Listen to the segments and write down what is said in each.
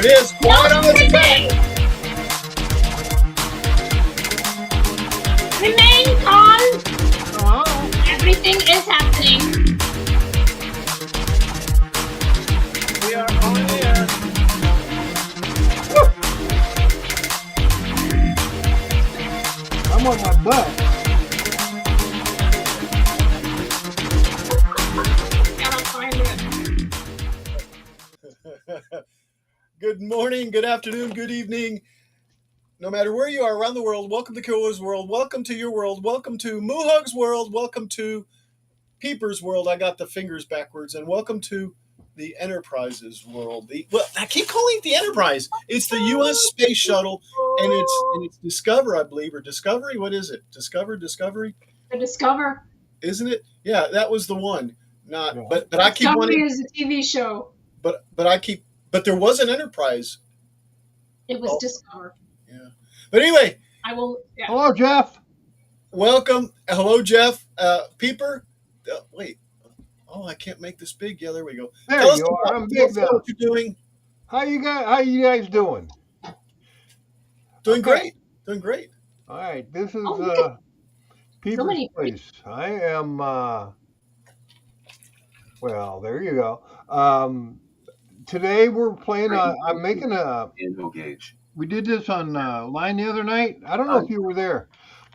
It is quite on its back. Remain calm. Everything is happening. We are on air. I'm on my butt. Gotta find it. Good morning, good afternoon, good evening. No matter where you are around the world, welcome to Kiowa's World. Welcome to your world. Welcome to Moohug's World. Welcome to Peeper's World. I got the fingers backwards. And welcome to the Enterprise's world. I keep calling it the Enterprise. It's the U.S. Space Shuttle, and it's Discover, I believe, or Discovery. What is it? Discovery? The Discover. Isn't it? Yeah, that was the one. Not, Yeah. but I keep Discovery wanting. is a TV show. But there was an Enterprise. It was Oh. Discover. Yeah. But anyway, I will. Yeah. Hello, Jeff. welcome. Hello, Jeff. Peeper. Wait. Oh, I can't make this big. Yeah, there we go. There Tell us you are. about- I'm tell us big about now. what you're doing. How you guys doing? Doing Okay. great. Doing great. All right. This is Oh, look at Peeper's many- place. I am. Well, there you go. Today we're playing. I'm making a. Info gauge. We did this on line the other night. I don't know if you were there,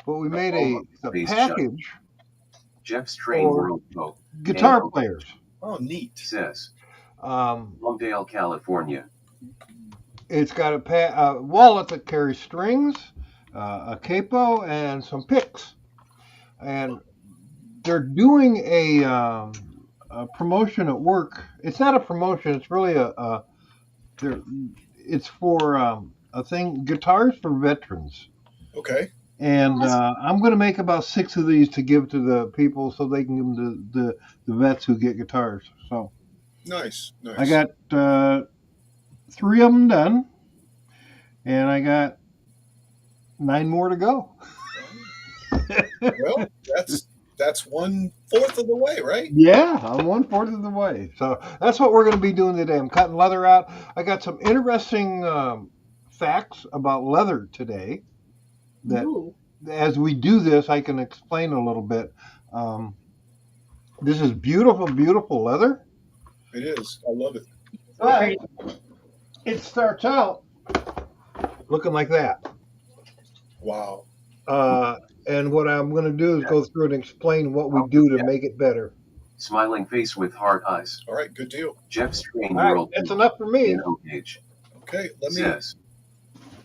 but we made a Space package Jeff's Train Or- World Boat guitar And- players. Oh, neat. says Um, Longdale, California. It's got a wallet that carries strings, a capo, and some picks. And they're doing a promotion at work. It's not a promotion. It's really it's for a thing, guitars for veterans. Okay. And I'm going to make about 6 of these to give to the people so they can give them to the vets who get guitars. So Nice. I got 3 of them done, and I got 9 more to go. Well, that's 1/4 of the way, right? Yeah, I'm 1/4 of the way. So that's what we're going to be doing today. I'm cutting leather out. I got some interesting facts about leather today that Ooh. as we do this, I can explain a little bit. This is beautiful, beautiful leather. It is. I love it. But it starts out looking like that. Wow. And what I'm going to do is go through and explain what we do to make it better. Smiling face with heart eyes. All right. Good deal. Jeff's Train All right, World that's Boat enough for me. Info gauge Okay. Let me. says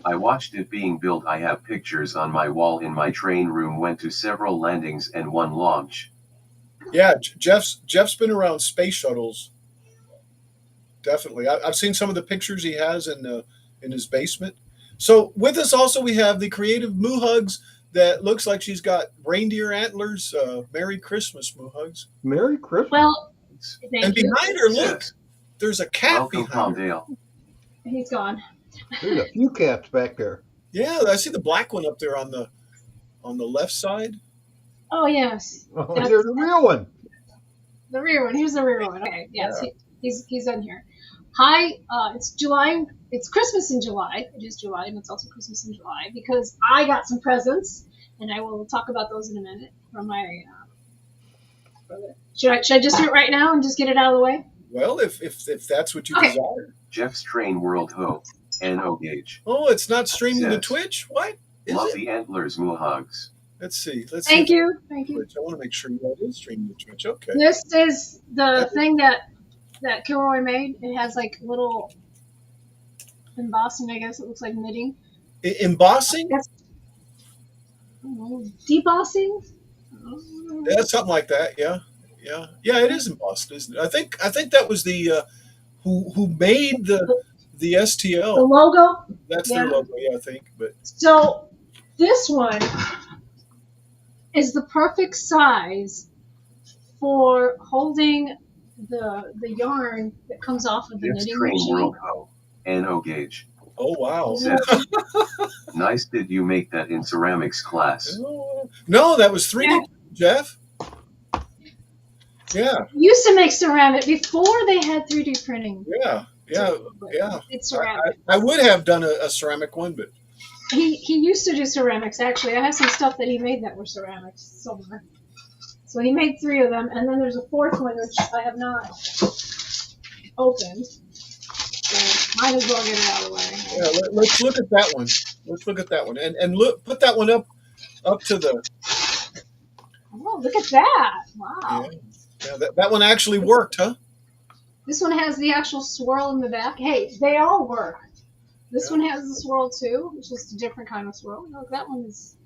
I watched it being built. I have pictures on my wall in my train room. Went to several landings and one launch. Yeah, Jeff's been around space shuttles. Definitely. I've seen some of the pictures he has in his basement. So with us also we have the creative Moohugs that looks like she's got reindeer antlers. Merry Christmas, Moohugs. Merry Christmas. Well, thank And you. behind her, look, Says, there's a cat welcome, behind her. Palmdale. He's gone. There's a few cats back there. Yeah, I see the black one up there on the left side. Oh yes, Oh, there's a real one. the rear one. Here's the rear one. Okay. Yes, he's in here. Hi. It's July. It's Christmas in July. It is July, and it's also Christmas in July because I got some presents, and I will talk about those in a minute from my. Should I just do it right now and just get it out of the way? Well, if that's what you Okay. desire. Jeff's Train World Ho. NO gauge. Oh, it's not streaming to Yes. Twitch? What? Is Love it? the antlers, Moohugs. Let's see. Thank you. Thank you. Twitch. I want to make sure that is streaming to Twitch. Okay. This is the thing that Kilroy made. It has like little embossing. I guess it looks like knitting. Embossing? Debossing. Yeah, something like that. Yeah. It is embossed, isn't it? I think that was the who made the The STL. logo. That's yeah. their logo. Yeah, I think. But So this one is the perfect size for holding the yarn that comes off of the Jeff's knitting Train machine. World Ho. NO gauge. oh wow. Says, nice. Did you make that in ceramics class? No, that was 3D, Yeah. Jeff. Yeah, Used to make ceramic before they had 3D printing. yeah. Yeah, but yeah. it's I, ceramic. I would have done a ceramic one, but He used to do ceramics. Actually, I have some stuff that he made that were ceramics somewhere. So he made 3 of them, and then there's a 4th one which I have not opened. So might as well get it out of the way. yeah, let's look at that one. Let's look at that one, and look, put that one up to the Oh, look at that! yeah, Wow. yeah. That one actually worked, huh? This one has the actual swirl in the back. Hey, they all work. This Yeah. one has the swirl too. It's just a different kind of swirl. Look, that one is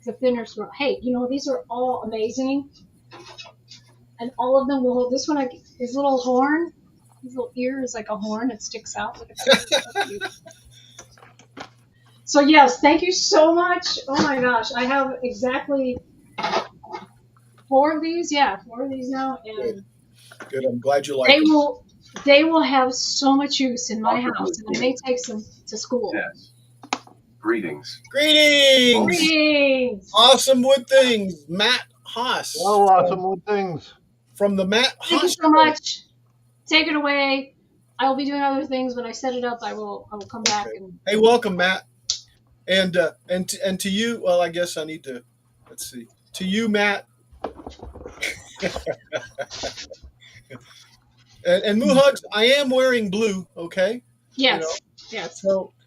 a thinner swirl. Hey, these are all amazing, and all of them will hold. This one, his little horn, his little ear is like a horn. It sticks out. Look at that. So cute. So yes, thank you so much. Oh my gosh, I have exactly 4 of these. Yeah, 4 of these now, and Good. I'm glad you like they them. will have so much use in my Welcome house, with and I me. may take some to school. Yes. Greetings. Greetings, Greetings. awesome wood things, Matt Haas Oh, awesome wood things. from the Matt Thank you Haas. so much. Take it away. I will be doing other things when I set it up. I will come back Okay. and Hey, welcome, Matt, and to you. Well, I guess I need to. Let's see. To you, Matt, and Muhugs. I am wearing blue. Okay. yes, yes.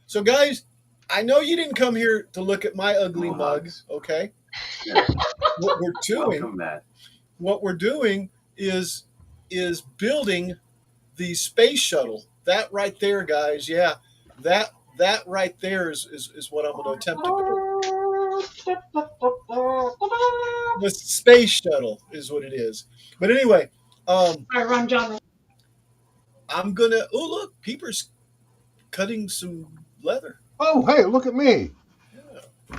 So guys, I know you didn't come here to look at my ugly Muhugs. mug. Okay. Yes. What we're doing. Welcome, Matt. What we're doing is building the space shuttle. That right there, guys. Yeah, that right there is what I'm going to attempt to build. The space shuttle is what it is. But anyway, I run John. I'm gonna. Oh, look, Peeper's cutting some leather. Oh, hey, look at me. Yeah.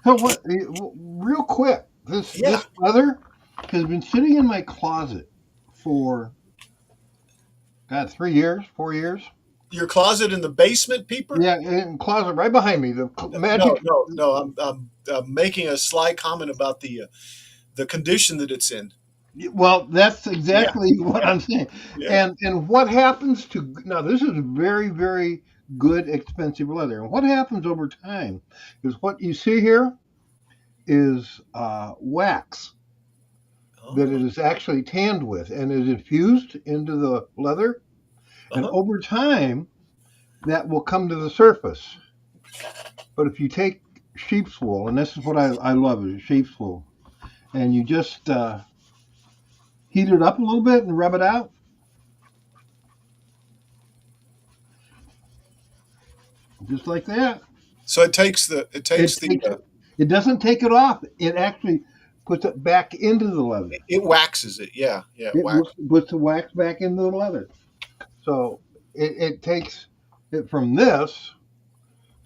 So what? Real quick, this Yeah. leather has been sitting in my closet for 3 years, 4 years. Your closet in the basement, Peeper? Yeah, in closet right behind me. The magic. No. I'm making a sly comment about the condition that it's in. Well, that's Yeah. exactly what I'm saying. Yeah. And what happens to now? This is very, very good, expensive leather. And what happens over time is what you see here is wax that it Oh. is actually tanned with and is infused into the leather. And Uh-huh. over time, that will come to the surface. But if you take sheep's wool, and this is what I love is sheep's wool, and you just heat it up a little bit and rub it out, just like that. So it takes the It doesn't take it off. It actually puts it back into the leather. it waxes it. Yeah. Yeah. It Wax. puts the wax back into the leather. So it takes it from this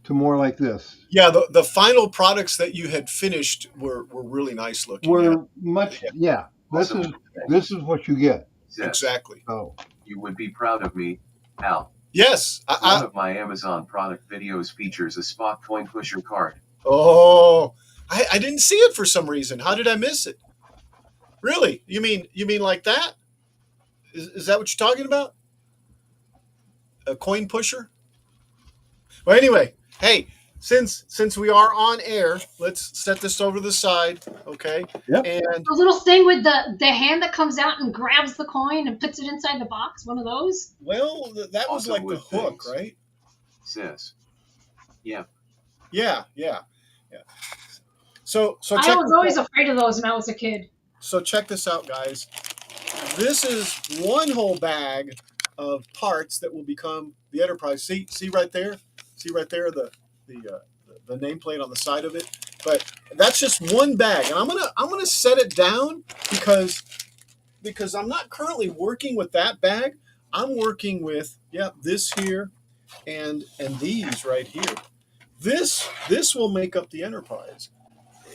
to more like this. Yeah. The final products that you had finished were really nice looking. We're much, Yeah. Awesome. this is what you get. Yes. Exactly. So You would be proud of me, Al. Yes. One of my Amazon product videos features a spot coin pusher card. Oh, I didn't see it for some reason. How did I miss it? Really? You mean like that? Is that what you're talking about? A coin pusher? Well, anyway, hey, since we are on air, let's set this over to the side, okay? Yep. And The little thing with the hand that comes out and grabs the coin and puts it inside the box. One of those. well, that was Also like the with hook, things. right? Sis. Yeah. Yeah. So I check was always afraid of those when I was a kid. so check this out, guys. This is one whole bag of parts that will become the Enterprise. See right there. See right there the nameplate on the side of it. But that's just one bag, and I'm gonna set it down because I'm not currently working with that bag. I'm working with this here and these right here. This will make up the Enterprise.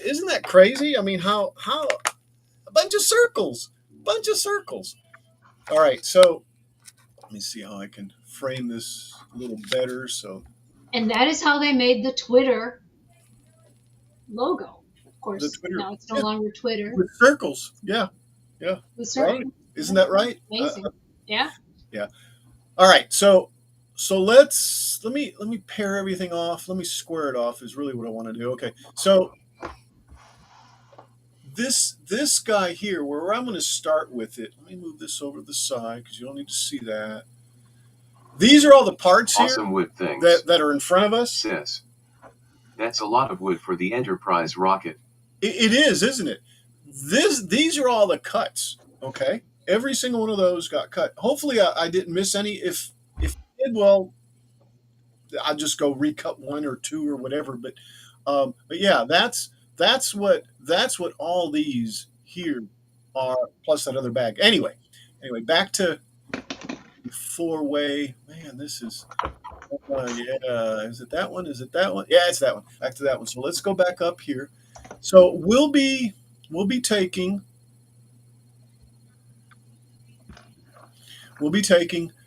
Isn't that crazy? I mean, how a bunch of circles. All right, so let me see how I can frame this a little better. So And that is how they made the Twitter logo. Of course, the Twitter now it's no longer Twitter. with circles, yeah, With certain isn't that right? amazing. Yeah. All right, so so let me pair everything off. Let me square it off is really what I want to do. Okay. So this guy here, where I'm going to start with it. Let me move this over to the side because you don't need to see that. These are all the parts Awesome here wood things. that are in front of us. Sis. That's a lot of wood for the Enterprise rocket. It is, isn't it? These are all the cuts. Okay, every single one of those got cut. Hopefully, I didn't miss any. If I did, well, I'll just go recut one or two or whatever. But yeah, that's what all these here are, plus that other bag. Anyway, back to the four-way. Man, this is. Yeah, is it that one? Is it that one? Yeah, it's that one. Back to that one. So let's go back up here. So we'll be taking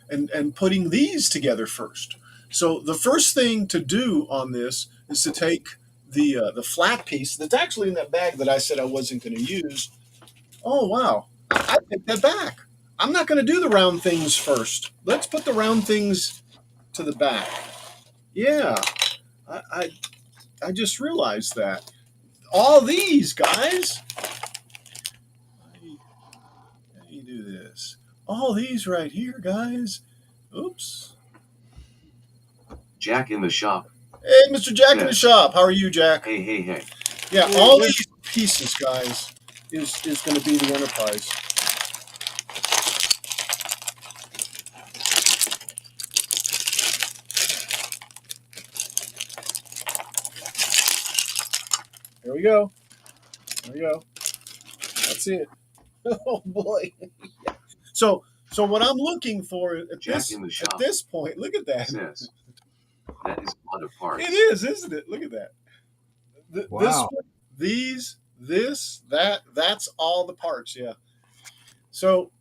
and putting these together first. So the first thing to do on this is to take the flat piece that's actually in that bag that I said I wasn't going to use. Oh wow, I take that back. I'm not going to do the round things first. Let's put the round things to the back. Yeah, I I, I just realized that all these guys. How do you do this? All these right here, guys. Oops. Jack in the shop. Hey, Mr. Jack in the Yes. shop. How are you, Jack? Hey. Yeah, all these pieces, guys, is going to be the Enterprise. There we go. There we go. That's it. Oh boy. So what I'm looking for at Jack this in the at shop. this point, look at that. Sis. That is a lot of parts. It is, isn't it? Look at that. This Wow. one, these, this, that's all the parts. Yeah. So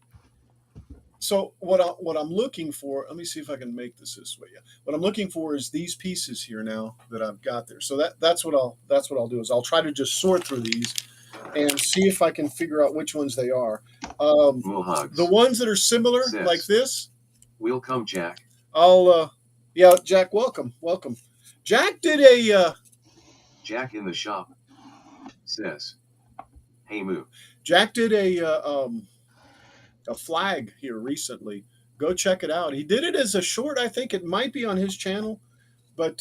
what I'm looking for, let me see if I can make this way. Yeah. What I'm looking for is these pieces here now that I've got there. So that's what I'll do is I'll try to just sort through these and see if I can figure out which ones they are. Hugs. The ones that are similar, Sis. like this, We'll come, Jack. yeah, Jack, welcome. Jack did a Jack in the shop. Sis. Hey, Moo. Jack did a flag here recently. Go check it out. He did it as a short. I think it might be on his channel, but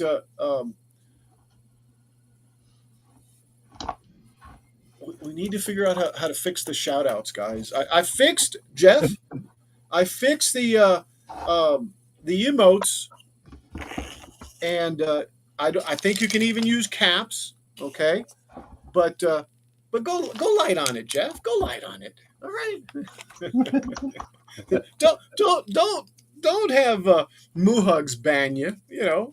we need to figure out how to fix the shout outs, guys. I fixed Jeff. I fixed the emotes, and I think you can even use caps. Okay, but go light on it, Jeff. Go light on it. All right. don't have Moohugs ban you. You know,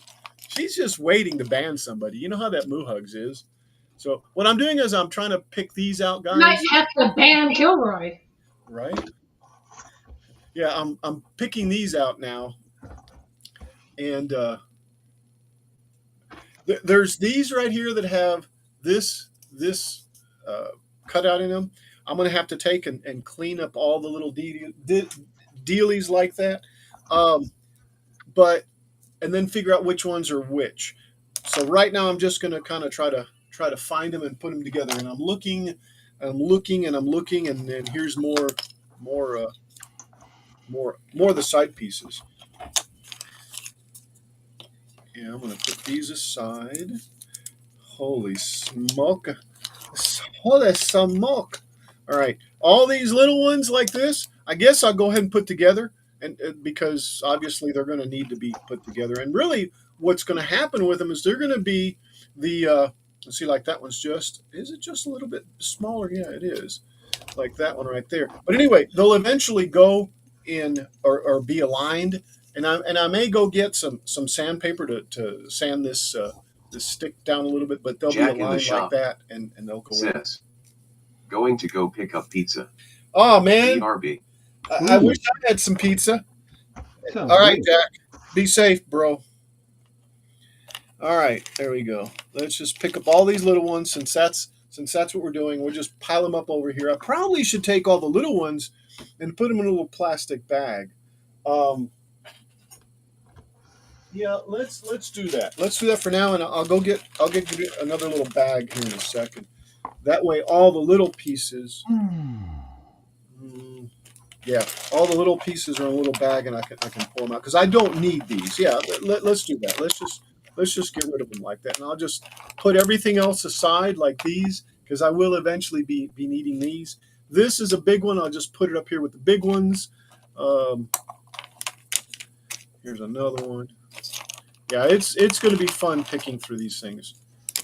she's just waiting to ban somebody. You know how that Moohugs is. So what I'm doing is I'm trying to pick these out, You might guys. have to ban Kilroy. Right? Yeah, I'm picking these out now, and there's these right here that have this cutout in them. I'm gonna have to take and clean up all the little dealies like that, but and then figure out which ones are which. So right now I'm just gonna kind of try to find them and put them together. And I'm looking, and then here's more of the side pieces. Yeah, I'm gonna put these aside. Holy smoke! Holy smoke! All right, all these little ones like this, I guess I'll go ahead and put together, and because obviously they're going to need to be put together. And really, what's going to happen with them is they're going to be the. Let's see, like that one's just. Is it just a little bit smaller? Yeah, it is. Like that one right there. But anyway, they'll eventually go in or be aligned, and I may go get some sandpaper to sand this stick down a little bit, but they'll Jack be in the aligned like shop. that, and they'll go in. Sis. Going to go pick up pizza. Oh man, BRB. I wish I had some pizza. Sounds All right, great. Jack, be safe, bro. All right, there we go. Let's just pick up all these little ones since that's what we're doing. We'll just pile them up over here. I probably should take all the little ones and put them in a little plastic bag. Yeah, let's do that. Let's do that for now, and I'll get another little bag here in a second. That way, all the little pieces. Mm, yeah, all the little pieces are in a little bag, and I can pull them out because I don't need these. Yeah, let's do that. Let's just get rid of them like that, and I'll just put everything else aside like these because I will eventually be needing these. This is a big one. I'll just put it up here with the big ones. Um, Here's another one. Yeah, it's going to be fun picking through these things.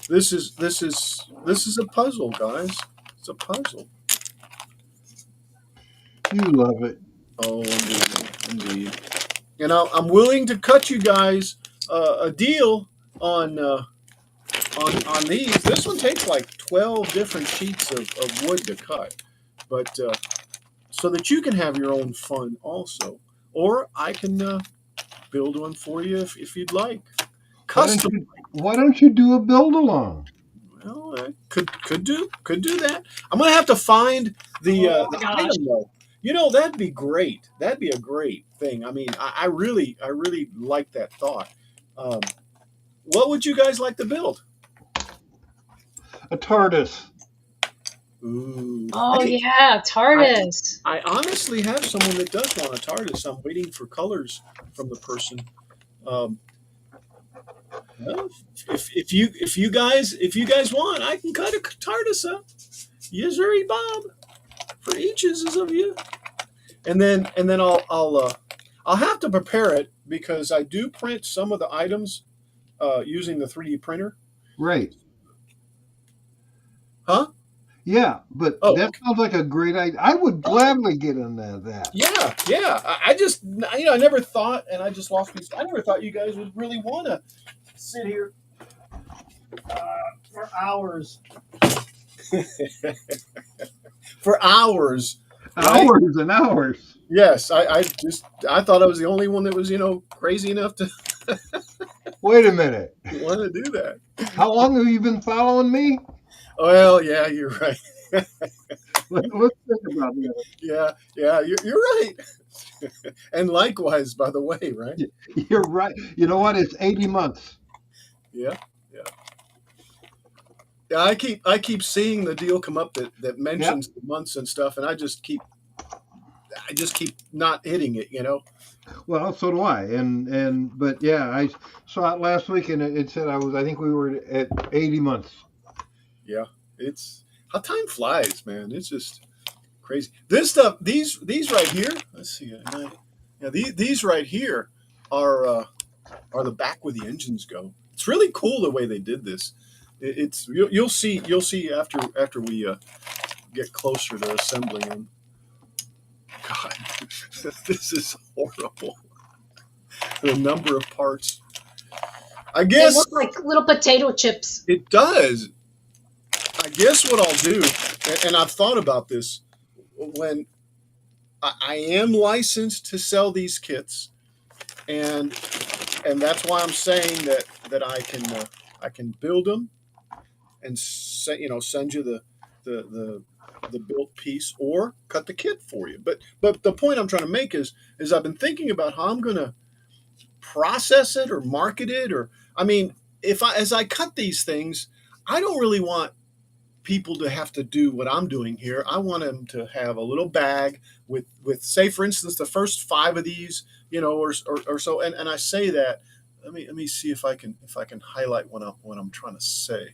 This is a puzzle, guys. It's a puzzle. You love it. Oh, indeed. And I'm willing to cut you guys a deal on on these. This one takes like 12 different sheets of wood to cut, but so that you can have your own fun also. Or I can build one for you if you'd like. Why don't Custom. you why don't you do a build along? Well, I could do that. I'm gonna have to find Oh the my gosh. item though. That'd be great. That'd be a great thing. I mean, I really like that thought. Um, what would you guys like to build? A TARDIS. Ooh, Oh hey, yeah, I TARDIS. I honestly have someone that does want a TARDIS. I'm waiting for colors from the person. Um, well, if you guys want, I can cut a TARDIS up. Yes, sir, Bob. For eaches of you. And then I'll have to prepare it because I do print some of the items using the 3D printer. Right. Huh? Yeah, but Oh, that okay. sounds like a great idea. I would Oh, gladly get into that. yeah, yeah. I just I never thought, and I just lost my. I never thought you guys would really want to sit here for hours. For hours, right? Hours and hours. Yes, I thought I was the only one that was crazy enough to Wait a minute. want to do that. How long have you been following me? Well, yeah, you're right. Let's think about that. Yeah, you're right. And likewise, by the way, right? You're right. You know what? It's 80 months. Yeah, yeah, yeah. I keep seeing the deal come up that Yep. mentions the months and stuff, and I just keep not hitting it. Well, so do I. But yeah, I saw it last week and it said I think we were at 80 months. Yeah, it's how time flies, man. It's just crazy. This stuff, these right here. Let's see. Yeah, these right here are the back where the engines go. It's really cool the way they did this. It's you'll see after we get closer to assembling them. God, this is horrible. The number of parts. I They guess look like little potato chips. it does. I guess what I'll do, and I've thought about this, when I am licensed to sell these kits, and that's why I'm saying that I can build them and send you the the built piece or cut the kit for you. But the point I'm trying to make is I've been thinking about how I'm going to process it or market it, or I mean, if I as I cut these things, I don't really want people to have to do what I'm doing here. I want them to have a little bag with say for instance the first 5 of these, or so. And I say that. Let me see if I can highlight what I'm trying to say.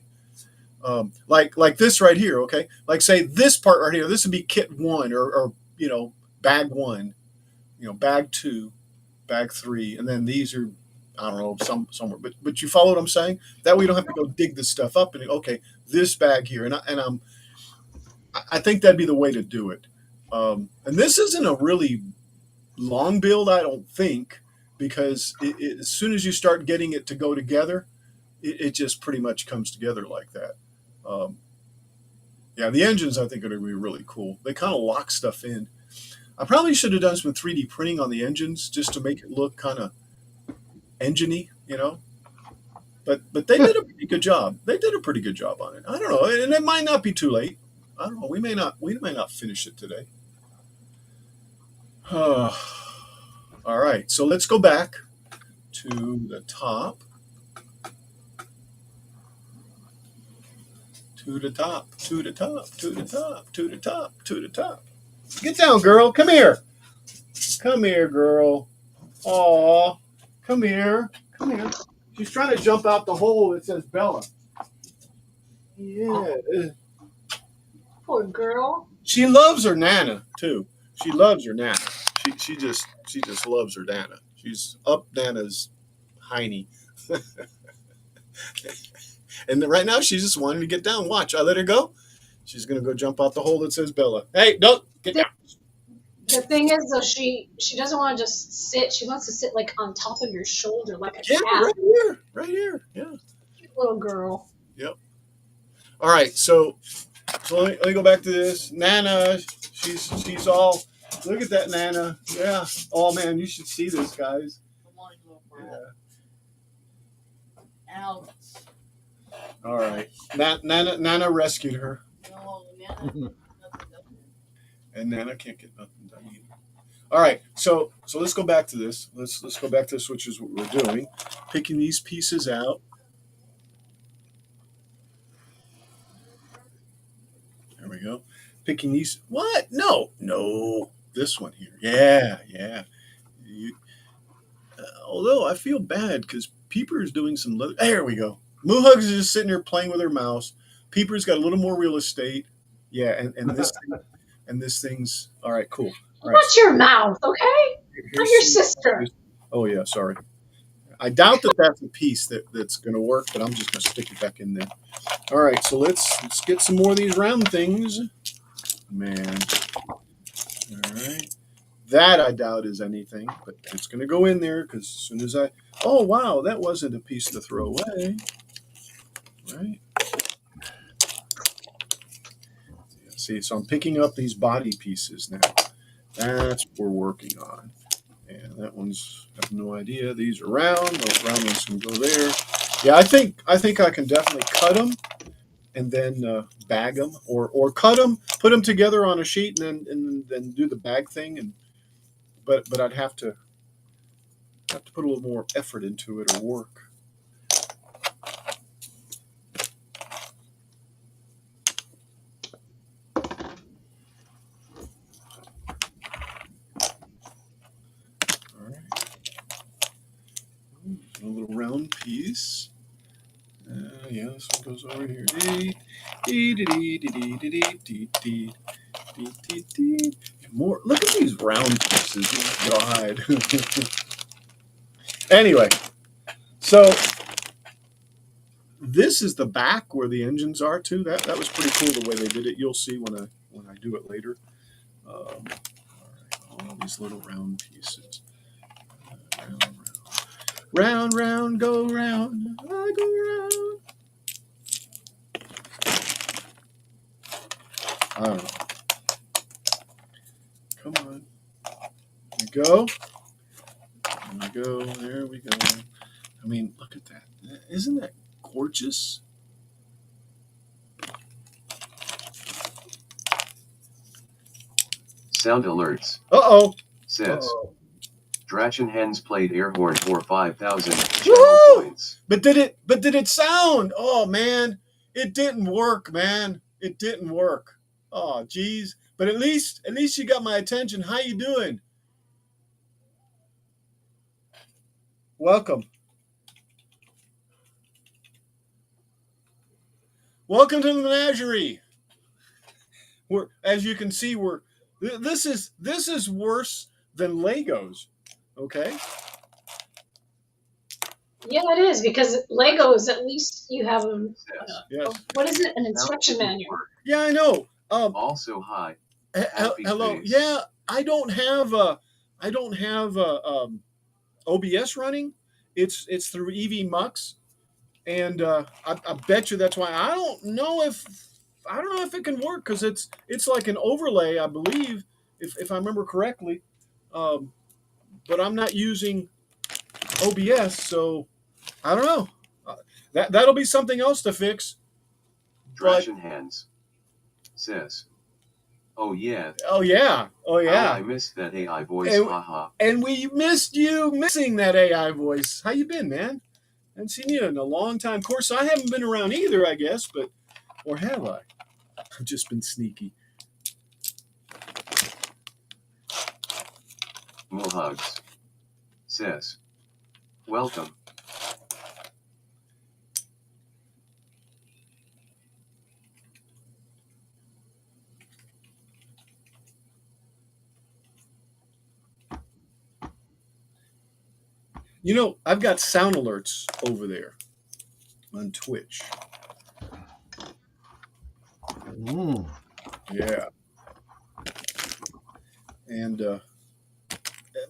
Like this right here, okay? Like say this part right here. This would be kit one or bag one, bag two, bag three, and then these are I don't know somewhere. But you follow what I'm saying? That way you don't have to go dig this stuff up and okay, this bag here, I think that'd be the way to do it. And this isn't a really long build, I don't think, because as soon as you start getting it to go together, it just pretty much comes together like that. Um, yeah, the engines I think are going to be really cool. They kind of lock stuff in. I probably should have done some 3D printing on the engines just to make it look kind of engine-y. But they did a pretty good job. They did a pretty good job on it. I don't know, and it might not be too late. I don't know. We may not finish it today. All right, so let's go back to the top. To the top, to the top, to the top, to the top, to the top. Get down, girl. Come here. Come here, girl. Aw. Come here. Come here. She's trying to jump out the hole that says Bella. Yeah. Poor girl. She loves her Nana, too. She loves her Nana. She just loves her Nana. She's up Nana's hiney. And right now she's just wanting to get down. Watch, I let her go. She's gonna go jump out the hole that says Bella. Hey, don't get down. The thing is, though, she doesn't want to just sit. She wants to sit like on top of your shoulder, like a Yeah, cat. right here. Yeah. Cute little girl. Yep. All right, so let me go back to this. Nana, she's all. Look at that Nana. Yeah. Oh man, you should see this, guys. Yeah. Alex. All right. Nana rescued her, No, Nana. and Nana can't get nothing done either. All right, so let's go back to this. Let's go back to this, which is what we're doing. Picking these pieces out. There we go. Picking these. What? No. This one here. Yeah. Although I feel bad because Peeper is doing some. There we go. Moo Hugs is just sitting there playing with her mouse. Peeper's got a little more real estate. Yeah, and this thing, and this thing's all right. Cool. All right. Watch your mouth, okay? I'm your sister. Oh yeah, sorry. I doubt that that's a piece that's going to work, but I'm just going to stick it back in there. All right, so let's get some more of these round things. Man. All right. That I doubt is anything, but it's going to go in there because as soon as I... Oh, wow, that wasn't a piece to throw away. Right? See, so I'm picking up these body pieces now. That's what we're working on. And that one's, I have no idea. These are round. Those round ones can go there. Yeah, I think I can definitely cut them and then bag them, or cut them, put them together on a sheet, and then do the bag thing. And but I'd have to put a little more effort into it or work. A little round piece. Yeah, this one goes over here. More. Look at these round pieces. God. Anyway, so this is the back where the engines are too. That was pretty cool the way they did it. You'll see when I do it later. All right, all these little round pieces. Round, round, go round. I go round. I don't know. Come on. There we go. There we go. There we go. I mean, look at that. Isn't that gorgeous? Sound alerts. Uh-oh. Says. Uh-oh. Drachenhens played air horn for 5,000 Woo! points. But did it sound? Oh man, it didn't work, man. It didn't work. Oh geez. But at least you got my attention. How you doing? Welcome. Welcome to the menagerie. As you can see, this is worse than Legos. Okay. Yeah, it is, because Legos, at least you have them. Yes. What is it? An instruction manual. Yeah, I know. Also, hi. Hello. Face. Yeah, I don't have OBS running. It's through EV Mux, and I bet you that's why I don't know if it can work, because it's like an overlay, I believe, if I remember correctly. But I'm not using OBS, so I don't know. That'll be something else to fix. Drachenhens says. Oh yeah. Oh yeah. Oh How yeah. I missed that AI voice, And, haha. and we missed you missing that AI voice. How you been, man? I haven't seen you in a long time. Of course, I haven't been around either, I guess, but or have I? I've just been sneaky. More hugs. Sis. Welcome. You know, I've got sound alerts over there on Twitch. Mm. Yeah. And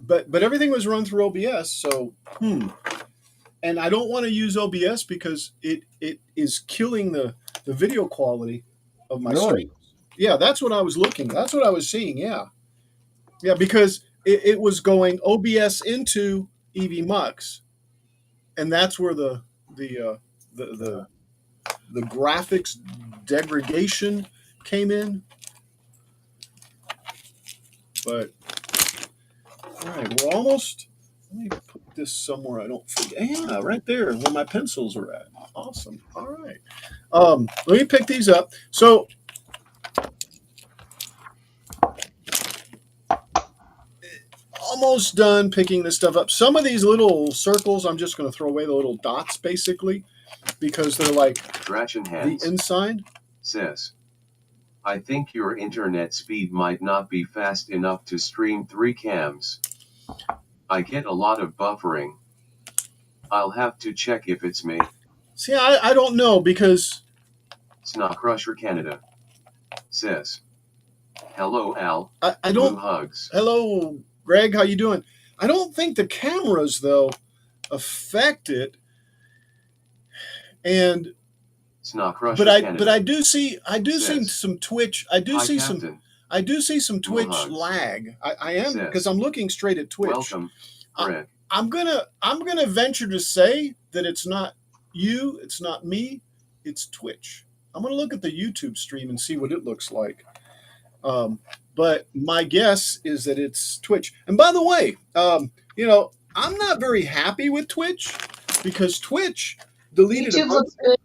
but everything was run through OBS, so and I don't want to use OBS because it is killing the video quality of my Really? stream. Yeah, that's what I was looking. That's what I was seeing. Yeah, yeah, because it was going OBS into EV and that's where the the graphics degradation came in. But all right, we're almost. Let me put this somewhere I don't forget. Yeah, right there where my pencils are at. Awesome. All right. Let me pick these up. So almost done picking this stuff up. Some of these little circles, I'm just going to throw away the little dots basically because they're like Dratchen the hands. inside. Sis. I think your internet speed might not be fast enough to stream 3 cams. I get a lot of buffering. I'll have to check if it's me. See, I don't know because Sna Crusher Canada. Sis. Hello Al. I Blue don't. hugs. Hello, Greg. How you doing? I don't think the cameras though affect it. And Sna Crusher Canada. but I do see Sis. some Twitch. I do Hi, see Captain. some Blue Twitch hugs. lag. I am Sis. because I'm looking straight at Twitch. Welcome, Fred. I'm gonna venture to say that it's not you, it's not me, it's Twitch. I'm gonna look at the YouTube stream and see what it looks like. But my guess is that it's Twitch. And by the way, you know, I'm not very happy with Twitch because Twitch deleted YouTube looks good.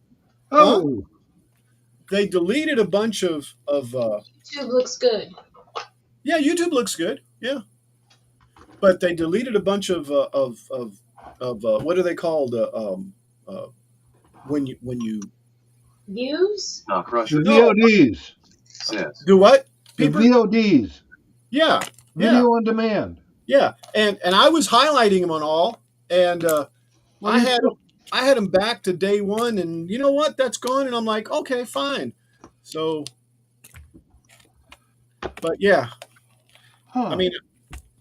Oh, they deleted a bunch of YouTube looks good. yeah, YouTube looks good. Yeah. But they deleted a bunch of what are they called? Uh, when you Views? Sna the Crusher. No. VODs. Sis. do what? The Peeper? VODs. Yeah, Video on demand. yeah. And I was highlighting them on all, and Well, I you had still- I had them back to day one, and you know what? That's gone, and I'm like, okay, fine. So, but yeah, huh. I mean,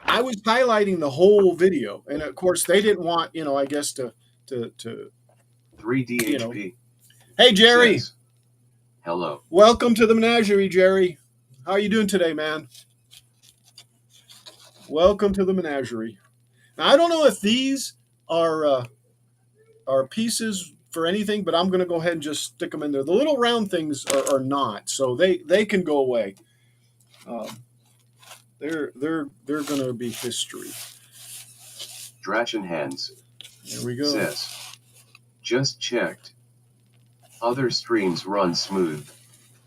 I was highlighting the whole video, and of course, they didn't want, you know, I guess to 3DHP. you know. Hey, Jerry. Sis. Hello. Welcome to the menagerie, Jerry. How are you doing today, man? Welcome to the menagerie. Now, I don't know if these are pieces for anything, but I'm going to go ahead and just stick them in there. The little round things are not, so they can go away. They're going to be history. Dratchen hands. There we go. Sis. Just checked. Other streams run smooth.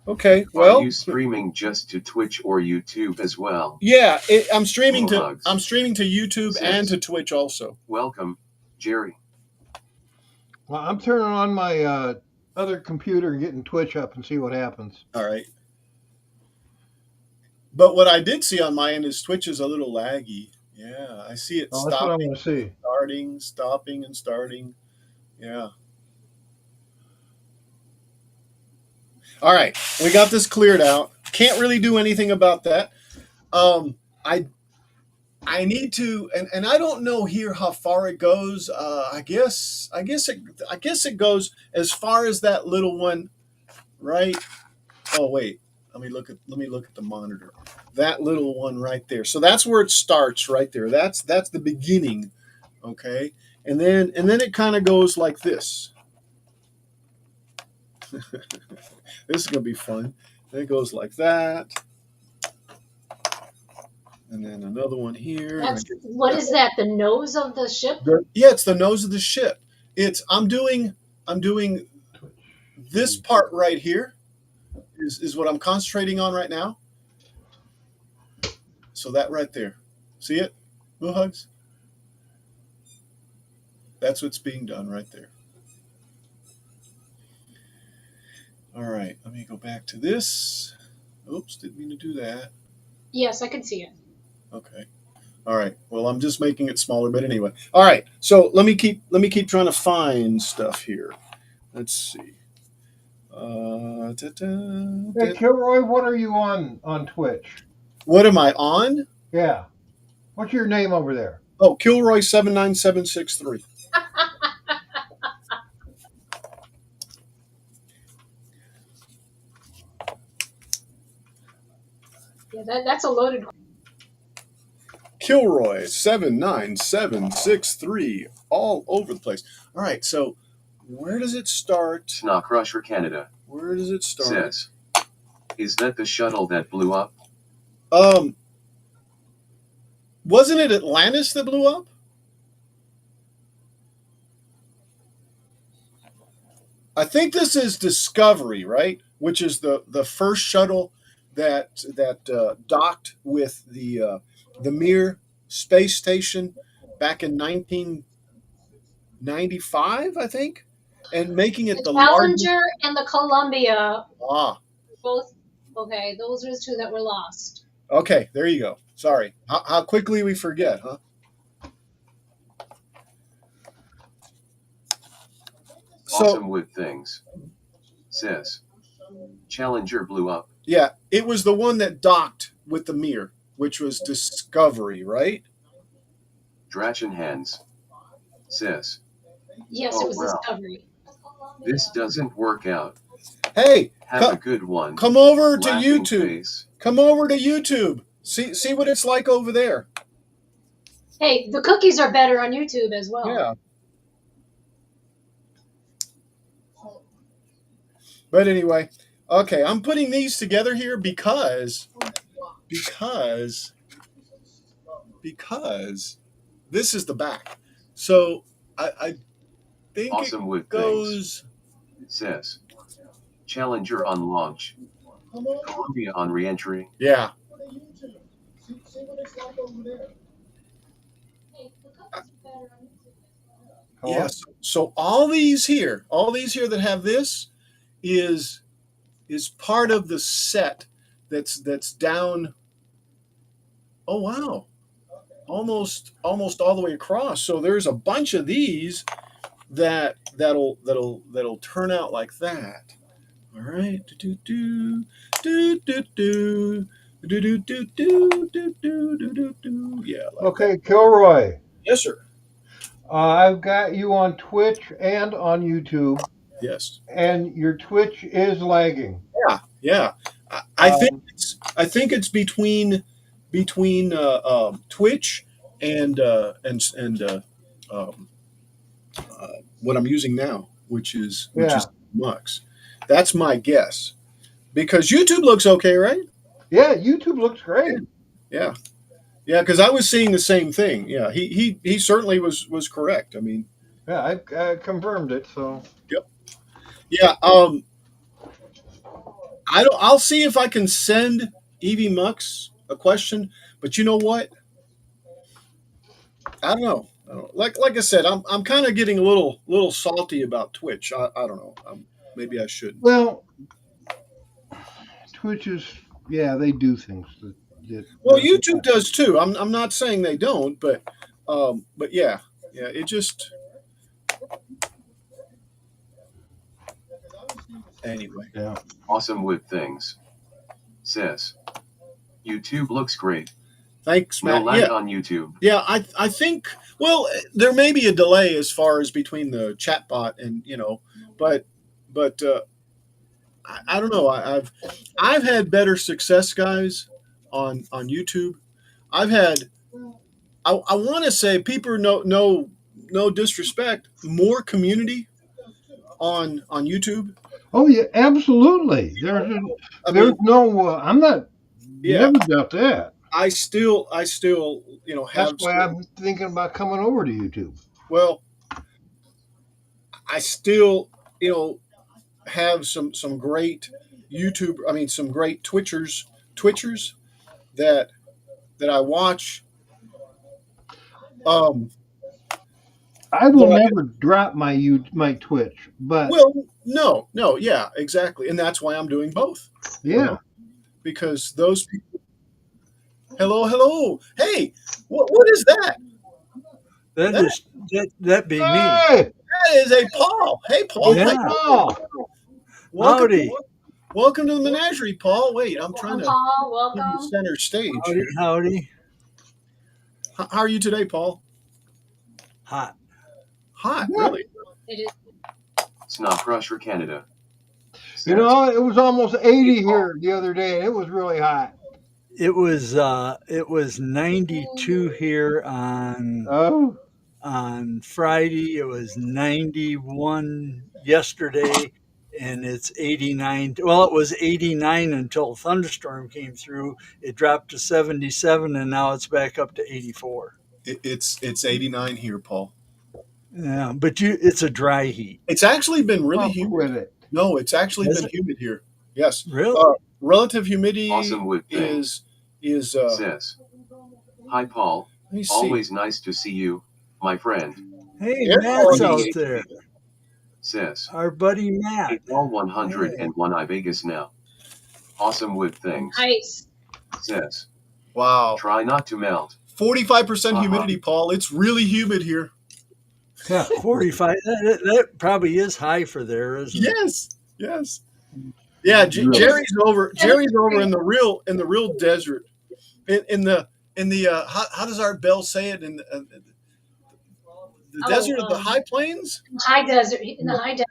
Okay, well, Are you streaming just to Twitch or YouTube as well? yeah, I'm streaming More to hugs. YouTube Sis. and to Twitch also. Welcome, Jerry. Well, I'm turning on my other computer and getting Twitch up and see what happens. All right. But what I did see on my end is Twitch is a little laggy. Yeah, I see it Oh, that's what I stopping, want to see. stopping, and starting. Yeah. All right, we got this cleared out. Can't really do anything about that. I need to, and I don't know here how far it goes. I guess it goes as far as that little one, right? Oh wait, let me look at the monitor. That little one right there. So that's where it starts, right there. That's the beginning, okay? And then it kind of goes like this. This is gonna be fun. Then it goes like that, and then another one here. What is that? The nose of the ship? Yeah, it's the nose of the ship. I'm doing this part right here is what I'm concentrating on right now. So that right there, see it, Blue Hugs? That's what's being done right there. All right, let me go back to this. Oops, didn't mean to do that. Yes, I can see it. Okay. All right. Well, I'm just making it smaller, but anyway. All right. So let me keep trying to find stuff here. Let's see. Hey, Kilroy, what are you on Twitch? What am I on? Yeah. What's your name over there? Oh, Kilroy79763. Yeah, that's a loaded one. Kilroy79763, all over the place. All right, so where does it start? Snow Crusher Canada Where does it start? says, "Is that the shuttle that blew up?" Wasn't it Atlantis that blew up? I think this is Discovery, right? Which is the first shuttle that docked with the Mir space station back in 1995, I think, and making it The the largest. Challenger and the Columbia, Ah, both. Okay, those are the two that were lost. okay, there you go. Sorry, how quickly we forget, huh? Awesome with things says, "Challenger blew up." Yeah, it was the one that docked with the Mir, which was Discovery, right? Drachen Hands says, Yes, "Oh it was well, Discovery. this doesn't work out. Hey, Have a good one." come over to Laughing YouTube. face. Come over to YouTube. See what it's like over there. Hey, the cookies are better on YouTube as well. Yeah. But anyway, okay, I'm putting these together here because this is the back. So I think Awesome it with goes. Says, "Challenger on launch, Columbia on reentry." Yeah. Yes. So all these here that have this is part of the set that's down. Oh wow. Almost all the way across. So there's a bunch of these that'll turn out like that. All right. Do do do do do do do do do do do do. Yeah. Like Okay, that. Kilroy. Yes, sir. I've got you on Twitch and on YouTube, Yes. and your Twitch is lagging. Yeah. Yeah. I think it's between Twitch and um, what I'm using now, which is Mux. That's my guess because YouTube looks okay, right? Yeah, YouTube looks great. Yeah, yeah. Because I was seeing the same thing. Yeah, he certainly was correct. I mean, Yeah, I confirmed it. So yep. Yeah. I'll see if I can send Evie Mux a question, but you know what? I don't know. Like I said, I'm kind of getting a little salty about Twitch. I don't know. Maybe I shouldn't. well, Twitch is they do things that Well, YouTube does too. I'm not saying they don't, but yeah, it just anyway. Yeah. Awesome with things says, "YouTube looks great. Thanks, No Matt. lag on YouTube." Yeah, I think there may be a delay as far as between the chatbot and but I don't know. I've had better success, guys, on YouTube. I've had I want to say people no disrespect, more community on YouTube. Oh yeah, absolutely. There's no. I'm not. Yeah. Never doubt that. I still, That's have why some. I'm thinking about coming over to YouTube. Well, I still, you know, have some great YouTube. I mean, some great Twitchers that I watch. Um, I will but never drop my Twitch, but well, no, no, yeah, exactly, and that's why I'm doing both. You yeah. know, because those people. Hello, hello. Hey, what is that? That That is that be me. Hey, that is a Paul. Hey, Paul. it's How Yeah. you doing? Paul. Welcome Howdy. to welcome to the menagerie, Paul. Wait, I'm trying Welcome, to Paul. give you Welcome. center stage Howdy, here. howdy. How are you today, Paul? Hot. Hot, Yeah. really? It is. Snob Crusher Canada You says, know, it was almost "Hey 80 Paul, here the other day. It was really hot. It was 92 here Oh, on Friday. It was 91 yesterday, and it's 89. Well, it was 89 until a thunderstorm came through. It dropped to 77, and now it's back up to 84. It's 89 here, Paul. Yeah, but it's a dry heat. It's actually been really oh, humid. quit it. No, it's actually Is been it humid here. Yes. really? Relative humidity awesome wood things," is says, "Hi Paul, let me see. always nice to see you, my friend," Hey, Air Matt's quality out is there. says, Our buddy "Hey Matt. Paul Yeah. 101 I Vegas now. Awesome wood things," Nice. says, wow. "Try not to melt. 45% Haha. humidity, Paul. It's really humid here. Yeah, 45. That probably is high for there, isn't it? Yes. Yes. Yeah, Really. Jerry's over in the real desert. In the how does our Bell say it the Oh, desert of the high plains? high desert. In the high desert.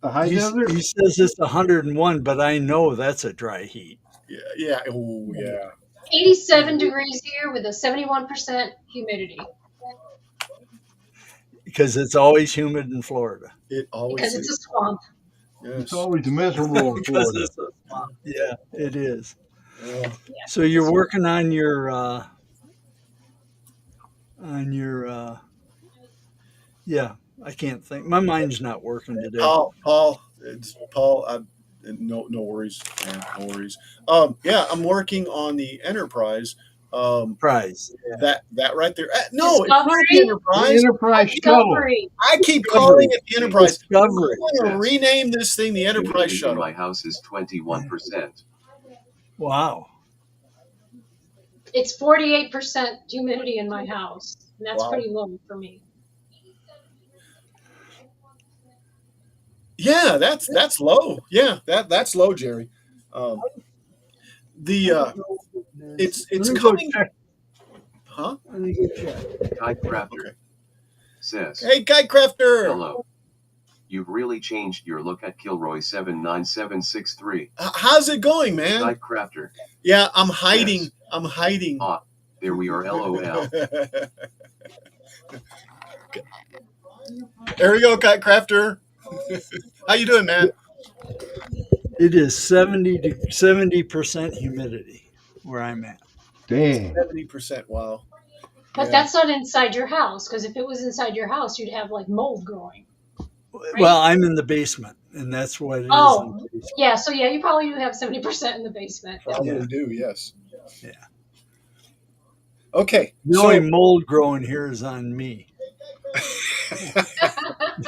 The high desert? He says it's 101, but I know that's a dry heat Yeah, yeah. Oh, yeah. 87 degrees here with a 71% humidity because it's always humid in Florida. It always because it's is. a swamp. It's Yes. always miserable in Because Florida. it's a swamp. Yeah, it is. Yeah. So you're working on your yeah. I can't think. My mind's not working today. Paul. No worries, man. No worries. Yeah, I'm working on the Enterprise. Prize. That right there. No, it's not the Discovery. The Enterprise. Enterprise shuttle. Discovery. I keep calling it the Enterprise. Discovery. I'm going to rename this thing the Enterprise Humidity in Shuttle. my house is 21%. Wow. It's 48% humidity in my house, and that's Wow. pretty low for me. Yeah, that's low. Yeah, that's low, Jerry. Um, the it's Let me go coming. check. Huh? Let me go check. Kite Crafter Okay. says, Hey, Kite Crafter. "Hello. You've really changed your look at Kilroy 79763. How's it going, man? Kite Crafter. Yeah, I'm hiding. Yes. I'm hiding. Ah, there we are, LOL. There we go, Kite Crafter. How you doing, man? It is 70% humidity where I'm at. Dang. 70%. Wow. But Yeah. that's not inside your house, because if it was inside your house, you'd have like mold growing. Well, I'm in the basement, and that's what it is. In Oh, the basement. yeah. So yeah, you probably do have 70% in the basement. Probably Yeah. do. Yes. Yeah. Okay. The only mold growing here is on me.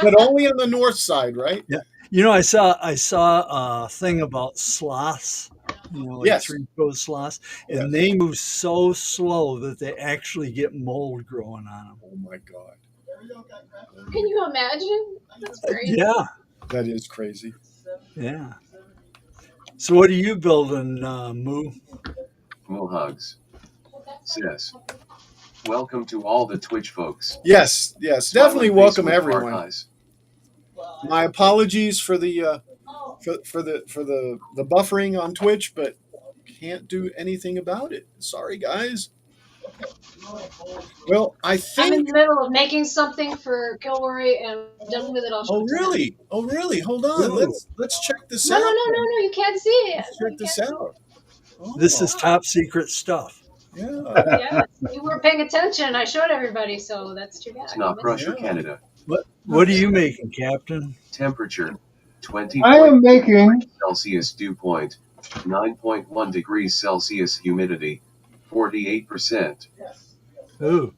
But only on the north side, right? Yeah. You know, I saw a thing about sloths, like Yes. three-toed sloths, and Yes. they move so slow that they actually get mold growing on them. Oh my God. Can you imagine? That's great. Yeah, That is crazy. yeah. So what are you building, Moo? Moo Hugs says, "Welcome to all the Twitch folks. Yes. Definitely Smiling face welcome with heart everyone. eyes." My apologies for the for the buffering on Twitch, but can't do anything about it. Sorry, guys. Well, I I'm in think. the middle of making something for Kilroy, and I'm done with it. I'll show Oh it to them. really? Oh really? Hold on. Ooh. Let's check this No, out. no, no, no, no. You can't see it. Let's check this out. Oh. This is top secret stuff. Yeah. Yeah, you weren't paying attention. I showed everybody, so that's too bad. It's You not missed Prussia, it. Yeah. Canada. What are you making, Captain? Temperature I 20.3 am making. Celsius, dew point 9.1 degrees Celsius, humidity 48%. Oh, Oh,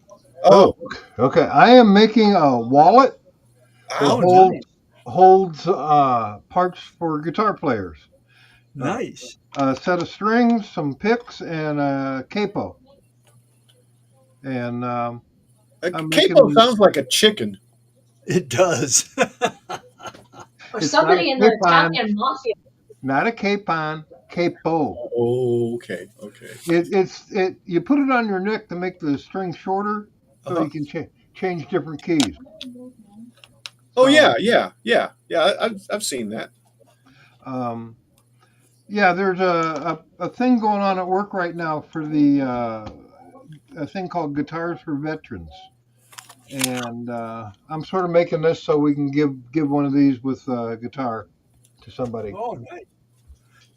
Oh, okay. I am making a wallet that oh, ouch. nice, holds parts for guitar players. Uh, nice. a set of strings, some picks, and a capo. And A I'm capo making. sounds like a chicken. It does. Or It's not a somebody in the capon, Italian mafia. not a capon, capo. Oh, okay. Okay. It. You put it on your neck to make the string shorter, so Uh-huh. you can change different keys. Oh yeah, So yeah. I've seen that. um, yeah, there's a thing going on at work right now for the a thing called Guitars for Veterans, and I'm sort of making this so we can give one of these with guitar to somebody. Oh, nice.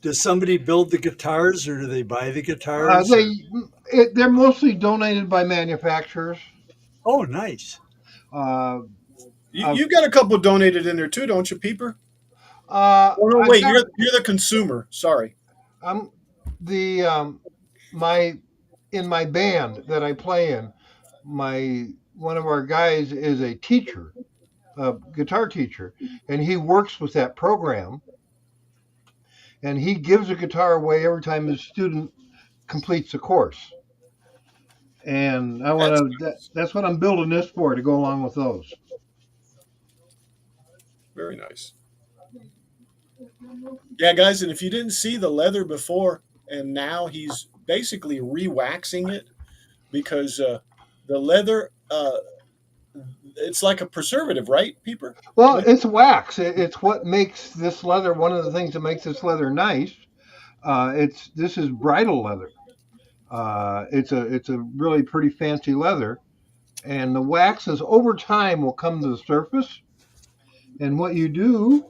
Does somebody build the guitars, or do they buy the Uh, guitars? Or they they're mostly donated by manufacturers. oh, nice. Uh, I've You got a couple donated in there too, don't you, Peeper? Oh no, I've wait. got You're the consumer. Sorry. I'm the my in my band that I play in. My one of our guys is a teacher, a guitar teacher, and he works with that program. And he gives a guitar away every time his student completes a course. And I That's want to. nice. That's what I'm building this for to go along with those. Very nice. Yeah, guys, and if you didn't see the leather before, and now he's basically re-waxing it because the leather, it's like a preservative, right, Peeper? Well, What? it's wax. It's what makes this leather. One of the things that makes this leather nice. It's this is bridal leather. It's a really pretty fancy leather, and the waxes over time will come to the surface. And what you do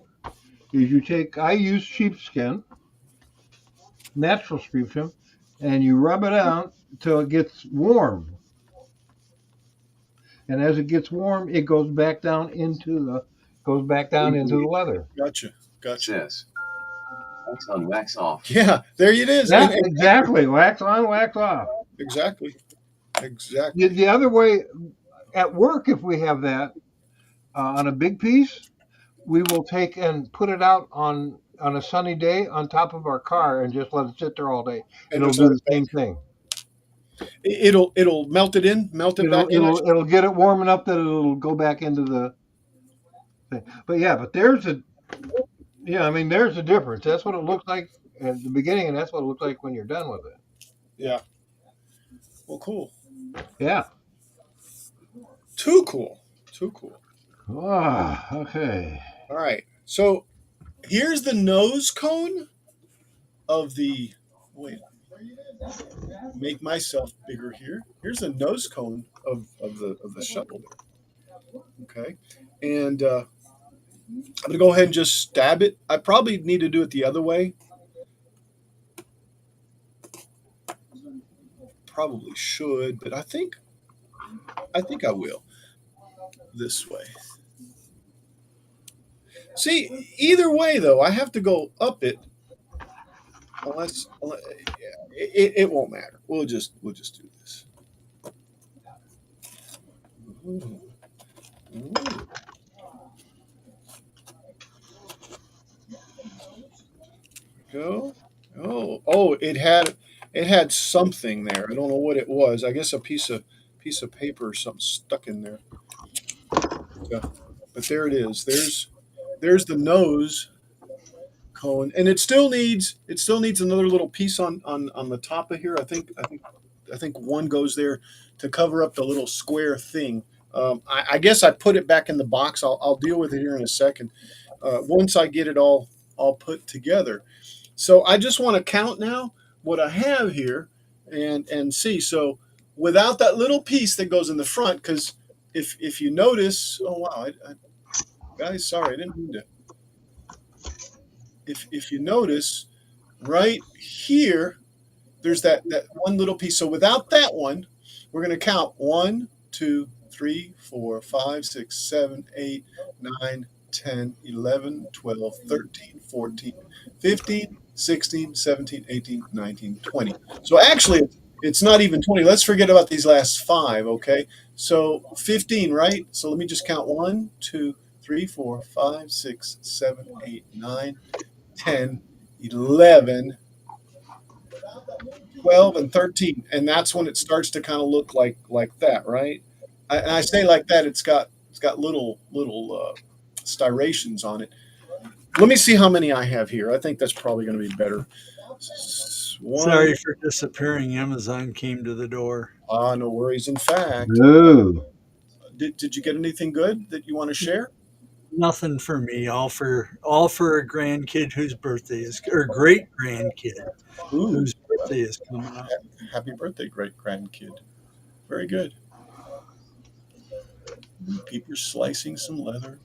is you take. I use sheepskin, natural sheepskin, and you rub it out until it gets warm. And as it gets warm, it goes back down into the leather. Gotcha, It gotcha. says wax on, wax off. Yeah, there it is, Yeah, and exactly. Wax on, wax off. exactly, The, exactly. the other way at work, if we have that on a big piece, we will take and put it out on a sunny day on top of our car and just let it sit there all day. And It'll just do let the it bake. same thing. It'll melt it in, melt it It'll back in. I it'll it'll get it warm enough that it'll go back into the thing. But yeah, but there's a yeah, I mean there's a difference. That's what it looks like at the beginning, and that's what it looks like when you're done with it. Yeah. Well, cool. Yeah. Too cool. Too cool. Ah, okay. All right. So here's the nose cone of the. Wait. Make myself bigger here. Here's the nose cone of the shuttle there. Okay. And I'm gonna go ahead and just stab it. I probably need to do it the other way. Probably should, but I think I will this way. See, either way though, I have to go up it unless it won't matter. We'll just do this. Ooh, ooh, go. Oh, it had something there. I don't know what it was. I guess a piece of paper or something stuck in there. Yeah. But there it is. There's the nose cone, and it still needs another little piece on the top of here. I think one goes there to cover up the little square thing. I guess I put it back in the box. I'll deal with it here in a second. Once I get it all put together. So I just want to count now what I have here and see. So without that little piece that goes in the front, because if you notice, oh wow, guys, sorry, I didn't mean to. If you notice, right here, there's that one little piece. So without that one, we're going to count 1, 2, 3, 4, 5, 6, 7, 8, 9, 10, 11, 12, 13, 14, 15, 16, 17, 18, 19, 20. So actually, it's not even 20. Let's forget about these last five, okay? So 15, right? So let me just count 1, 2, 3, 4, 5, 6, 7, 8, 9, 10, 11, 12, and 13. And that's when it starts to kind of look like that, right? And I say like that, it's got little styrations on it. Let me see how many I have here. I think that's probably going to be better. One, Sorry for disappearing. Amazon came to the door. no worries. In fact, No. did you get anything good that you want to share? Nothing for me. All for a grandkid whose birthday is, or great grandkid Ooh, whose birthday is coming up. happy birthday, great grandkid. Very good. People slicing some leather.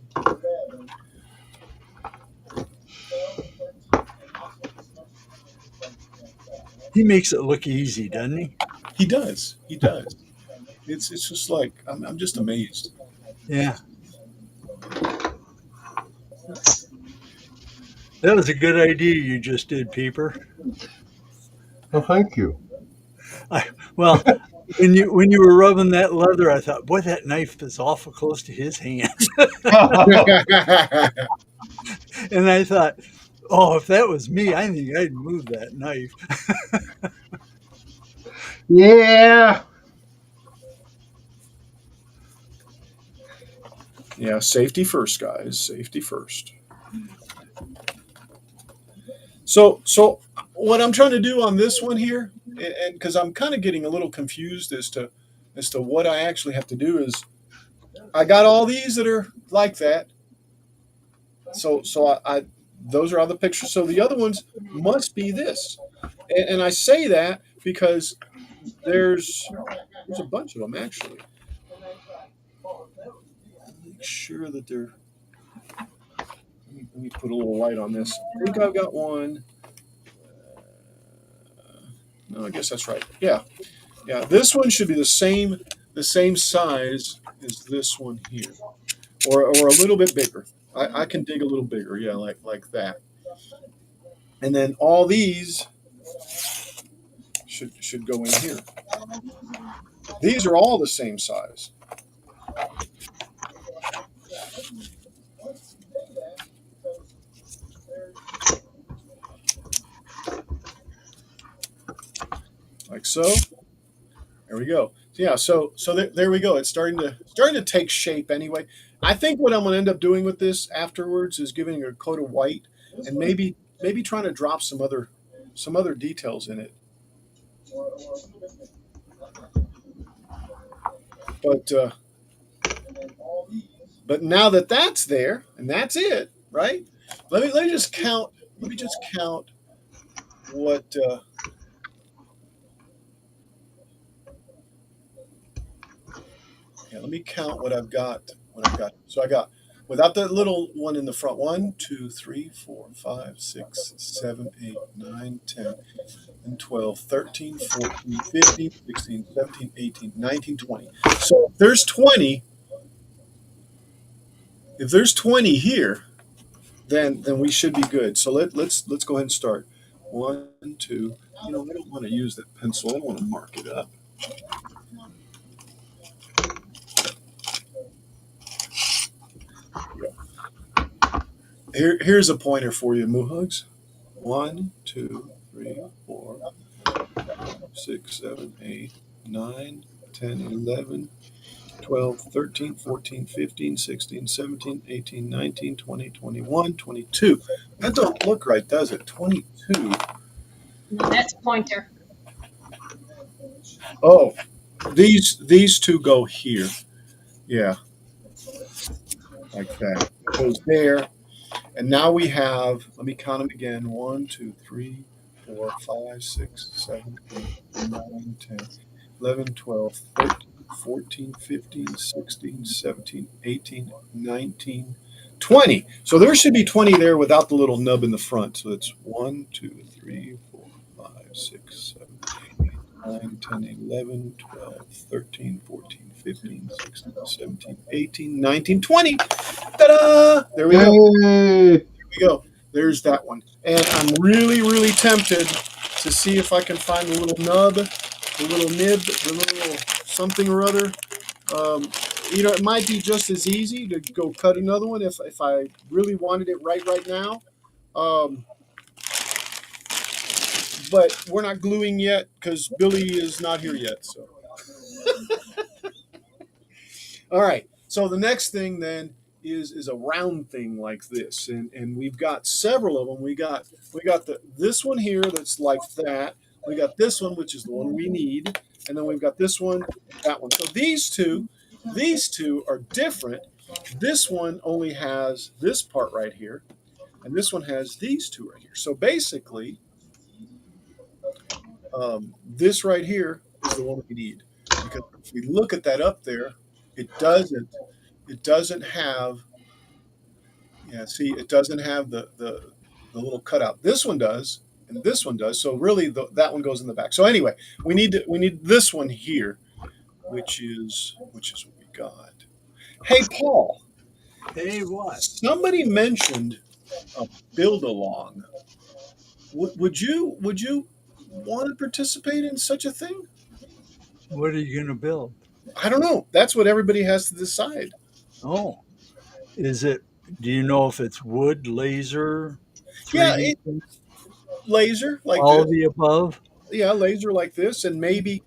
He makes it look easy, doesn't he? He does. He does. It's just like I'm just amazed. Yeah. That was a good idea you just did, Peeper. Well, thank you. Well, when you were rubbing that leather, I thought, boy, that knife is awful close to his hand. And I thought, oh, if that was me, I think I'd move that knife. Yeah. Yeah, safety first, guys. Safety first. So what I'm trying to do on this one here, and because I'm kind of getting a little confused as to what I actually have to do is I got all these that are like that. So I those are all the pictures. So the other ones must be this, and I say that because there's a bunch of them actually. Make sure that they're. Let me put a little light on this. I think I've got one. No, I guess that's right. Yeah, yeah. This one should be the same size as this one here, or a little bit bigger. I can dig a little bigger. Yeah, like that. And then all these should go in here. These are all the same size. Like so. There we go. Yeah, so there we go. It's starting to take shape anyway. I think what I'm going to end up doing with this afterwards is giving it a coat of white and maybe trying to drop some other details in it. But but now that that's there and that's it, right? Let me just count. Let me just count what. Yeah, let me count what I've got. What I've got. So I got without the little one in the front. 1, 2, 3, 4, 5, 6, 7, 8, 9, 10, and 12, 13, 14, 15, 16, 17, 18, 19, 20. So if there's 20 here, then we should be good. So let's go ahead and start. 1, 2. I don't want to use that pencil. I want to mark it up. Here's a pointer for you, Muhugs. 1, 2, 3, 4, 6, 7, 8, 9, 10, 11, 12, 13, 14, 15, 16, 17, 18, 19, 20, 21, 22. That don't look right, does it? 22. No, that's a pointer. Oh, these two go here. Yeah, like that. It goes there. And now we have, let me count them again. 1, 2, 3, 4, 5, 6, 7, 8, 9, 10, 11, 12, 13, 14, 15, 16, 17, 18, 19, 20. So there should be 20 there without the little nub in the front. So it's 1, 2, 3, 4, 5, 6, 7, 9, 10, 11, 12, 13, 14, 15, 16, 17, 18, 19, 20. Ta-da! There we go. Yay! We go. There's that one. And I'm really, really tempted to see if I can find the little nub, the little nib, the little something or other. Um, it might be just as easy to go cut another one if I really wanted it right now. Um, but we're not gluing yet because Billy is not here yet. So, all right. So the next thing then is a round thing like this, and we've got several of them. We got this one here that's like that. We got this one, which is the one we need, and then we've got this one, that one. So these two are different. This one only has this part right here, and this one has these two right here. So basically, this right here is the one we need because if we look at that up there, it doesn't it doesn't have yeah see it doesn't have the little cutout. This one does, and this one does. So really, that one goes in the back. So anyway, we need this one here, which is what we got. Hey, Paul, Hey, what? somebody mentioned a build along. Would you want to participate in such a thing? What are you going to build? I don't know. That's what everybody has to decide. Oh, is it? Do you know if it's wood, laser, Yeah, 3D, laser like all this. of the above? Yeah, laser like this, and maybe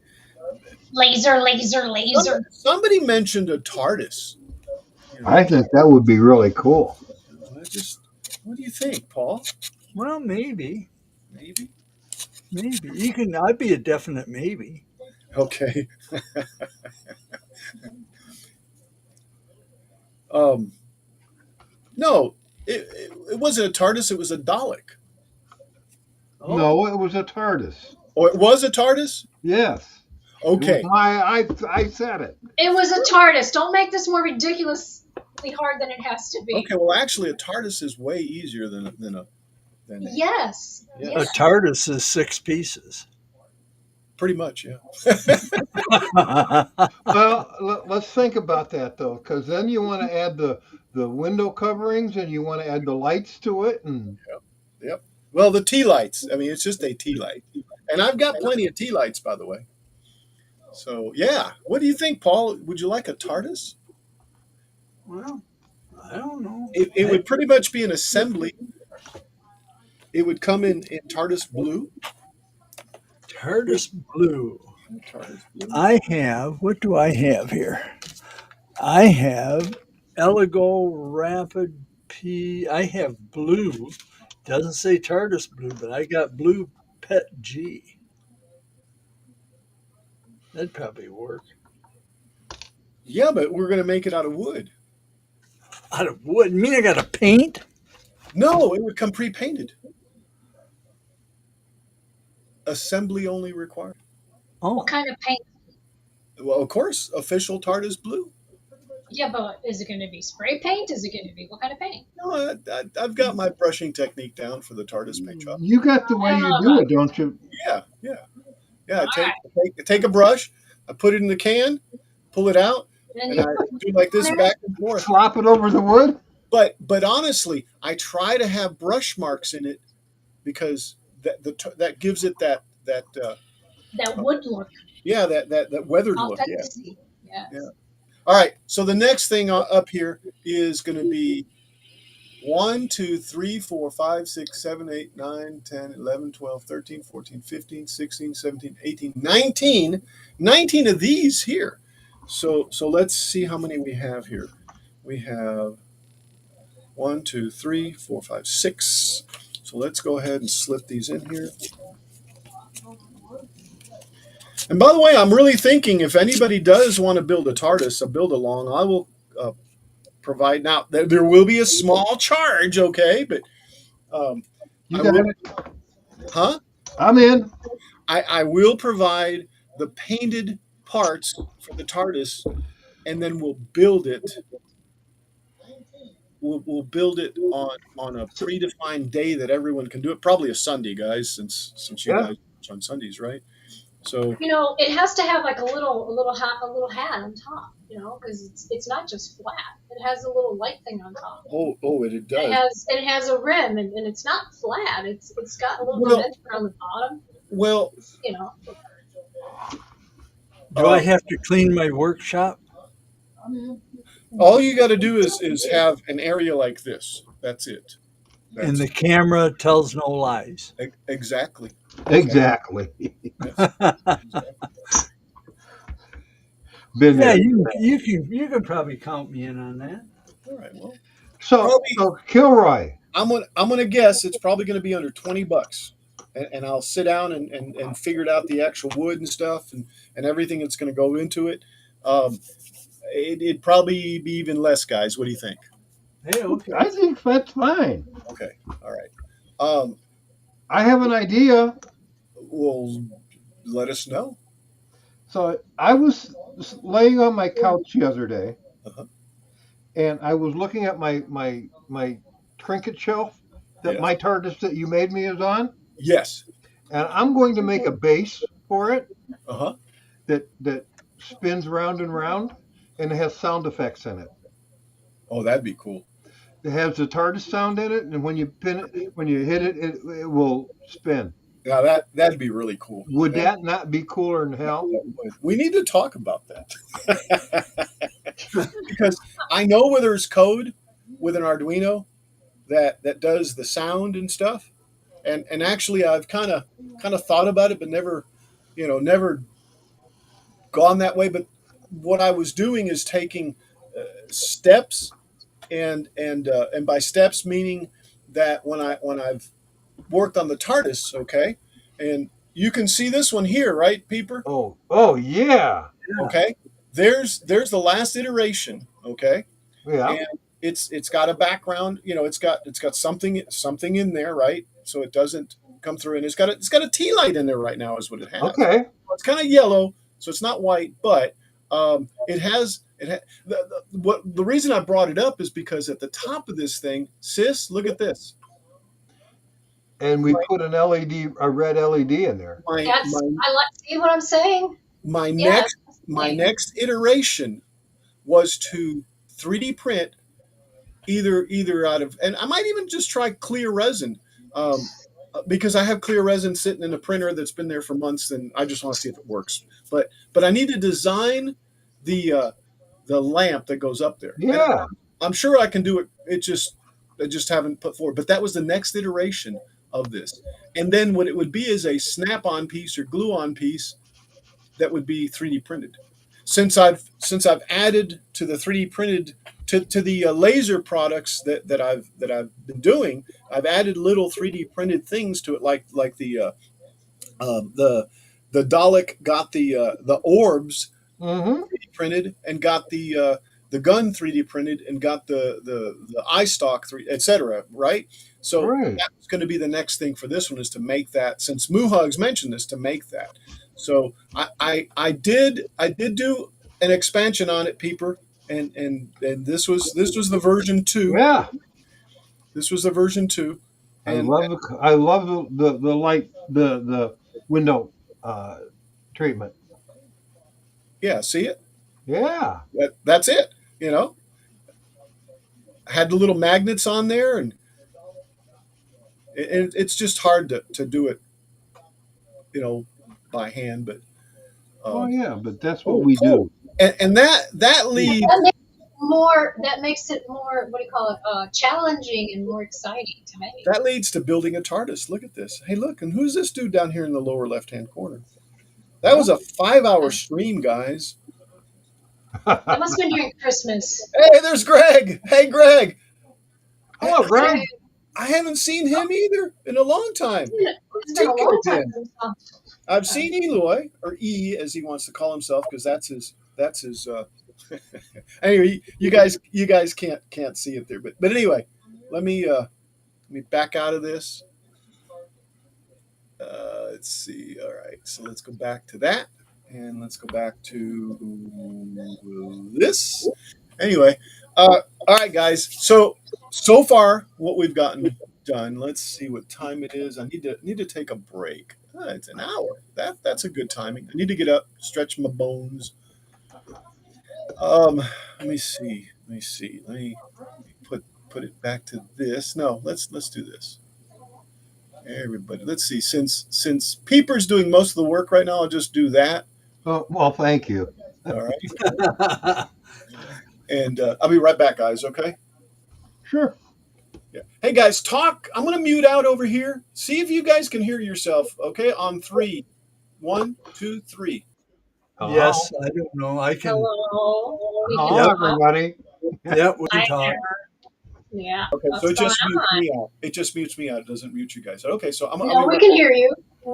Laser, laser, laser. somebody mentioned a TARDIS. I think that would be really cool. I just, what do you think, Paul? Well, maybe, Maybe. maybe you can. I'd be a definite maybe. Okay. Um, no, it wasn't a TARDIS. It was a Dalek. Oh, No, it was a TARDIS. Oh, it was a TARDIS. Yes. Okay. I said it. It was a TARDIS. Don't make this more ridiculously hard than it has to be. Okay. Well, actually, a TARDIS is way easier than a Yes. yeah. a TARDIS is 6 pieces. Pretty much, yeah. Well, let's think about that though, because then you want to add the window coverings and you want to add the lights to it, and Yep. Well, the tea lights. I mean, it's just a tea light, and I've got plenty of tea lights, by the way. So yeah, what do you think, Paul? Would you like a TARDIS? Well, I don't know. It would pretty much be an assembly. It would come in TARDIS blue. TARDIS blue. TARDIS blue. I have. What do I have here? I have Eligo Rapid P. I have blue. Doesn't say TARDIS blue, but I got blue Pet G. That'd probably work. Yeah, but we're going to make it out of wood. Out of wood. You mean I got to paint? No, it would come pre-painted. Assembly only required. Oh, What kind of paint? Well, of course, official TARDIS blue. Yeah, but is it going to be spray paint? Is it going to be what kind of paint? No, I've got my brushing technique down for the TARDIS paint job. you got the way you do it, don't you? Yeah. I All take a brush, I put it in the can, pull it out, Then and you I do like this back and forth. Slop it over the wood. But honestly, I try to have brush marks in it because that gives it that that wood look, that weathered look. Yeah. authenticity. Yes. Yeah. All right. So the next thing up here is going to be 1, 2, 3, 4, 5, 6, 7, 8, 9, 10, 11, 12, 13, 14, 15, 16, 17, 18, 19. 19 of these here. So let's see how many we have here. We have 1, 2, 3, 4, 5, 6. So let's go ahead and slip these in here. And by the way, I'm really thinking if anybody does want to build a TARDIS, a build along, I will provide. Now, there will be a small charge, okay? But You I got will, it. huh? I'm in. I will provide the painted parts for the TARDIS, and then we'll build it. We'll build it on a predefined day that everyone can do it. Probably a Sunday, guys, since you Yeah. guys on Sundays, right? So It has to have like a little hat on top, because it's not just flat. It has a little light thing on top. it It does. has and it has a rim, and it's not flat. It's got a little Well, dimension on the bottom. well, You know. Do I have to clean my workshop? Mhm. all you got to do is have an area like this. That's it. And That's the camera tells no lies. exactly. Exactly. Yes. Yeah, Exactly. Been there. you can probably count me in on that. All right. Well, So, probably so Kilroy. I'm gonna guess it's probably gonna be under $20, and I'll sit down and figure out the actual wood and stuff and everything that's gonna go into it. Um, it'd probably be even less, guys. What do you think? Hey, okay. I think that's fine. Okay. All right. Um, I have an idea. well, let us know. So I was laying on my couch the other day, Uh-huh. and I was looking at my trinket shelf that Yes. my TARDIS that you made me is on, Yes. and I'm going to make a base for it Uh huh. that spins round and round, and it has sound effects in it. Oh, that'd be cool. It has the TARDIS sound in it, and when you pin it, when you hit it, it will spin. Now that'd be really cool. Would that not be cooler than hell? We need to talk about that because I know where there's code with an Arduino that does the sound and stuff, and actually I've kind of thought about it, but never gone that way. But what I was doing is taking steps, and by steps meaning that when I've worked on the TARDIS, okay, and you can see this one here, right, Peeper? Oh yeah, Okay, there's the last iteration, okay, yeah. and it's got a background, it's got something in there, right, so it doesn't come through, and it's got a tea light in there right now is what it has. Okay. It's kind of yellow, so it's not white, but the reason I brought it up is because at the top of this thing, sis, look at this. And we put an LED, a red LED in there. My That's my I like. See what I'm saying? my Yeah. next my next iteration was to 3D print either out of, and I might even just try clear resin, because I have clear resin sitting in a printer that's been there for months, and I just want to see if it works. But I need to design the the lamp that goes up there, and Yeah. I'm sure I can do it. I just haven't put forward. But that was the next iteration of this, and then what it would be is a snap-on piece or glue-on piece that would be 3D printed. Since I've added to the 3D printed to the laser products that I've been doing, I've added little 3D printed things to it, like the the Dalek got the orbs Mm-hmm. 3D printed, and got the gun 3D printed, and got the eye stalk 3, etc. Right. So Right. that's going to be the next thing for this one, is to make that. Since Muhugs mentioned this, to make that. So I did do an expansion on it, Peeper, and this was the version 2. Yeah. This was the version 2, and I love the light the window uh, treatment. yeah, see it. Yeah. That's it. Had the little magnets on there, and it's just hard to do it, you know, by hand. But Oh um, yeah, but that's what oh, we oh, do. and that leads That makes it more, what do you call it, challenging and more exciting to make. that leads to building a TARDIS. Look at this. Hey, look, and who's this dude down here in the lower left hand corner? That was a 5-hour stream, guys. That must have been during Christmas. Hey, there's Greg. Hey, Greg. Hello, Greg. I haven't seen him either in a long time. It's been a long time since I've seen Eloy, or E as he wants to call himself, because that's his. Anyway, you guys can't see it there, but anyway, let me back out of this. Let's see. All right, so let's go back to that, and let's go back to this. Anyway, all right, guys. So far, what we've gotten done. Let's see what time it is. I need to take a break. It's an hour. That's a good timing. I need to get up, stretch my bones. Let me see. Let me see. Let me put it back to this. No, let's do this. Everybody, let's see. Since Peeper's doing most of the work right now, I'll just do that. Oh, well, thank you. All right. And I'll be right back, guys. Okay. Sure. Yeah. Hey guys, talk. I'm gonna mute out over here. See if you guys can hear yourself. Okay, on three. 1, 2, 3. Hello. Yes, I don't know. I can. Hello. We can Hello, Yep. talk. everybody. Yep, we Hi talk. there. Yeah. Okay, so What's it going just mutes on? me out. It just mutes me out. It doesn't mute you guys. Okay, so I'll No, be we right. can hear you.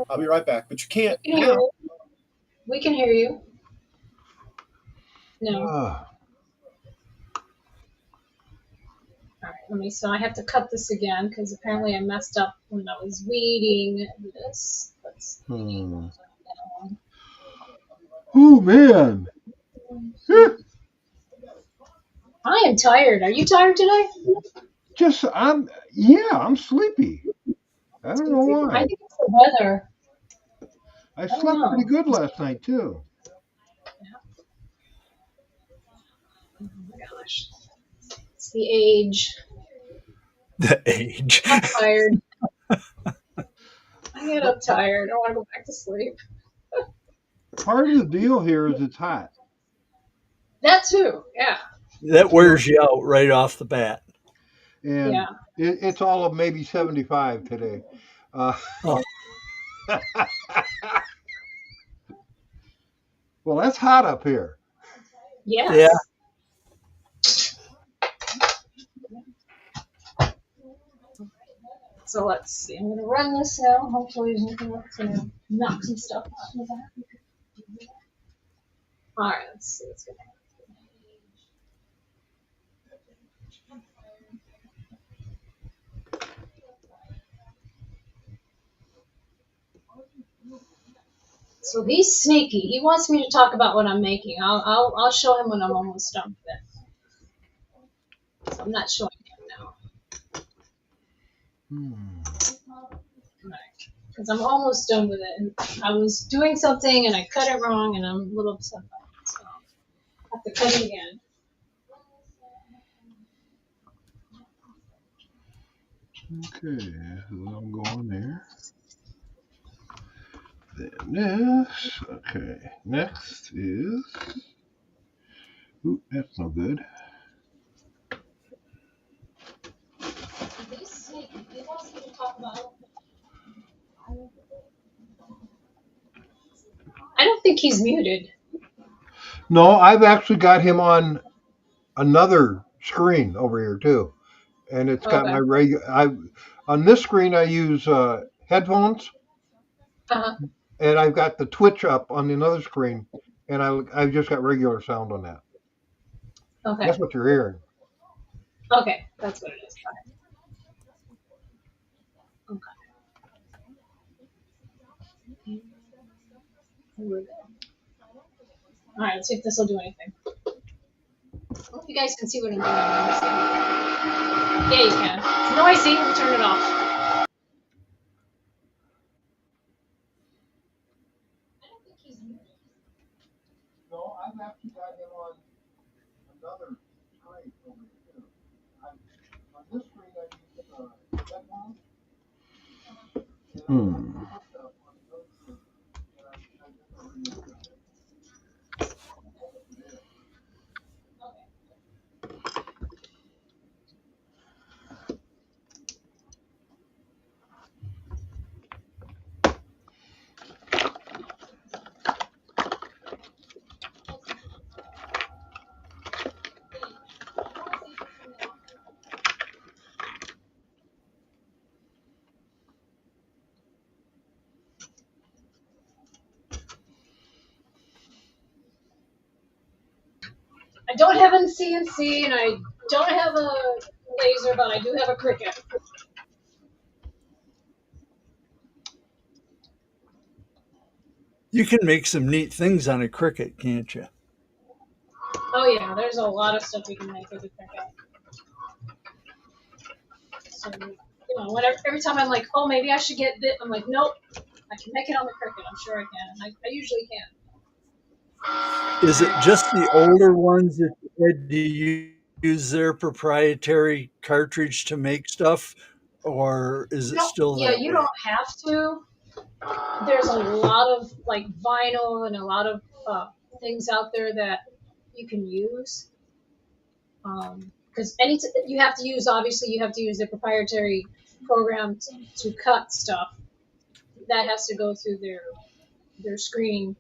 I'll be right back. But you can't We can hear now. you. We can hear you. No. Ah, All right. Let me. So I have to cut this again because apparently I messed up when I was reading this. Let's. oh, man. I am tired. Are you tired today? I'm sleepy. I don't know I why. think it's the weather. I I don't slept pretty know. good last night, too. Oh my gosh. It's the age. The age. I'm tired. I get up tired. I want to go back to sleep. Part of the deal here is it's hot. That too. Yeah. That wears you out right off the bat. And Yeah. it's all of maybe 75 today. Uh, Oh, well, that's hot up here. Yes. yeah. So let's see. I'm gonna run this now. Hopefully there's nothing else gonna knock some stuff out in the back. Alright, let's see what's gonna happen. So he's sneaky. He wants me to talk about what I'm making. I'll show him when I'm almost done with it. So I'm not showing him now. Because I'm almost done with it. And I was doing something and I cut it wrong and I'm a little upset about it. So I have to cut it again. Okay, so I'm going there. Then this. Okay, next is. Ooh, that's no good. He's sneaky. He wants me to talk about. I don't think he's muted. No, I've actually got him on another screen over here too, and it's got Okay. my regular. I on this screen I use headphones, Uh-huh. and I've got the Twitch up on another screen, and I've just got regular sound on that. Okay. That's what you're hearing. Okay. That's what it is. Okay. Alright, let's see if this will do anything. I hope you guys can see what I'm doing. Yeah, you can. It's noisy. We'll turn it off. I don't think he's muted. No, I've actually got him on another screen over here too. On this screen I use headphones. I don't have a CNC and I don't have a laser, but I do have a Cricut. You can make some neat things on a Cricut, can't you? Oh yeah, there's a lot of stuff we can make with a Cricut. So whenever every time I'm like, oh, maybe I should get this, I'm like, nope, I can make it on the Cricut. I'm sure I can, and I usually can. Is it just the older ones that you had to use their proprietary cartridge to make stuff, or is it still Yeah, that you way? don't have to. There's a lot of like vinyl and a lot of things out there that you can use. Because you have to use, obviously you have to use their proprietary program to cut stuff. That has to go through their screen.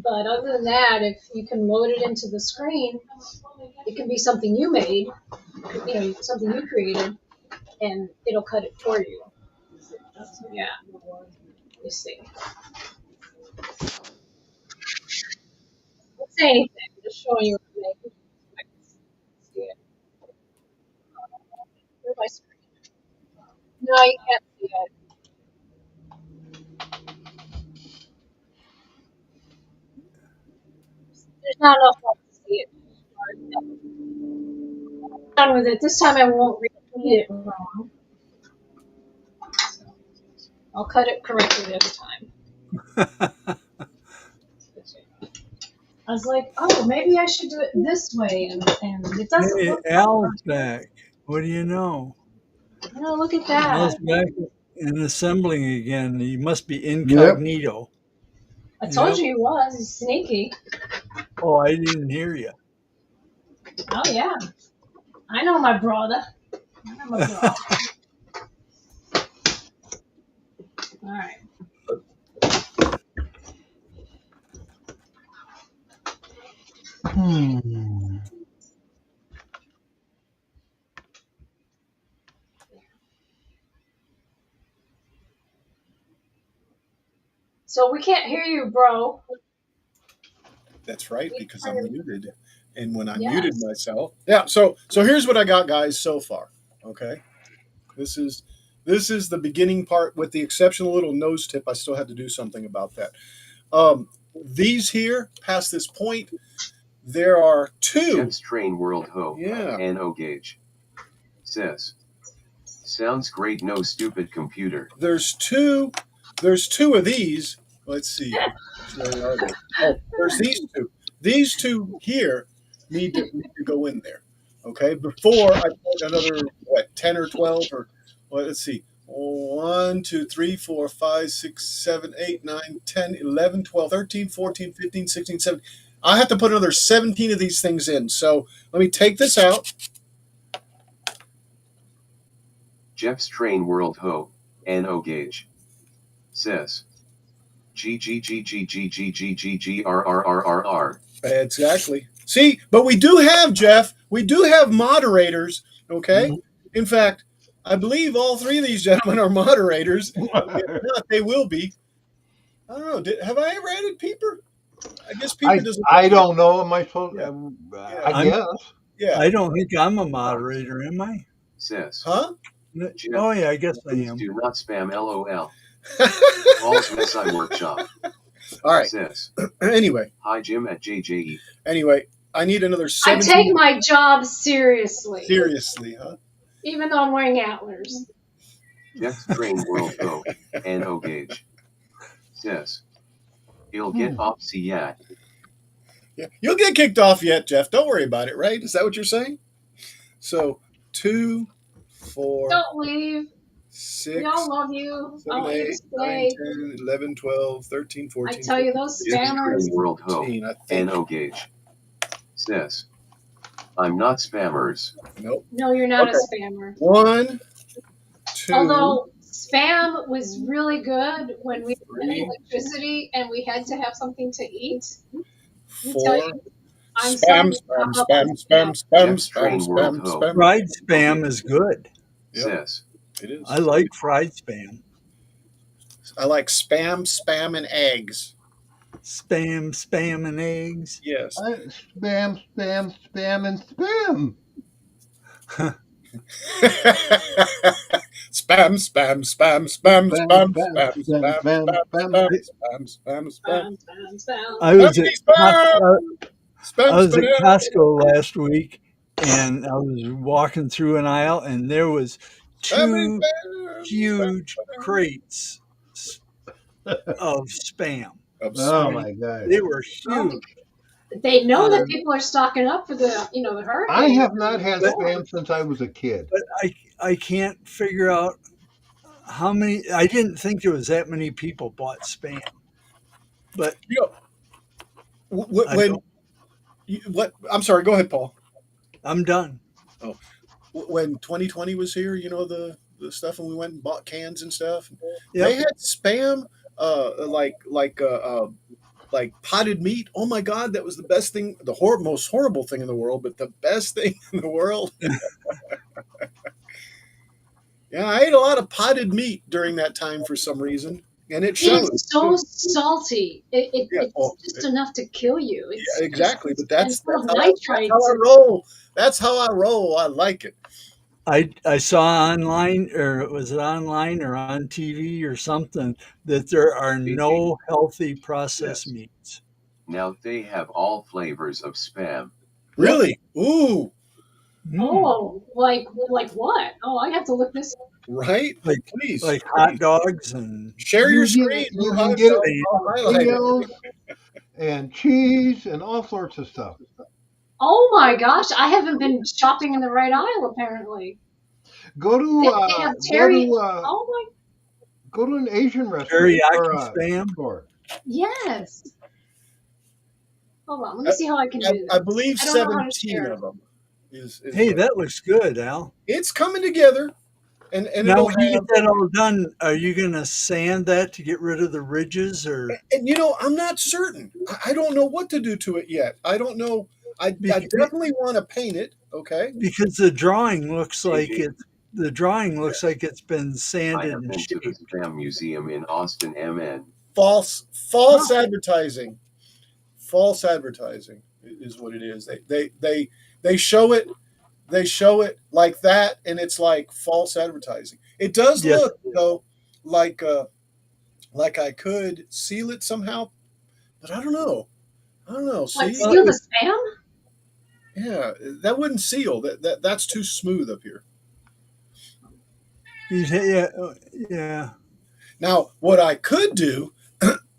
But other than that, if you can load it into the screen, it can be something you made, something you created, and it'll cut it for you. So, yeah, you see. Don't say anything. I'm just showing you what I make. I can see it. Where's my screen? No, you can't see it. There's not enough light to see it. Done with it. This time I won't repeat it wrong. I'll cut it correctly this time. I was like, oh, maybe I should do it this way, and it doesn't Hey, look that Al's perfect. back. What do you know? Look at that. Al's back and assembling again. He must be Yep. incognito. I told Yep. you he was. He's sneaky. Oh, I didn't hear you. Oh, yeah. I know my brother. I know my brother. All right. Hmm. So we can't hear you, bro. That's right, because I'm muted. And when I muted Yes. myself, yeah. So here's what I got, guys, so far. Okay, this is the beginning part. With the exception of a little nose tip, I still had to do something about that. These here, past this point, there are two. Jeff's Train World Ho. Yeah. NO Gauge. Says. Sounds great, no stupid computer. There's two of these. Let's see. Where are they? Oh, there's these two. These two here need to go in there. Okay, before I put another 10 or 12 or let's see. 1, 2, 3, 4, 5, 6, 7, 8, 9, 10, 11, 12, 13, 14, 15, 16, 17. I have to put another 17 of these things in. So let me take this out. Jeff's Train World Ho. NO Gauge. Says. GGGGGGGGGRRRRR. Exactly. See, but we do have, Jeff, we do have moderators, okay? In fact, I believe all three of these gentlemen are moderators. If not, they will be. I don't know. Have I ever added Peeper? I guess Peeper doesn't. I don't know. Am I supposed? Yeah. I guess. Yeah. I don't think I'm a moderator, am I? Says. Huh? Jeff, Oh, yeah, I guess I please am. do not spam LOL. Paul's Messiah Workshop. All right. Says. Anyway. Hi, Jim at JJE. Anyway, I need another 17. I take my job seriously. Seriously, huh? Even though I'm wearing antlers. Jeff's Train World Go. NO Gauge. Says. He'll get off yet. Yeah. You'll get kicked off yet, Jeff. Don't worry about it, right? Is that what you're saying? So 2, 4. Don't leave. 6. We all love you. 7, 8, 9, 10, 11, 12, 13, 14. I tell you, those Jeff's spammers. Train World Ho. 15, I think. NO Gauge. Says. I'm not spammers. Nope. No, you're not Okay. a spammer. 1, 2. Although spam was really good when we had 3, electricity and we had to have something to eat. 4. I'm Spam, sorry. spam, spam, spam, spam, Jeff's spam, Train World spam, Ho. spam. Fried spam is good. Yep. Says. It is. I like fried spam. I like spam, spam, and eggs. Spam, spam, and eggs. Yes. Spam, spam, spam, and spam. Spam, spam, spam, spam, spam, spam, spam, spam, spam, spam, spam, spam. I was at Spam, I was at spam. Costco last week, and I was walking through an aisle, and there was two huge crates of spam. of Oh spam. my God. They were Oh, huge. they know that people are stocking up for the the hurricane. I have not had But- spam since I was a kid. But I can't figure out how many. I didn't think there was that many people bought spam. But You know, I when don't, what? I'm sorry. Go ahead, Paul. I'm done. When 2020 was here, the stuff, and we went and bought cans and stuff. They Yep. had spam, like potted meat. Oh my God, that was the best thing, the most horrible thing in the world, but the best thing in the world. Yeah, I ate a lot of potted meat during that time for some reason, and it showed. It's so salty. Yeah, It's just enough to kill you. It's yeah, exactly. But and that's full of how I nitrites. roll. That's how I roll. I like it. I saw online, or was it online or on TV or something, that there are no healthy processed Yes. meats. Now they have all flavors of spam. Really? Ooh, Oh, like what? Oh, I have to look this. right? Like Please, like please. hot dogs and Share your You can screen. get- you We'll can hide- get it I'll highlight it. Potatoes and cheese and all sorts of stuff. Oh my gosh, I haven't been shopping in the right aisle apparently. Go to They have terry. Oh my, go to an Asian restaurant or teriyaki spam. store. yes. Hold on, let me see how I can do this. I believe I don't know how to 17 share. of them. Is Hey, what- that looks good, Al. it's coming together, and Now, it'll when you have. get that all done, are you going to sand that to get rid of the ridges, or And I'm not certain. I don't know what to do to it yet. I don't know. I Because- definitely want to paint it. Okay. because the drawing looks like JJ. it's been I sanded have and been to the shaped. Spam Museum in Austin, MN. False advertising. False advertising is what it is. They show it. They show it like that, and it's like false advertising. It does Yes. look though like I could seal it somehow, but I don't know. What, See, seal the spam? yeah, that wouldn't seal. That's too smooth up here. Yeah. Now, what I could do,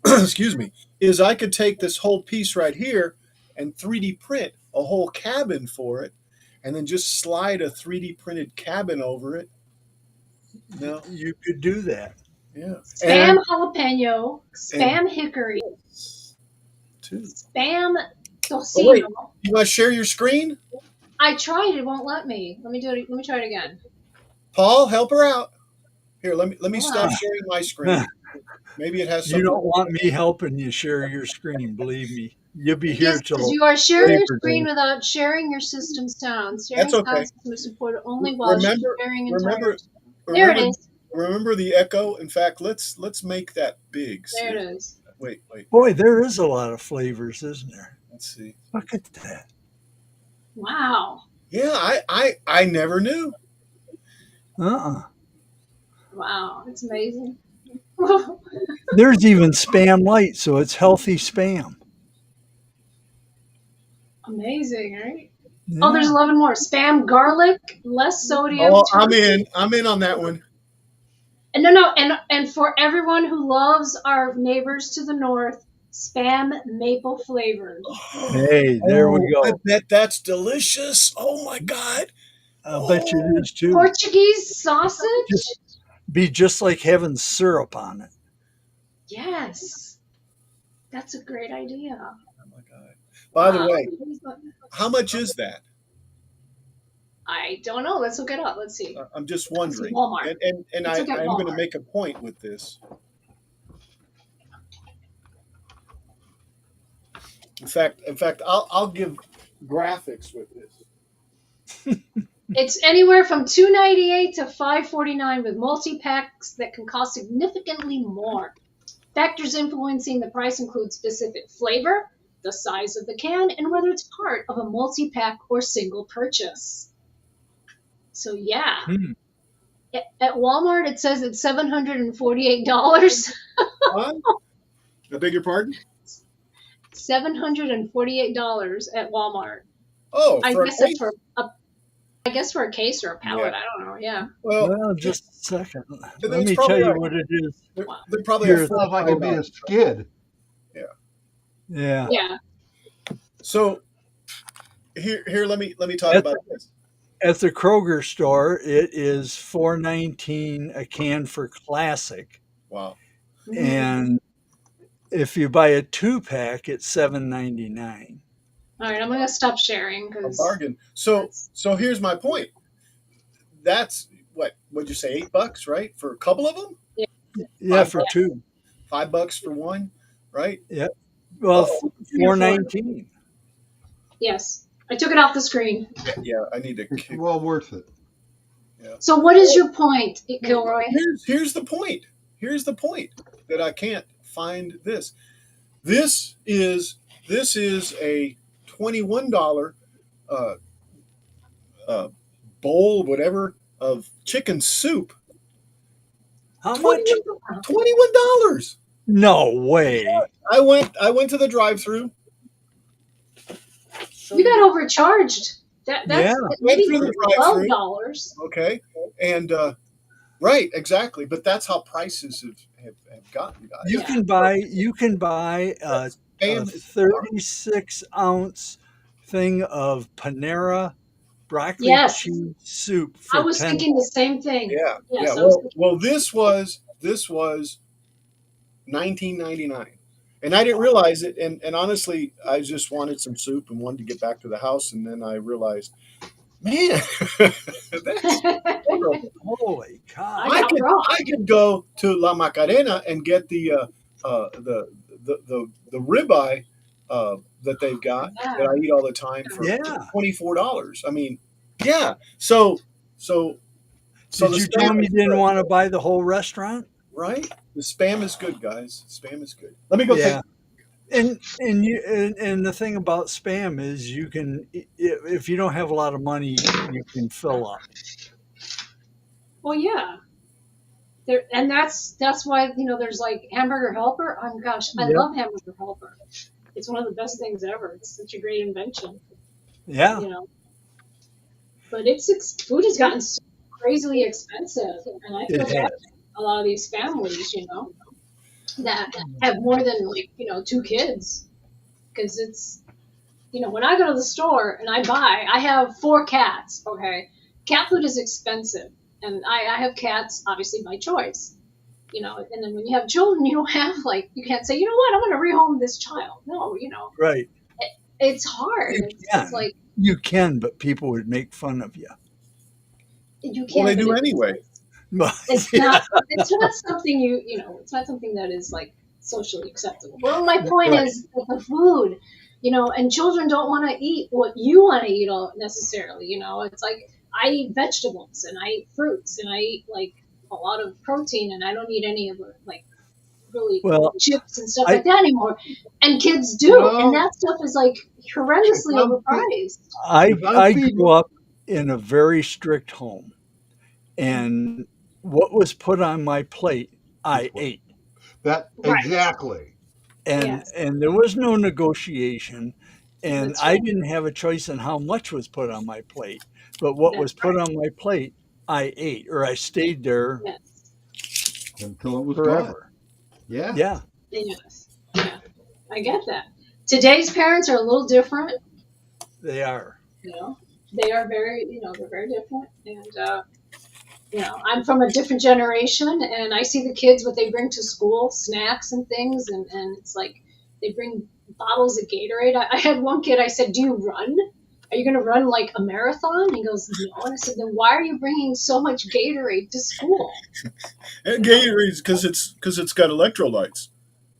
excuse me, is I could take this whole piece right here and 3D print a whole cabin for it, and then just slide a 3D printed cabin over it. No, You could do that. yeah, Spam and jalapeno, spam hickory, two. spam Oh, wait. tocino. You want to share your screen, I tried, it won't let me. Let me do it. Let me try it again. Paul? Help her out. Here, let me Hold stop on. sharing my screen. Maybe it has You something. don't want me helping you share your screen, believe me. You'll be here Yes, till because you are sharing your Labor screen Day. without sharing your system sound. Sharing That's okay. sound system is supported only while Remember, sharing entire. remember, There it remember, is. remember the echo. In fact, let's make that big. See? There it is. Wait. Boy, there is a lot of flavors, isn't there? Let's see. Look at that. Wow. Yeah, I never knew. Uh-uh. Wow. It's amazing. There's even spam light, so it's healthy spam. Amazing, right? Yeah. Oh, there's 11 more. Spam garlic, less sodium. Oh, I'm turkey. in. I'm in on that one. And no, and for everyone who loves our neighbors to the north, spam maple flavored. Hey, there we go. I bet that's delicious. Oh my God. I'll bet you it is too. Portuguese sausage? Be just like having syrup on it. Yes. That's a great idea. Oh my God. By the Wow. way, how much is that? I don't know. Let's look it up. Let's see. I'm just wondering. Walmart. And Let's I'm look at going to Walmart. make a point with this. In fact, I'll give graphics with this. It's anywhere from $2.98 to $5.49 with multi-packs that can cost significantly more. Factors influencing the price include specific flavor, the size of the can, and whether it's part of a multi-pack or single purchase. So yeah, at Walmart it says it's $748. Huh? I beg your pardon? $748 at Walmart. Oh, I for guess an it's for a I guess for a case or a pallet. Yeah. I don't know. Yeah. Well, Well, just a second. then Let it's me tell probably you right. what it is. They're probably a Here, full Sounds like it'd be a $5. skid. yeah. Yeah. So here let me talk At about this. At the Kroger store, it is $4.19 a can for classic, Wow, and if you buy a 2-pack, it's $7.99. All right, I'm gonna stop sharing a because bargain. So here's my point. That's what would you say, $8, right, for a couple of them? yeah, Yeah, Five for bucks, two. $5 for one, right? Yeah. Well, Oh, $4.19. yes, I took it off the screen. yeah, I need to It's kick. well worth it. Yeah. So, what is your point, Gilroy? Here's the point. Here's the point that I can't find this. This is a $21 uh, uh, bowl, whatever, of chicken soup. How much? $21. No way. I went to the drive-through. You got overcharged. That's Yeah. maybe Through the drive-through. $12. Okay, and right, exactly. But that's how prices have gotten, guys. You Yeah. can buy a Spam is 36-ounce thing of Panera broccoli Yes. cheese soup I for was 10. thinking the same thing. Yeah, Yes, yeah. I was thinking- Well, this was $19.99, and I didn't realize it. And honestly, I just wanted some soup and wanted to get back to the house, and then I realized, man, that's horrible. Holy cow. I got wrong. I could go to La Macarena and get the ribeye that they've got Yeah. that I eat all the time for Yeah. $24. I mean, yeah. So Did the you spam tell me is you didn't good, want to buy the whole restaurant? right? The spam is good, guys. Spam is good. Let me go Yeah. take. And the thing about spam is you can, if you don't have a lot of money, you can fill up. Well, yeah. And that's why there's like Hamburger Helper. Oh my gosh, I Yep. love Hamburger Helper. It's one of the best things ever. It's such a great invention. Yeah. But food has gotten so crazily expensive, and I feel It bad has. for a lot of these families, that have more than 2 kids, because it's when I go to the store and I have 4 cats. Okay, cat food is expensive, and I have cats obviously by choice. And then when you have children, you don't have you can't say, you know what, I'm going to rehome this child. No, Right. it's hard. You It's can. like You can, but people would make fun of you. you can't. Well, they but do it's- anyway. But It's not. It's not something It's not something that is socially acceptable. Well, my point Right. is that the food, and children don't want to eat what you want to eat necessarily. It's like I eat vegetables and I eat fruits and I eat a lot of protein, and I don't eat any of the really Well, chips and stuff I- like that anymore. And kids do, Well, and that stuff is horrendously I'm- overpriced. I grew up in a very strict home, and what was put on my plate, I ate. That Right. exactly. And Yes. and there was no negotiation, and That's I right. didn't have a choice in how much was put on my plate. But what was That's put on my plate, I ate, or I stayed there Yes. Until it was gone. forever. Yeah. Yeah. Yes. Yeah. I get that. Today's parents are a little different. They are. They are very, they're very different. And, I'm from a different generation, and I see the kids, what they bring to school, snacks and things, and it's they bring bottles of Gatorade. I had one kid, I said, do you run? Are you going to run a marathon? He goes, no. And I said, then why are you bringing so much Gatorade to school? And Gatorade's because it's got electrolytes.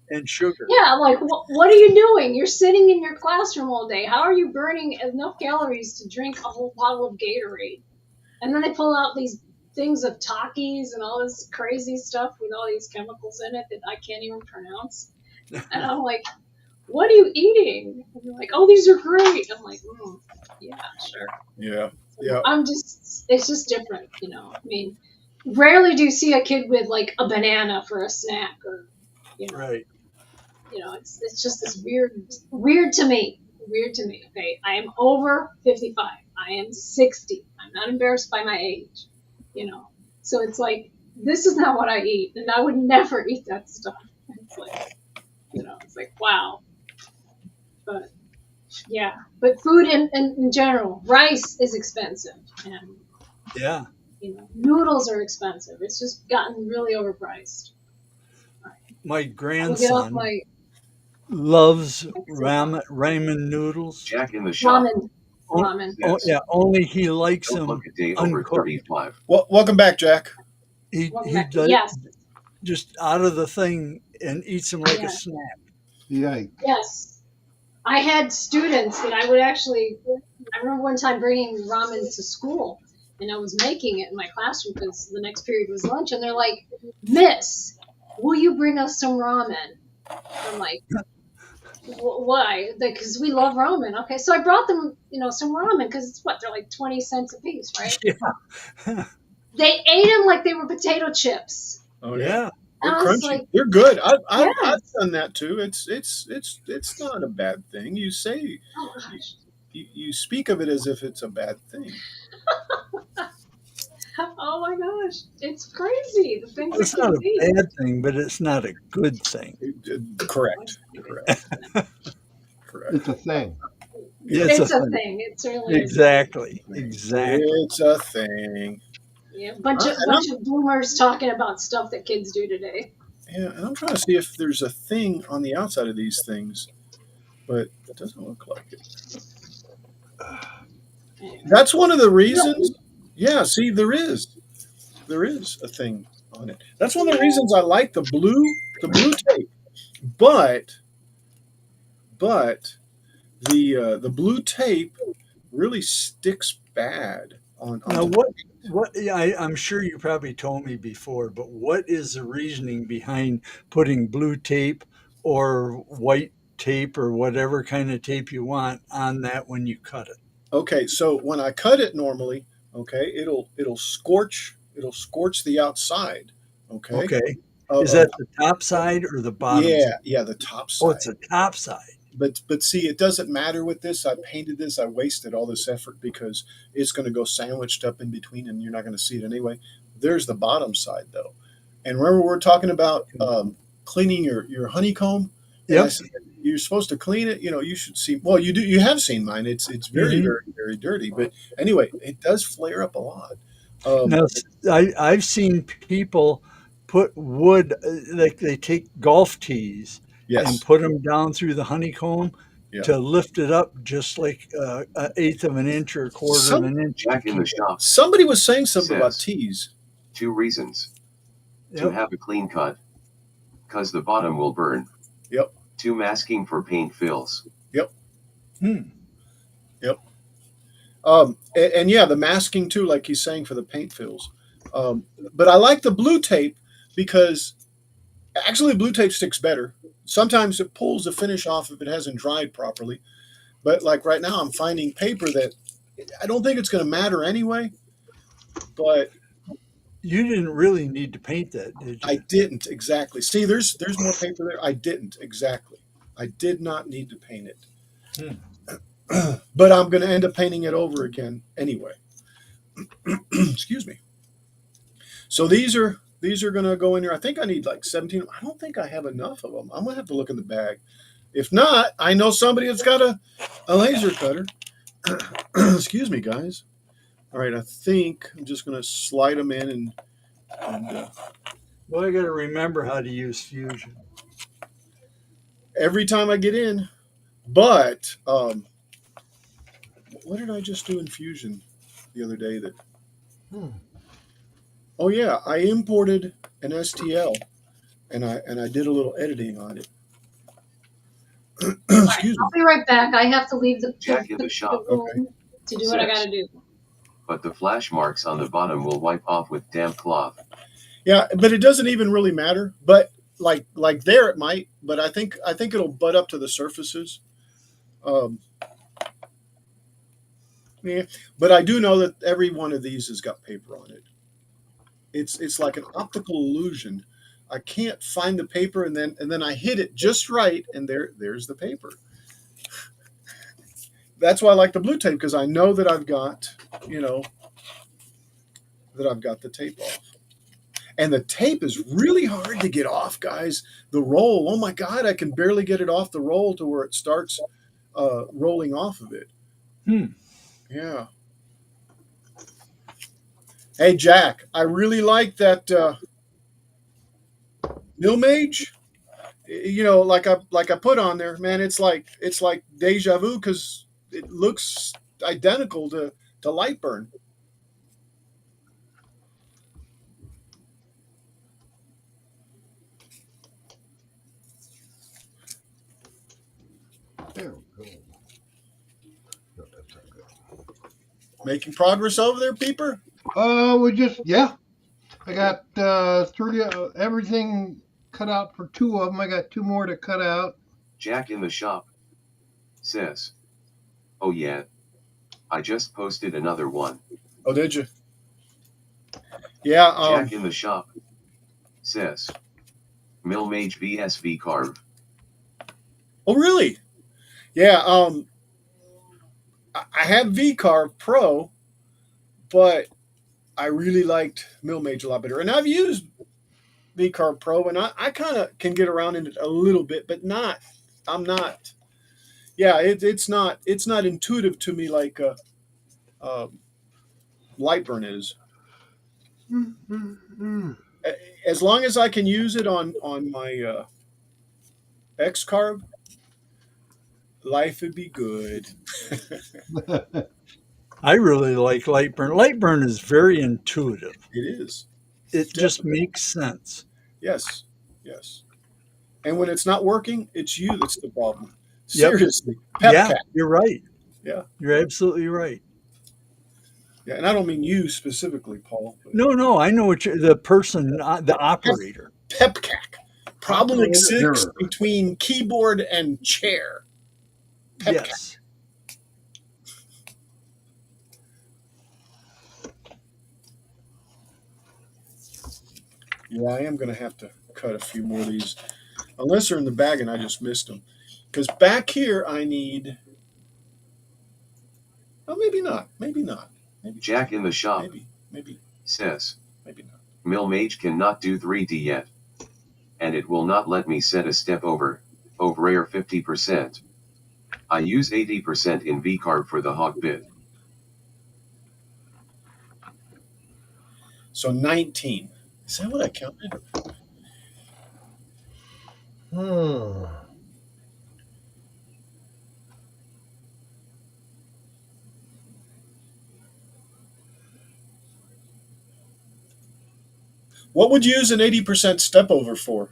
And sugar. Yeah, I'm like, what are you doing? You're sitting in your classroom all day. How are you burning enough calories to drink a whole bottle of Gatorade? And then they pull out these things of Takis and all this crazy stuff with all these chemicals in it that I can't even pronounce. And I'm like, what are you eating? And they're like, oh, these are great. I'm like, yeah, sure. Yeah. So Yeah. it's just different, I mean, rarely do you see a kid with a banana for a snack or, Right. it's just this weird to me. Okay, I am over 55. I am 60. I'm not embarrassed by my age, you know. So it's like, this is not what I eat, and I would never eat that stuff. It's like, you know, it's like, wow. But yeah, but food in general, rice is expensive, and Yeah. you know, noodles are expensive. It's just gotten really overpriced. All right, My I'm gonna get off grandson my loves ramen. ramen noodles. Jack in the shop Ramen. Oh, says, yeah, only he likes don't look them a day over uncooked. 35. Well, welcome back, Jack. Welcome He back. does Yes, just out of the thing and eats them like a yeah, snack. Yikes. yes. I had students that I would actually. I remember one time bringing ramen to school, and I was making it in my classroom because the next period was lunch, and they're like, "Miss, will you bring us some ramen?" I'm like, why? Because we love ramen. Okay, so I brought them, you know, some ramen because it's what, they're like 20 cents a piece, right? Yeah. They ate them like they were potato chips. Oh yeah, Yeah. they're And I was crunchy. like, They're good. I've yes. done that too. It's not a bad thing. You say Oh you, gosh. you speak of it as if it's a bad thing. Oh my gosh. It's crazy the things that It's not kids a eat. bad thing, but it's not a good thing. Oh, Correct. it's not a good Correct. thing. Correct. It's a thing. Yeah, It's a It's a thing. thing. It certainly is a thing. Exactly. Exactly. it's a thing. Yeah, bunch of And I'm bunch of boomers talking about stuff that kids do today. yeah, and I'm trying to see if there's a thing on the outside of these things, but it doesn't look like it. Anyway. That's one of the No, reasons. Yeah, see, there is a thing on it. That's one of the reasons I like the blue tape. But the blue tape really sticks bad Now, onto the what, yeah, I'm sure you probably told me before, but what is the reasoning behind putting blue tape or white tape or whatever kind of tape you want on that when you cut it? Okay, so when I cut it normally, okay, it'll scorch the outside, okay, Okay. Is of that the top side or the bottom side? yeah, the top Oh, side. it's the top side. But see, it doesn't matter with this. I painted this. I wasted all this effort because it's going to go sandwiched up in between, and you're not going to see it anyway. There's the bottom side though, and remember we're talking about cleaning your honeycomb, and I Yep. said you're supposed to clean it. You know, you should see. Well, you do. You have seen mine. It's very Hmm. very dirty. But anyway, it does flare up a lot. Um, Now, I've seen people put wood, like they take golf tees and yes. put them down through the honeycomb Yeah. to lift it up just like an eighth of an inch or a quarter of Some an inch to Jack in the keep it. shop somebody was saying something about says, teas. 2 reasons. To Yep. have a clean cut, cause the bottom will burn. Yep. 2 masking for paint fills. Yep. Hmm. Yep. And yeah, the masking too, like he's saying for the paint fills. But I like the blue tape because actually blue tape sticks better. Sometimes it pulls the finish off if it hasn't dried properly. But like right now, I'm finding paper that I don't think it's going to matter anyway. But You didn't really need to paint that, did I you? didn't exactly see. There's more paper there. I didn't exactly. I did not need to paint it. Hmm. But I'm going to end up painting it over again anyway. Excuse me. So these are going to go in here. I think I need like 17. I don't think I have enough of them. I'm going to have to look in the bag. If not, I know somebody that's got a laser cutter. Excuse me, guys. All right, I think I'm just going to slide them in and Well, I got to remember how to use Fusion. every time I get in. But what did I just do in Fusion the other day? That Hmm. oh yeah, I imported an STL and I did a little editing on it. all right, Excuse I'll me. be right back. I have to leave Jack in the the shop room Okay. to do what I got says, to do. but the flash marks on the bottom will wipe off with damp cloth. Yeah, but it doesn't even really matter. But like there it might, but I think it'll butt up to the surfaces. Um, yeah, but I do know that every one of these has got paper on it. It's like an optical illusion. I can't find the paper, and then I hit it just right, and there's the paper. that's why I like the blue tape, because I know that I've got, you know, that I've got the tape off. And the tape is really hard to get off, guys. The roll, oh my God, I can barely get it off the roll to where it starts rolling off of it. Yeah. Hey, Jack, I really like that Milmage. You know, like I put on there, man. It's like deja vu because it looks identical to Lightburn. There we go. No, that's not good. Making progress over there, Peeper. We just I got everything cut out for two of them. I got two more to cut out. Jack in the shop says, "Oh yeah, I just posted another one." Oh, did you? Yeah. Jack in the shop says, "Milmage vs V Carve." Oh, really? Yeah. I have VCarve Pro, but I really liked Milmage a lot better, and I've used VCarve Pro, and I kind of can get around in it a little bit, but not. I'm not. Yeah, it's not intuitive to me like uh, Lightburn is. As long as I can use it on my X carb, life would be good. I really like Lightburn. Lightburn is very intuitive. It is. It just makes sense. Yes, yes. And when it's not working, it's you that's the problem. Yep. Seriously, Yeah, Pepcat. you're right. Yeah, You're absolutely right. yeah. And I don't mean you specifically, Paul. But No, I know what the person, the operator. Pepcat. Problem Operator exists error. between keyboard and chair. Pepcat. Yes. Yeah, I am going to have to cut a few more of these, unless they're in the bag and I just missed them. Because back here I need. Oh, maybe not. Maybe not. Maybe Jack in the shop maybe says, maybe not. "Milmage cannot do 3D yet, and it will not let me set a step over rare 50%. I use 80% in VCarve for the hog bit." So 19. Is that what I counted? What would you use an 80% step over for?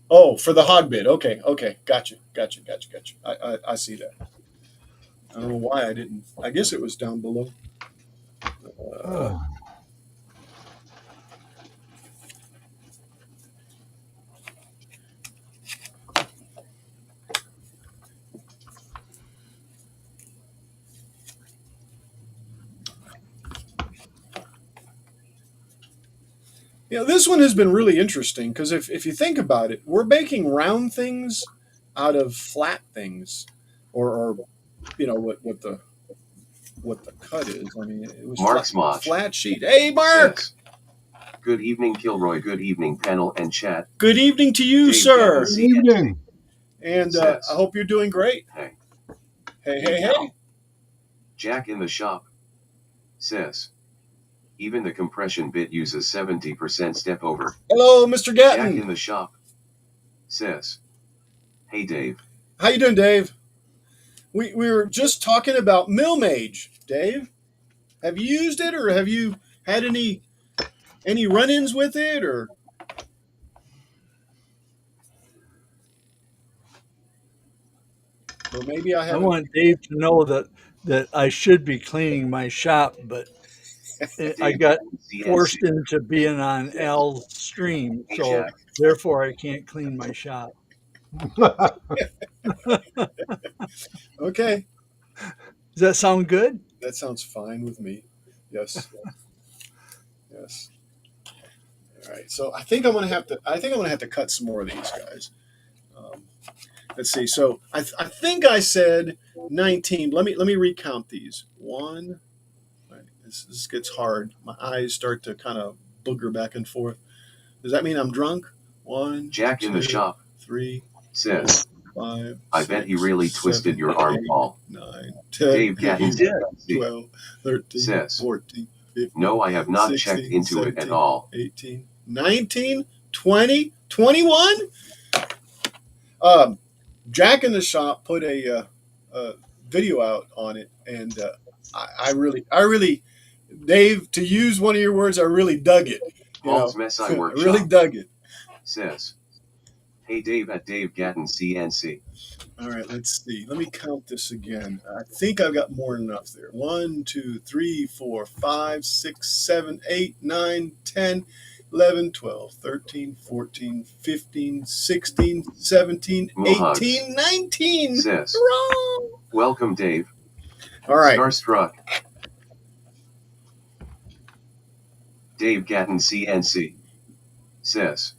Oh, for the hog bid. Okay, okay. Gotcha. I see that. I don't know why I didn't. I guess it was down below. You know, this one has been really interesting because if you think about it, we're making round things out of flat things, or you know what the cut is. I mean, it was Mark Smodge flat sheet. Hey, Mark. says, "Good evening, Kilroy. Good evening, panel and chat. Good evening to you, Dave sir. Good evening. And Says, I hope you're doing great. Hey. Hey. Jack in the shop says, "Even the compression bit uses 70% step over." Hello, Mr. Jack Gatton. in the shop says, "Hey Dave, How you doing, Dave? We were just talking about Milmage, Dave. Have you used it, or have you had any run-ins with it, or maybe I I haven't. want Dave to know that I should be cleaning my shop, but I Dave got CNC. forced into being on Al's stream, Hey so Jack, therefore I can't clean my shop. Okay, Does that sound good? that sounds fine with me. Yes, yes. All right. So I think I'm gonna have to cut some more of these guys. Let's see. So I think I said 19. Let me recount these. One. Right, this gets hard. My eyes start to kind of booger back and forth. Does that mean I'm drunk? One, Jack in the two, shop 3, 4, says, 5, I bet he 6, really 7, twisted your arm, 8, Paul. 9, 10, Dave Gatton 11, CNC 12, 13, says, 14, 15, no, I have not checked 16, into it at 17, all. 18, 19, 20, 21. Jack in the shop put a video out on it, and I really, Dave, to use one of your words, I really dug it. Paul's Mess I Workshop really dug it. says, hey Dave at Dave Gatton CNC. All right, let's see. Let me count this again. I think I've got more than enough there. 1, 2, 3, 4, 5, 6, 7, 8, 9, 10, 11, 12, 13, 14, 15, 16, 17, Mohogs 18, 19. says, Wrong. welcome Dave. All right. Starstruck. Dave Gatton CNC says,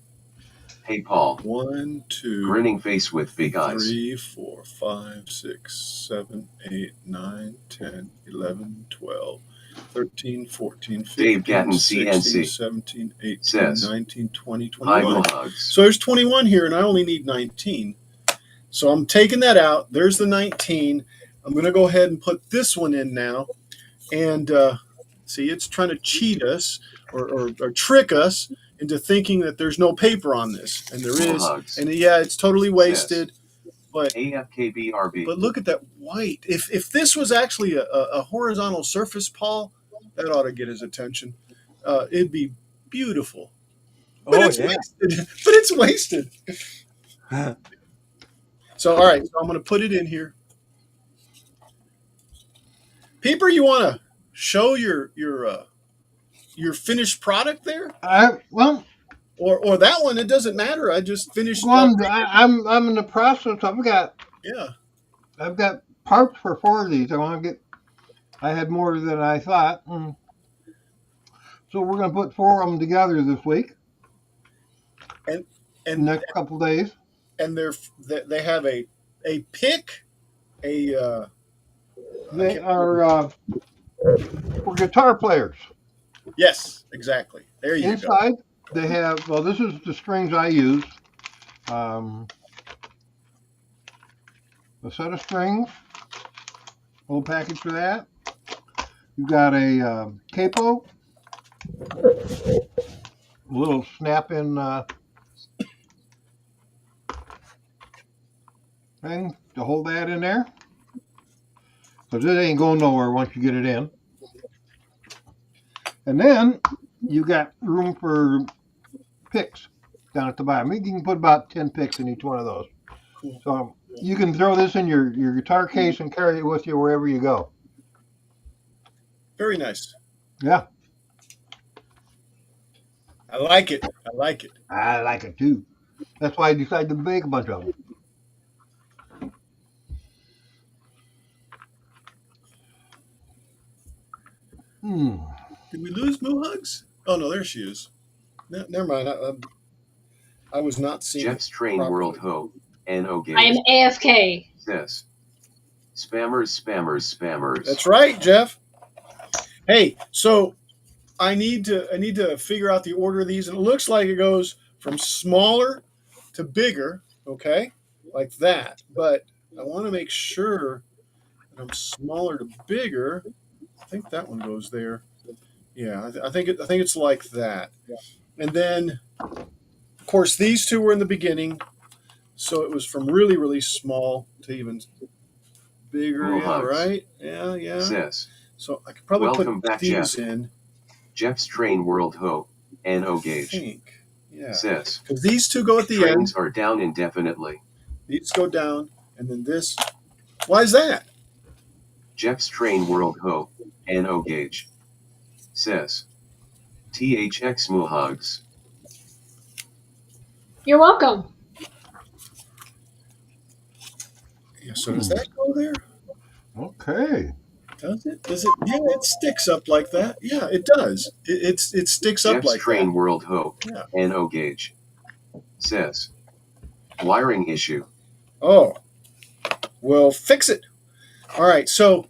hey Paul. 1, 2, grinning face with big eyes. 3, 4, 5, 6, 7, 8, 9, 10, 11, 12, 13, 14, 15, Dave Gatton 16, CNC 17, 18, says, 19, 20, hi 21. Mohogs. So there's 21 here, and I only need 19. So I'm taking that out. There's the 19. I'm going to go ahead and put this one in now. And see, it's trying to cheat us or trick us into thinking that there's no paper on this. And there is. Mohogs And yeah, it's totally wasted. But AFKBRB. but look at that white. If this was actually a horizontal surface, Paul, that ought to get his attention. It'd be beautiful. But it's wasted. But it's wasted. So all right, so I'm going to put it in here. Peeper, you want to show your finished product there? Well, or that one, it doesn't matter. I just finished. well, I'm in the process. Yeah. I've got parts for 4 of these. I had more than I thought. So we're going to put 4 of them together this week. And next couple days. And they have a pick, they are for guitar players. Yes, exactly. There you Inside, they have, well, this is the strings I use. A set of strings, a little package for that. You've got a capo, a little snap-in thing to hold that in there. Because it ain't going nowhere once you get it in. And then you got room for picks down at the bottom. You can put about 10 picks in each one of those. Cool. So you can throw this in your guitar case and carry it with you wherever you go. Very nice. Yeah. I like it. I like it. I like it too. That's why I decided to make a bunch of them. Did we lose Mohugs? Oh no, there she is. No, never mind. I was not seeing. Jeff's Train properly. World Ho NO Games I am AFK. says, spammers. That's right, Jeff. Hey, so I need to figure out the order of these, and it looks like it goes from smaller to bigger. Okay, like that. But I want to make sure that I'm smaller to bigger. I think that one goes there. Yeah, I think it's like that. And then, of course, these two were in the beginning, so it was from really, really small to even bigger. Yeah, right? Yeah. Says, so I could probably welcome put back, these Jeff. in. Jeff's Train World Ho NO I Gauge think. Yeah. says, Because these two go at the trains end. are down indefinitely. These go down, and then this. Why is that? Jeff's Train World Ho NO Gauge says, THX Mohogs. You're welcome. Yeah, so does that go there? Okay. Does it? Does it? Yeah, it sticks up like that. Yeah, it does. It sticks up Jeff's like Train that. World Ho Yeah. NO Gauge says, wiring issue. Oh, we'll fix it. All right. So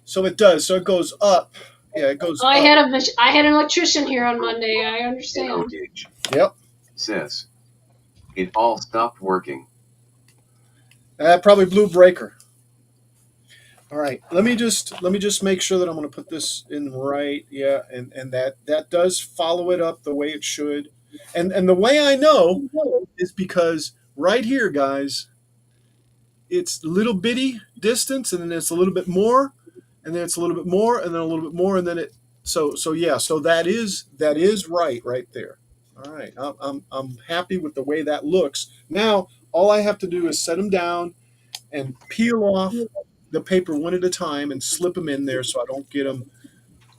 it does. So it goes up. Yeah, it goes I up. had I had an electrician here on Monday. I NO understand. gauge Yep. says it all stopped working. That probably blew breaker. All right. Let me just make sure that I'm going to put this in right. Yeah, and that does follow it up the way it should. And the way I know is because right here, guys, it's little bitty distance, and then it's a little bit more, and then it's a little bit more, and then a little bit more, and then it. So yeah. So that is right there. All right. I'm happy with the way that looks. Now all I have to do is set them down and peel off the paper one at a time and slip them in there so I don't get them.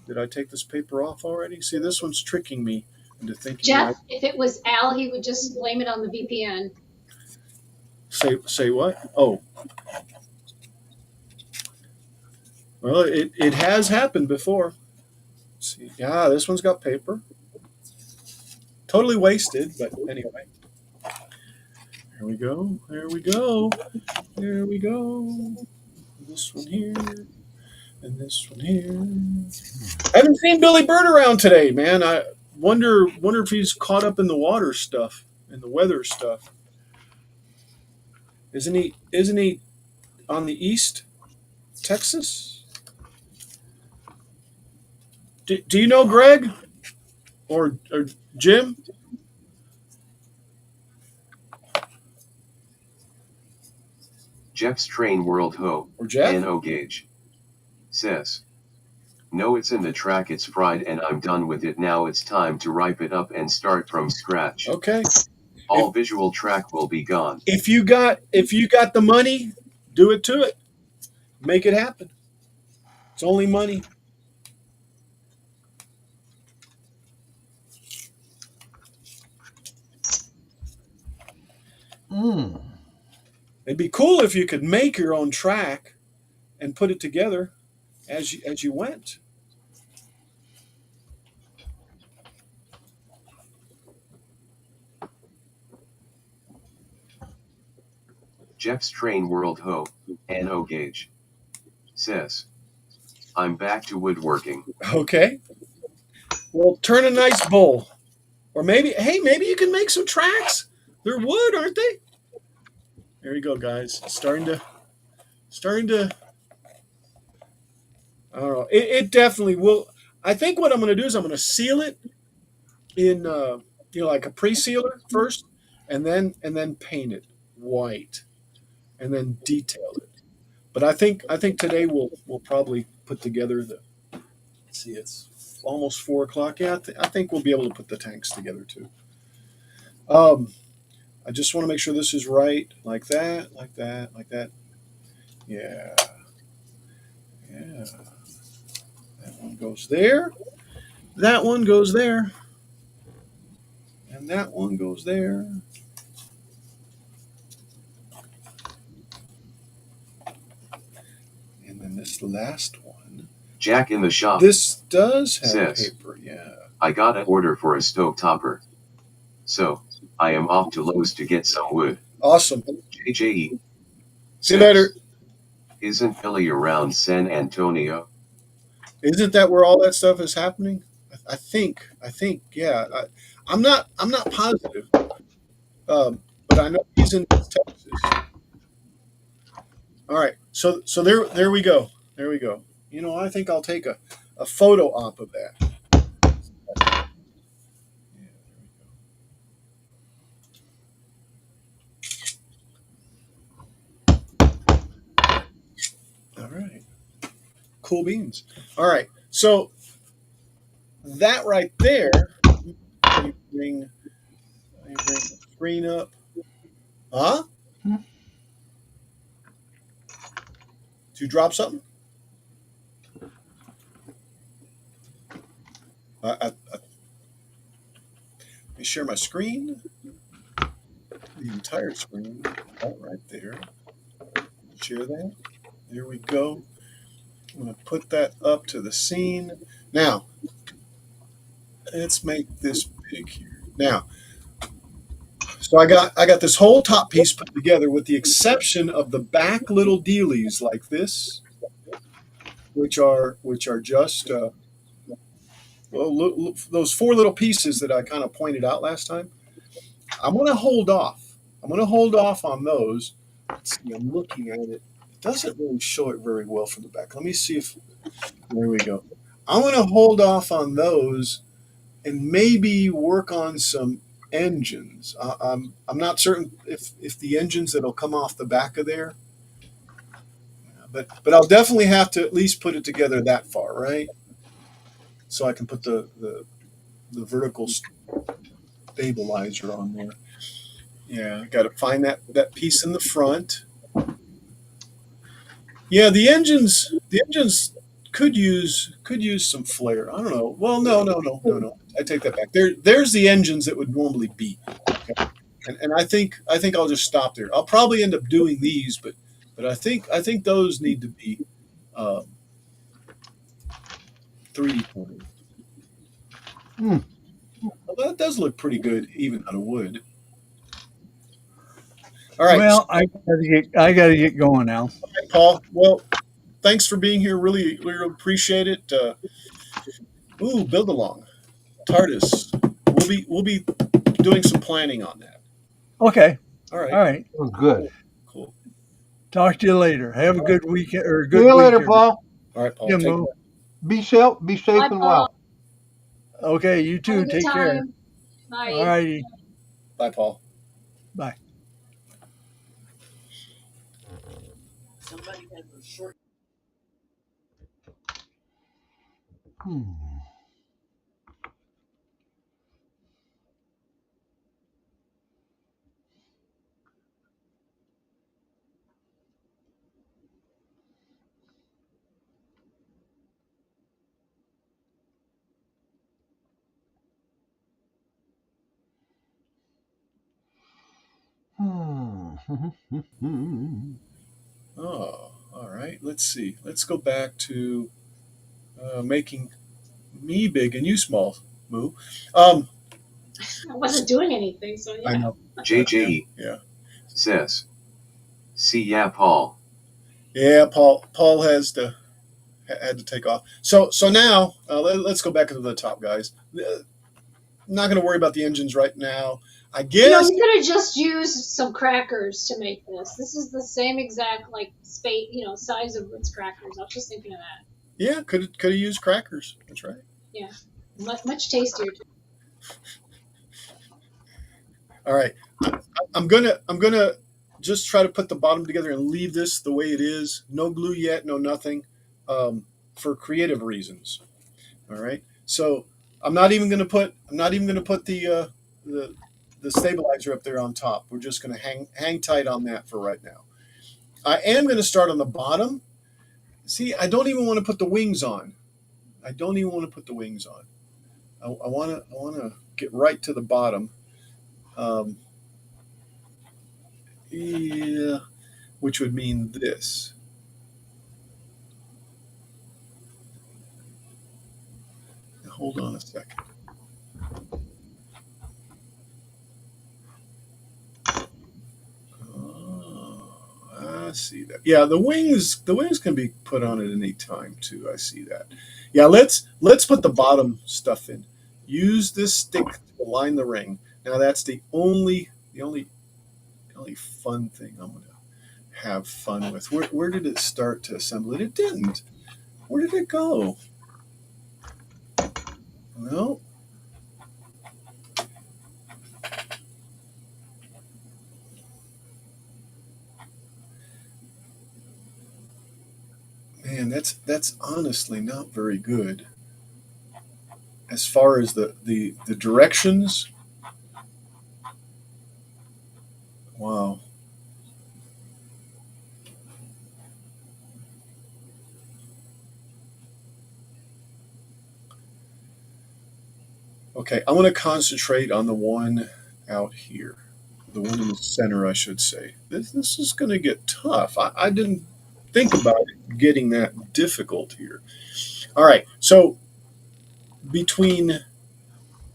Did I take this paper off already? See, this one's tricking me into thinking that I Jeff, if it was Al, he would just blame it on the VPN. say what? Oh, well, it has happened before. Let's see, yeah, this one's got paper. Totally wasted, but anyway. There we go. There we go. There we go. This one here and this one here. I haven't seen Billy Bird around today, man. I wonder if he's caught up in the water stuff and the weather stuff. Isn't he on the east Texas? Do you know Greg or Jim Jeff's Train World Ho or Jeff? NO gauge says no, it's in the track, it's fried, and I'm done with it now. It's time to ripe it up and start from scratch. Okay. All visual track will be gone. If you got the money, do it to it. Make it happen. It's only money. Mm. It'd be cool if you could make your own track and put it together as you went. Jeff's Train World Ho NO gauge says I'm back to woodworking. Okay. Well, turn a nice bowl. Or maybe, hey, maybe you can make some tracks. They're wood, aren't they? There you go, guys. Starting to. I don't know. It definitely will. I think what I'm going to do is I'm going to seal it in, like a pre-sealer first, and then paint it white, and then detail it. But I think today we'll probably put together the. Let's see, it's almost 4 o'clock. Yeah, I think we'll be able to put the tanks together too. Um, I just want to make sure this is right, like that, like that, like that. Yeah, yeah. That one goes there. That one goes there. And that one goes there. And then this last one. Jack in the shop This does have says paper, yeah. I got an order for a stove topper. So I am off to Lowe's to get some wood. Awesome. JJE See you later. Isn't Billy around San Antonio? Isn't that where all that stuff is happening? I think, yeah. I'm not positive, but I know he's in Texas. All right, so there we go, there we go. I think I'll take a photo op of that. Yeah, all right, cool beans. All right, so that right there. Let me bring the screen up. Huh? Did you drop something? Let me share my screen. The entire screen. Right there. Share that. There we go. I'm going to put that up to the scene. Now, let's make this big here. Now, So I got this whole top piece put together with the exception of the back little dealies like this, which are just well, those four little pieces that I kind of pointed out last time. I'm going to hold off. I'm going to hold off on those. Let's see. I'm looking at it. It doesn't really show it very well from the back. Let me see if there we go. I'm going to hold off on those and maybe work on some engines. I'm not certain if the engines that'll come off the back of there, but I'll definitely have to at least put it together that far, right? So I can put the vertical stabilizer on there. Yeah, I got to find that piece in the front. Yeah, the engines could use some flair. I don't know. Well, no. I take that back. There's the engines that would normally be. Okay? And I think I'll just stop there. I'll probably end up doing these, but I think those need to be 3D printed. Hmm. Well, that does look pretty good, even out of wood. All right, Well, I gotta get going now. Paul. Well, thanks for being here. Really, really appreciate it. Build along. TARDIS. We'll be doing some planning on that. Okay. All All right. right. That was good. Cool. Talk to you later. Have a good weekend or a See good you week, later, everybody. Paul. All right, Paul. Yeah, Take Moo. care. Be safe Bye, and Paul. well. Okay, you Have a too. good Take care. time. Bye. All righty. Bye, Paul. Bye. Hmm. Hmm. Oh, all right. Let's see. Let's go back to making me big and you small, Moo. Um, I wasn't doing anything, so I yeah. know. JJE Yeah. says, see ya, Paul. Yeah, Paul had to take off. So now let's go back to the top, guys. Not going to worry about the engines right now. I guess. You could have just used some crackers to make this. This is the same exact like space, size of Ritz crackers. I was just thinking of that. Yeah, could have used crackers. That's right. Yeah, much tastier. All right. I'm gonna just try to put the bottom together and leave this the way it is. No glue yet, no nothing, for creative reasons. All right. So I'm not even gonna put the the stabilizer up there on top. We're just gonna hang tight on that for right now. I am gonna start on the bottom. See, I don't even want to put the wings on. I don't even want to put the wings on. I wanna get right to the bottom. Um, yeah, which would mean this. Now, hold on a second. Oh, I see that. Yeah, the wings can be put on at any time too. I see that. Yeah, let's put the bottom stuff in. Use this stick to align the ring. Now that's the only fun thing I'm gonna have fun with. Where did it start to assemble it? It didn't. Where did it go? No. Man, that's honestly not very good. As far as the directions, wow. Okay, I'm going to concentrate on the one out here, the one in the center, I should say. This is going to get tough. I didn't think about it getting that difficult here. All right, so between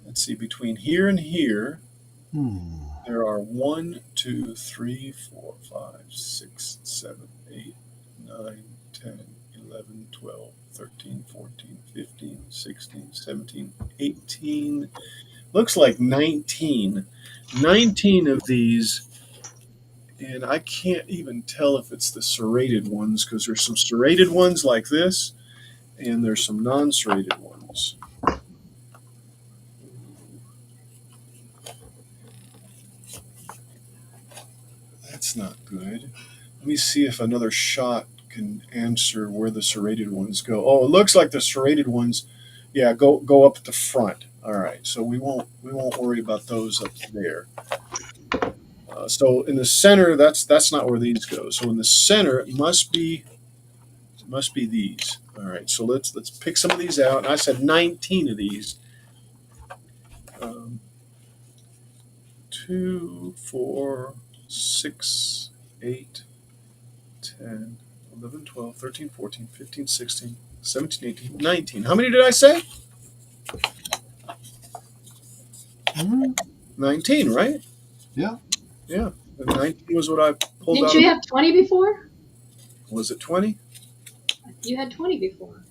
let's see, between here and here, Hmm. There are 1, 2, 3, 4, 5, 6, 7, 8, 9, 10, 11, 12, 13, 14, 15, 16, 17, 18. Looks like 19. 19 of these, and I can't even tell if it's the serrated ones because there's some serrated ones like this, and there's some non-serrated ones. That's not good. Let me see if another shot can answer where the serrated ones go. Oh, it looks like the serrated ones, yeah, go up at the front. All right, so we won't worry about those up there. So in the center, that's not where these go. So in the center, it must be these. All right, so let's pick some of these out. And I said 19 of these. 2, 4, 6, 8, 10, 11, 12, 13, 14, 15, 16, 17, 18, 19. How many did I say? Mhm. 19, right? Yeah. Yeah. And 19 was what I pulled Didn't out. you have 20 before? Was it 20? You had 20 before.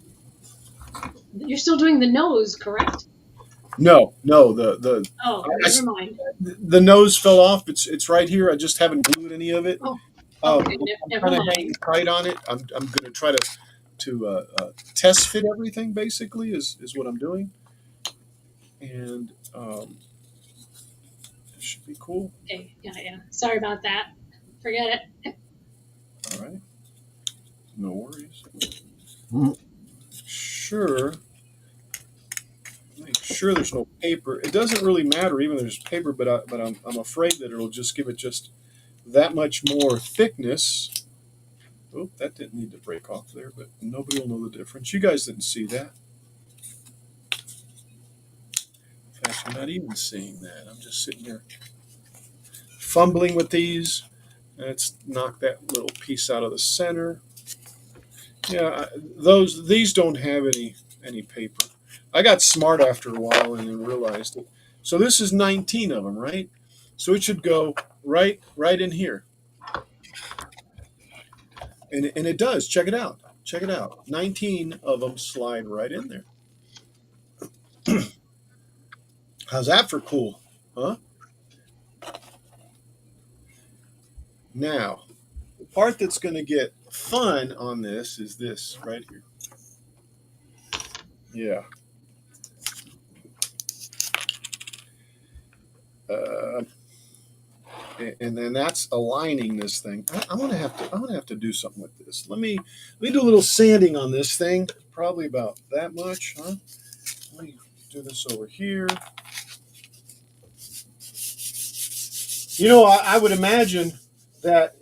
You're still doing the nose, correct? No. Oh, never mind. The nose fell off. It's right here. I just haven't glued any of it. Oh, I'm okay, never kind of mind. hanging tight on it. I'm going to try to test fit everything. Basically, is what I'm doing, and it should be cool. Okay, yeah. Sorry about that. Forget it. All right, no worries. Mhm. Sure. Make sure there's no paper. It doesn't really matter even if there's paper, but I'm afraid that it'll just give it just that much more thickness. Oh, that didn't need to break off there, but nobody will know the difference. You guys didn't see that. In fact, I'm not even seeing that. I'm just sitting here fumbling with these. Let's knock that little piece out of the center. Yeah, these don't have any paper. I got smart after a while and then realized it. So this is 19 of them, right? So it should go right in here, and it does. Check it out. Check it out. 19 of them slide right in there. How's that for cool, huh? Now, the part that's going to get fun on this is this right here. Yeah. Uh, and then that's aligning this thing. I'm gonna have to do something with this. Let me do a little sanding on this thing. Probably about that much, huh? Let me do this over here. You know, I would imagine that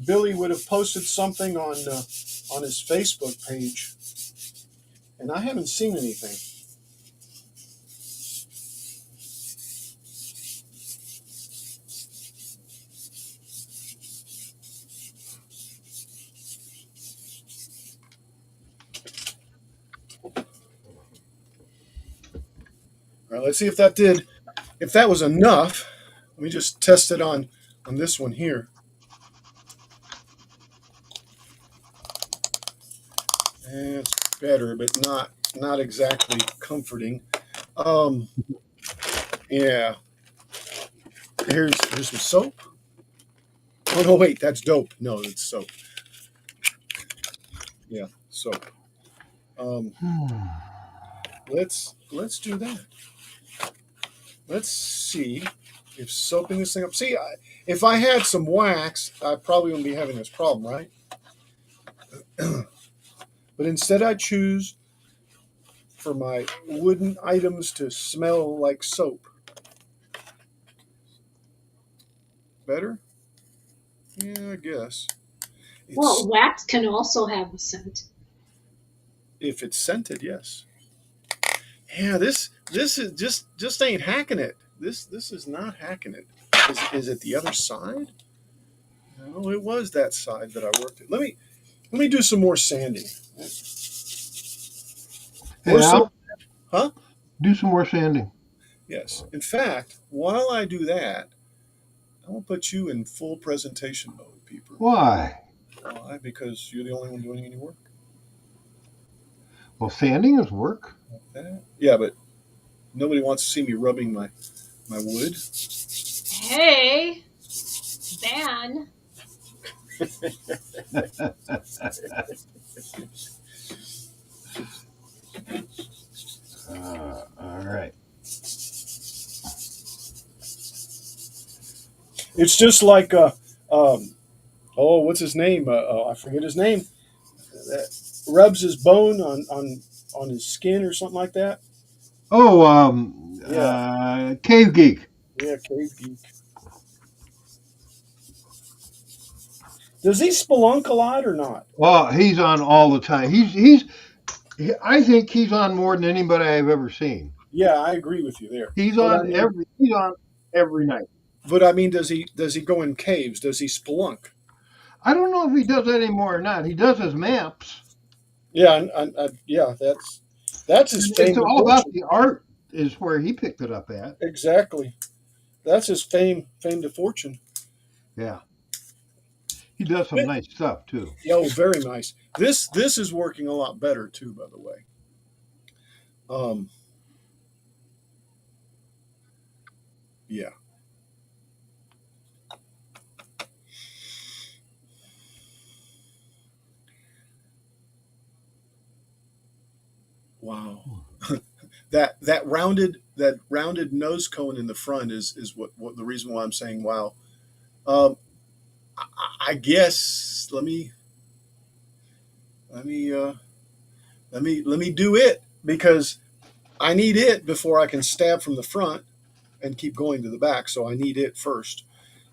Billy would have posted something on his Facebook page, and I haven't seen anything. All right, let's see if that was enough. Let me just test it on this one here. It's better, but not exactly comforting. Um, yeah. Here's some soap. Oh no, wait, that's dope. No, it's soap. Yeah, soap. Um, let's do that. Let's see if soaping this thing up. See, if I had some wax, I probably wouldn't be having this problem, right? But instead, I choose for my wooden items to smell like soap. Better? Yeah, I guess. Well, wax can also have a scent. If it's scented, yes. Yeah, this is just ain't hacking it. This is not hacking it. Is it the other side? No, it was that side that I worked at. Let me do some more sanding. Hey, Or some, Al, huh? do some more sanding. Yes. In fact, while I do that, I will put you in full presentation mode, Peeper. Why? Why? Because you're the only one doing any work. Well, sanding is work. Like that. Yeah, but nobody wants to see me rubbing my wood. Hey, Dan. All right. It's just like what's his name? I forget his name. That rubs his bone on his skin or something like that. Oh, Yeah, Cave Geek. yeah, cave geek. Does he spelunk a lot or not? Well, he's on all the time. I think he's on more than anybody I've ever seen. Yeah, I agree with you there. He's But I on mean, every night. does he go in caves? Does he spelunk? I don't know if he does that anymore or not. He does his maps. Yeah, yeah. That's his It's fame and all about fortune. the art is where he picked it up at. Exactly. That's his fame to fortune. Yeah. He does some nice stuff too. Oh, very nice. This is working a lot better too, by the way. Um, yeah. Wow. That rounded nose cone in the front is what the reason why I'm saying wow. Um, I guess let me let me do it because I need it before I can stab from the front and keep going to the back. So I need it first.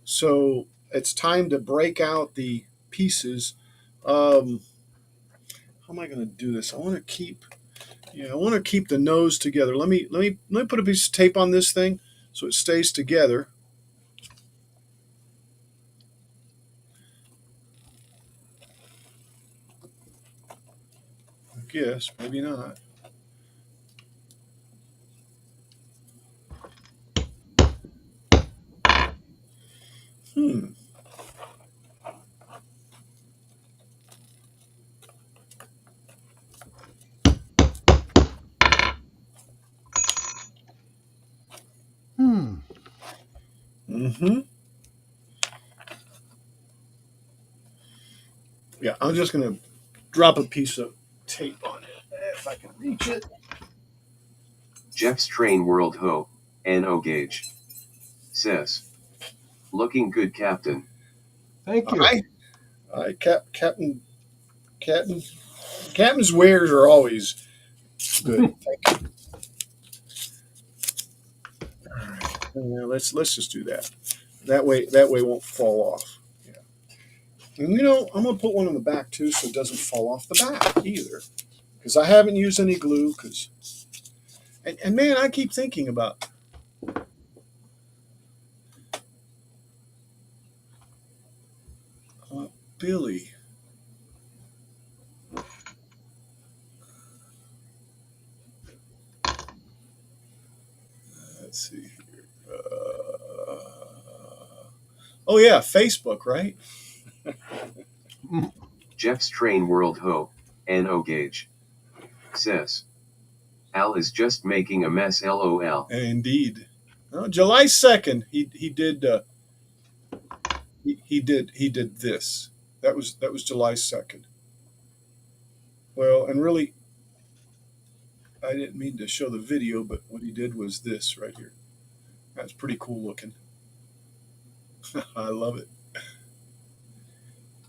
So it's time to break out the pieces. How am I going to do this? I want to keep the nose together. Let me put a piece of tape on this thing so it stays together. I guess maybe not. Hmm. Hmm. Mm-hmm. Yeah, I'm just going to drop a piece of tape on it if I can reach it. Jeff's Train World Ho, NO Gauge. Says. Looking good, Captain. Thank you. I Captain Captain's wares are always good. Thank you. All right. Let's just do that. That way it won't fall off. Yeah. And I'm gonna put one on the back too, so it doesn't fall off the back either. Because I haven't used any glue. And man, I keep thinking about Billy. Let's see here. Oh yeah, Facebook, right? Jeff's Train World Ho, NO Gauge. Says. Al is just making a mess, lol. Indeed. July 2nd, he did this. That was July 2nd. Well, and really, I didn't mean to show the video, but what he did was this right here. That's pretty cool looking. I love it.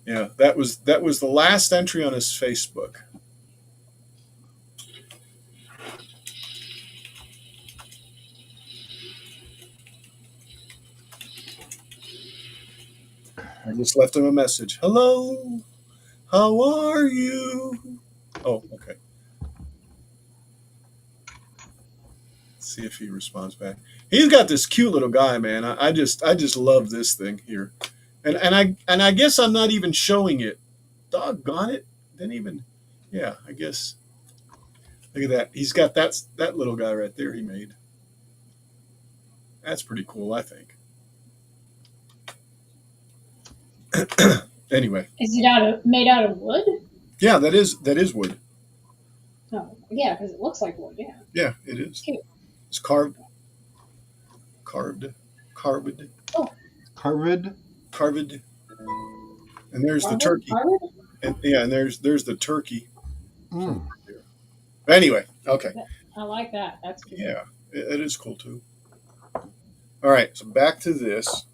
Yeah, that was the last entry on his Facebook. I just left him a message. Hello, how are you? Oh, okay. Let's see if he responds back. He's got this cute little guy, man. I just love this thing here, and I guess I'm not even showing it. Doggone it! Didn't even. Yeah, I guess. Look at that. He's got that little guy right there. He made. That's pretty cool, I think. Anyway, Is it made out of wood? yeah, that is wood. Oh, yeah, because it looks like wood. Yeah, Yeah, it is. cute. It's carved, carved, Oh, Carvid. carved. And there's the marble, turkey. marble. And yeah, and there's the turkey. Mm. Anyway, okay. I like that. That's cool. Yeah, it is cool too. All right, so back to this.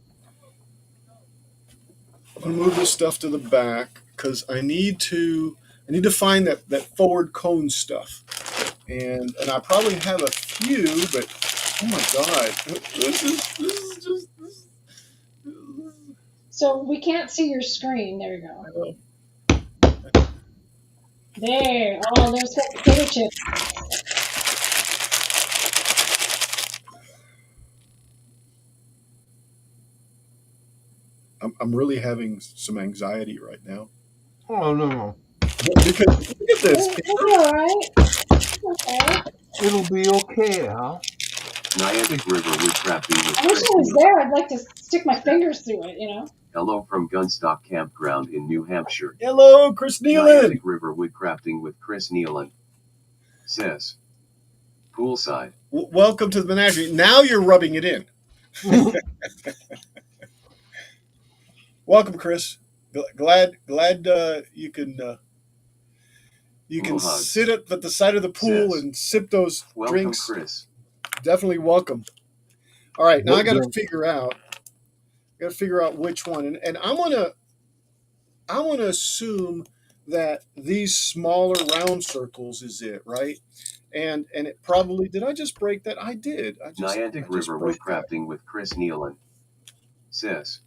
I'm gonna move this stuff to the back because I need to find that forward cone stuff, and I probably have a few, but oh my god, this is just this. So we can't see your screen. There you go. I know. There. Oh, there's that potato chip. I'm really having some anxiety right now Oh no, because look at this. It'll be all right. Okay. it'll be okay, huh? Niantic River Woodcrafting with I wish Chris I was Neal. there. I'd like to stick my fingers through it. Hello from Gunstock Campground in New Hampshire. Hello, Chris Nealon. Niantic River Woodcrafting with Chris Nealon says, poolside. Welcome to the menagerie. Now you're rubbing it in. Welcome, Chris. Glad you can Pool hugs. sit at the side of the pool Yes. and sip those Welcome, drinks. Chris. Definitely welcome. All right, now What I got to drink? figure out which one, and I want to assume that these smaller round circles is it, right? And it probably did. I just break that? I did. I Niantic just River broke that. Woodcrafting with Chris Nealon says,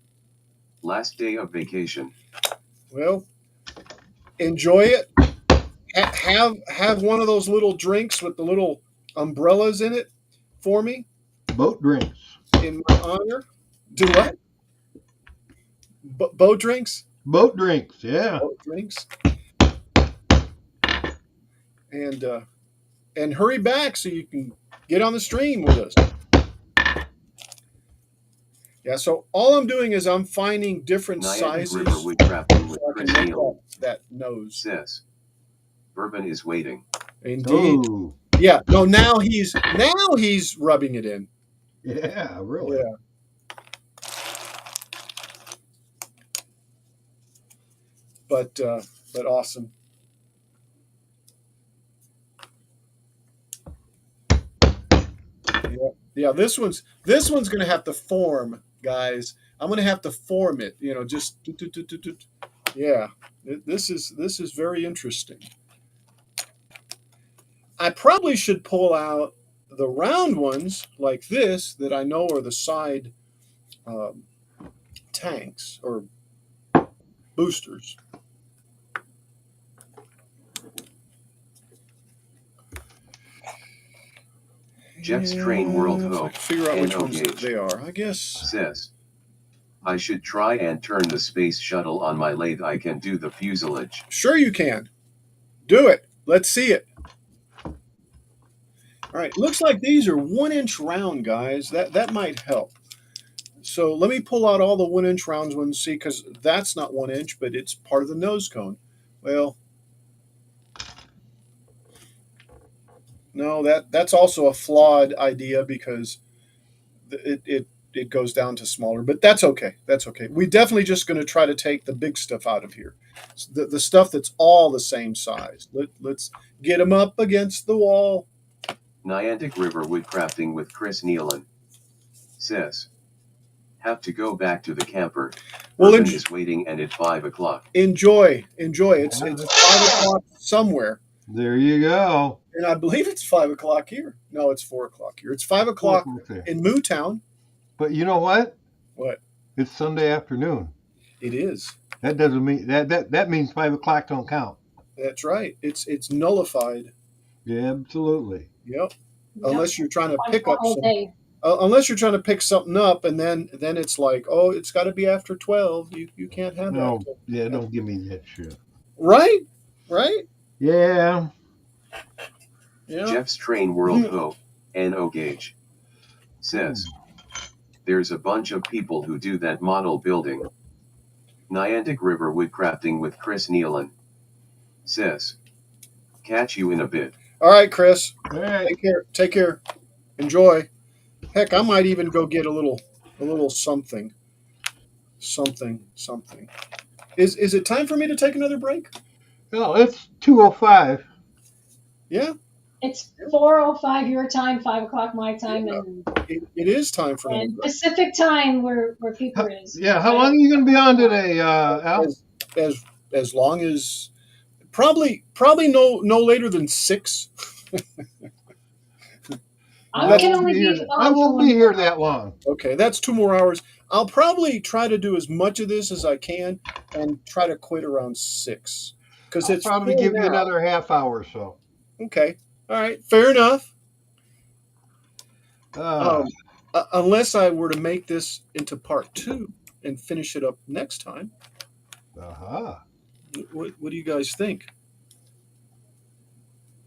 last day of vacation. Well, enjoy it. Have one of those little drinks with the little umbrellas in it for me Boat drinks. in my honor. Do what? Boat drinks. Boat drinks. Yeah. Boat drinks. And hurry back so you can get on the stream with us. Yeah. So all I'm doing is I'm finding different Niantic sizes River Woodcrafting with so I Chris can make Nealon that nose. says, bourbon is waiting. Indeed. Oh. Yeah. No. Now he's rubbing it in. Yeah. Really. Yeah. But awesome. Yeah. This one's gonna have to form, guys. I'm gonna have to form it. Just yeah. This is very interesting. I probably should pull out the round ones like this that I know are the side tanks or boosters. Jeff's Train World If I Hope can figure out which NO ones gauge they are. I guess. says, I should try and turn the space shuttle on my lathe. I can do the fuselage. Sure you can. Do it. Let's see it. All right. Looks like these are 1-inch round, guys. That might help. So let me pull out all the 1-inch round ones, see, because that's not 1 inch, but it's part of the nose cone. Well, no, that's also a flawed idea because it goes down to smaller, but that's okay. That's okay. We definitely just going to try to take the big stuff out of here, the stuff that's all the same size. Let's get them up against the wall. Niantic River Woodcrafting with Chris Nealon says, have to go back to the camper. Well, Bourbon is waiting and at 5 o'clock. enjoy. It's 5 o'clock somewhere. There you go. And I believe it's 5 o'clock here. No, it's 4 o'clock here. It's 5 o'clock in Mootown. But you know what? What? It's Sunday afternoon. It is. That doesn't mean that means 5 o'clock don't count. That's right. It's nullified. Yeah, absolutely. Yep. Unless you're trying to pick the up whole day. unless you're trying to pick something up, and then it's like, oh, it's got to be after 12. You can't have No, that. yeah, don't give me that shit. Right. Yeah. Yeah. Jeff's Train World Hope NO gauge says, There's a bunch of people who do that model building. Niantic River woodcrafting with Chris Nealon. Sis. Catch you in a bit. All right, Chris. All right. Take care. Take care. Enjoy. Heck, I might even go get a little something. Something. Is it time for me to take another break? Well, it's 2:05. Yeah, It's 4:05 your time, 5 o'clock my time, Yeah. and it is time for another break. Pacific time where Peeper is. Yeah, how long are you going to be on today, Al? As long as probably no later than 6. I can only be I on for won't one be here hour. that long. Okay, that's 2 more hours. I'll probably try to do as much of this as I can and try to quit around 6 because I'll it's probably full give you now. another half hour or so. Okay, all right, fair enough. Uh, Unless I were to make this into part 2 and finish it up next time. uh-huh. What do you guys think?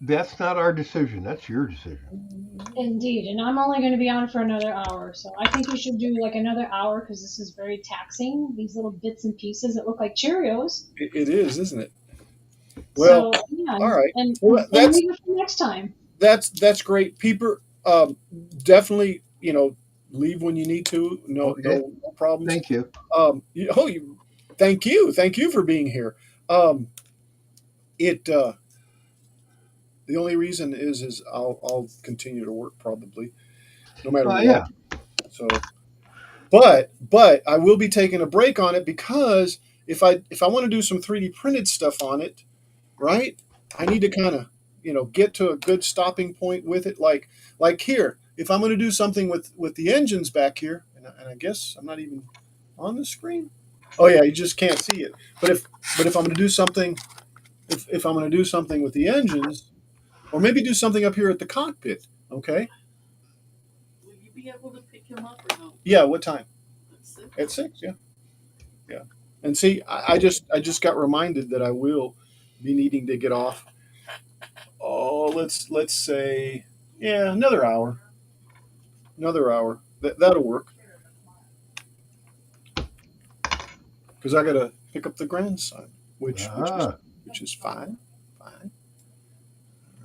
That's not our decision. That's your decision. Indeed, and I'm only going to be on for another hour, so I think we should do like another hour because this is very taxing. These little bits and pieces that look like Cheerios. It is, isn't it? Well, So yeah, all right. and Well, leave it for next time. that's great. Peeper, definitely, leave when you need to. Okay. No problems. Thank you. Thank you for being here. It the only reason is I'll continue to work probably no matter what. Yeah. So, but I will be taking a break on it because if I want to do some 3D printed stuff on it, right? I need to kind of get to a good stopping point with it. Like here, if I'm going to do something with the engines back here, and I guess I'm not even on the screen. Oh yeah, you just can't see it. But if I'm going to do something, if I'm going to do something with the engines, or maybe do something up here at the cockpit, okay? Will you be able to pick him up or no? Yeah, what time? At 6? At 6, yeah. Yeah. And see, I just got reminded that I will be needing to get off. Oh, let's say, yeah, another hour. Another hour. That'll work. Because I got to pick up the grandson, which is fine. Fine. All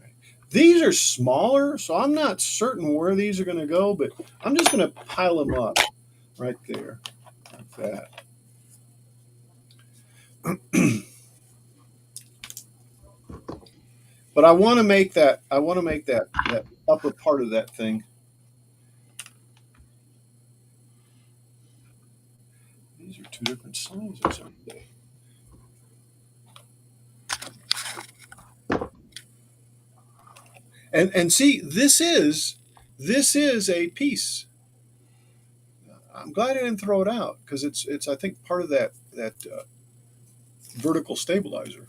right. These are smaller, so I'm not certain where these are going to go, but I'm just going to pile them up right there, like that. But I want to make that. That upper part of that thing. These are 2 different sizes, aren't they? And see, this is a piece. I'm glad I didn't throw it out because it's I think part of that vertical stabilizer.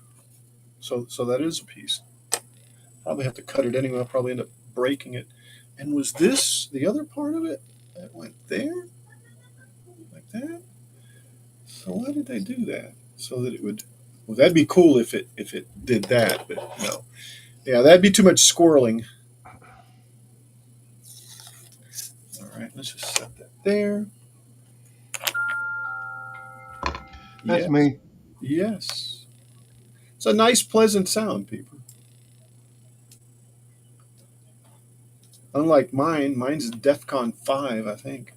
So that is a piece. Probably have to cut it anyway. I'll probably end up breaking it. And was this the other part of it that went there, like that? So why did they do that? So that it would. Well, that'd be cool if it did that, but no. Yeah, that'd be too much squirreling. All right, let's just set that there. That's Yes. me. Yes. It's a nice, pleasant sound, people. Unlike mine's DEFCON 5, I think.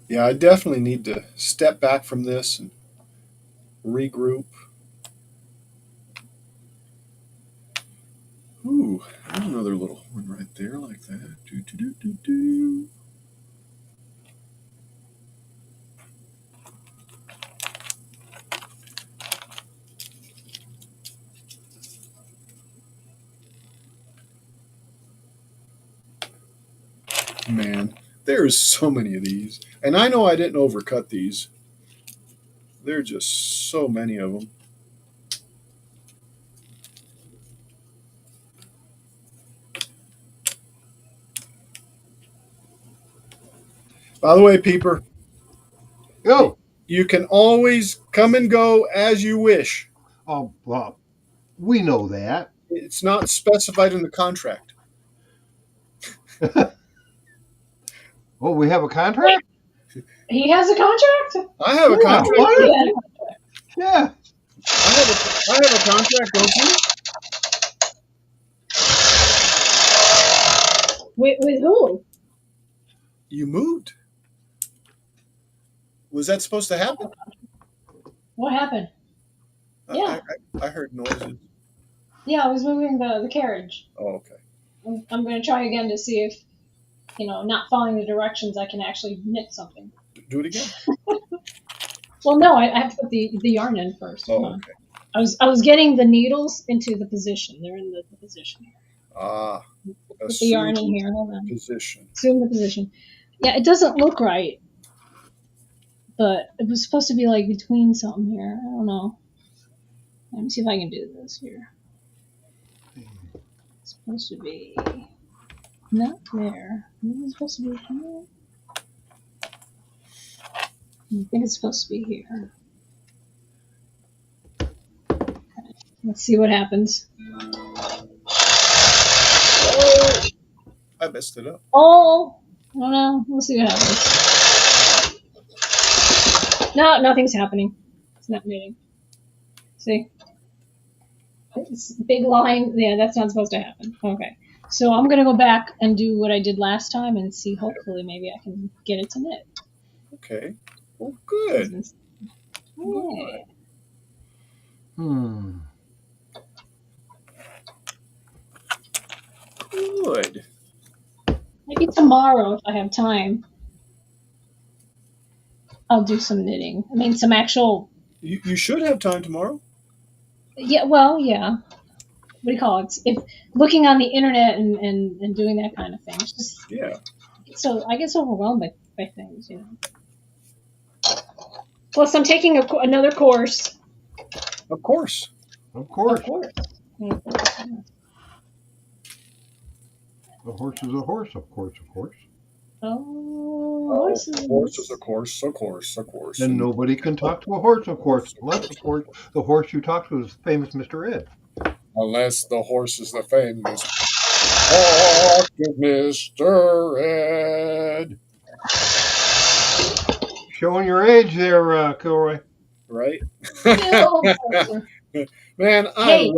Yeah, I definitely need to step back from this and regroup. Ooh, there's another little one right there, like that. Do, do, do, do, do. Man, there's so many of these. And I know I didn't overcut these. There are just so many of them. By the way, Peeper, Oh, you can always come and go as you wish. oh, well, we know that. It's not specified in the contract. Oh, we have a Wait, contract? he has a contract? I have a Yeah, contract. I what? he had a contract. Yeah. I have a contract, don't you? With who? You moved. Was that supposed to happen? What happened? Yeah. I heard noises. Yeah, I was moving the carriage. Oh, okay. I'm going to try again to see if, not following the directions, I can actually knit something. Do it again. Well, no, I have to put the yarn in first. Hold Oh, on. okay. I was getting the needles into the position. They're in the position here. Ah, Put the yarn in assume here. Hold on. position. Assume the position. Yeah, it doesn't look right, but it was supposed to be like between something here. I don't know. Let me see if I can do this here. It's supposed to be not there. Maybe it's supposed to be here. I think it's supposed to be here. Let's see what happens. I messed it up. Oh, I don't know. We'll see what happens. No, nothing's happening. It's not knitting. See? It's a big line. Yeah, that's not supposed to happen. Okay. So I'm going to go back and do what I did last time and see. Hopefully, maybe I can get it to knit. Okay. Well, good. Yeah. Good. Maybe tomorrow, if I have time, I'll do some knitting. I mean, some actual. You should have time tomorrow. Yeah, well, yeah. What do you call it? If looking on the internet and doing that kind of thing. It's just, Yeah. so I get overwhelmed by things, Plus, I'm taking another course. Of course. Of course. Of course. Yeah. A horse is a horse, of course, of course. Oh, horses, of course. Then nobody can talk to a horse, of course, unless, of course, the horse you talk to is famous Mr. Ed. Unless the horse is the famous Talk to Mr. Ed. Showing your age there, Kilroy. Right? Yeah. Man, Hey,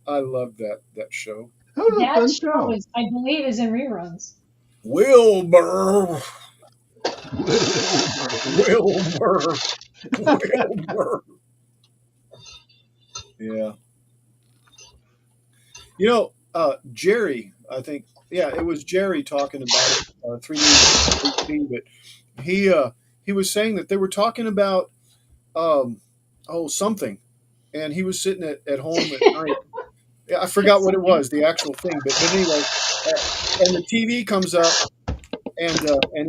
I loved that show. that show is, I believe, is in reruns. Wilbur. Yeah. Jerry, I think, yeah, it was Jerry talking about it, 3 but he was saying that they were talking about something, and he was sitting at home at night. Yeah, I forgot what it was, the actual thing, but anyway, and the TV comes up, and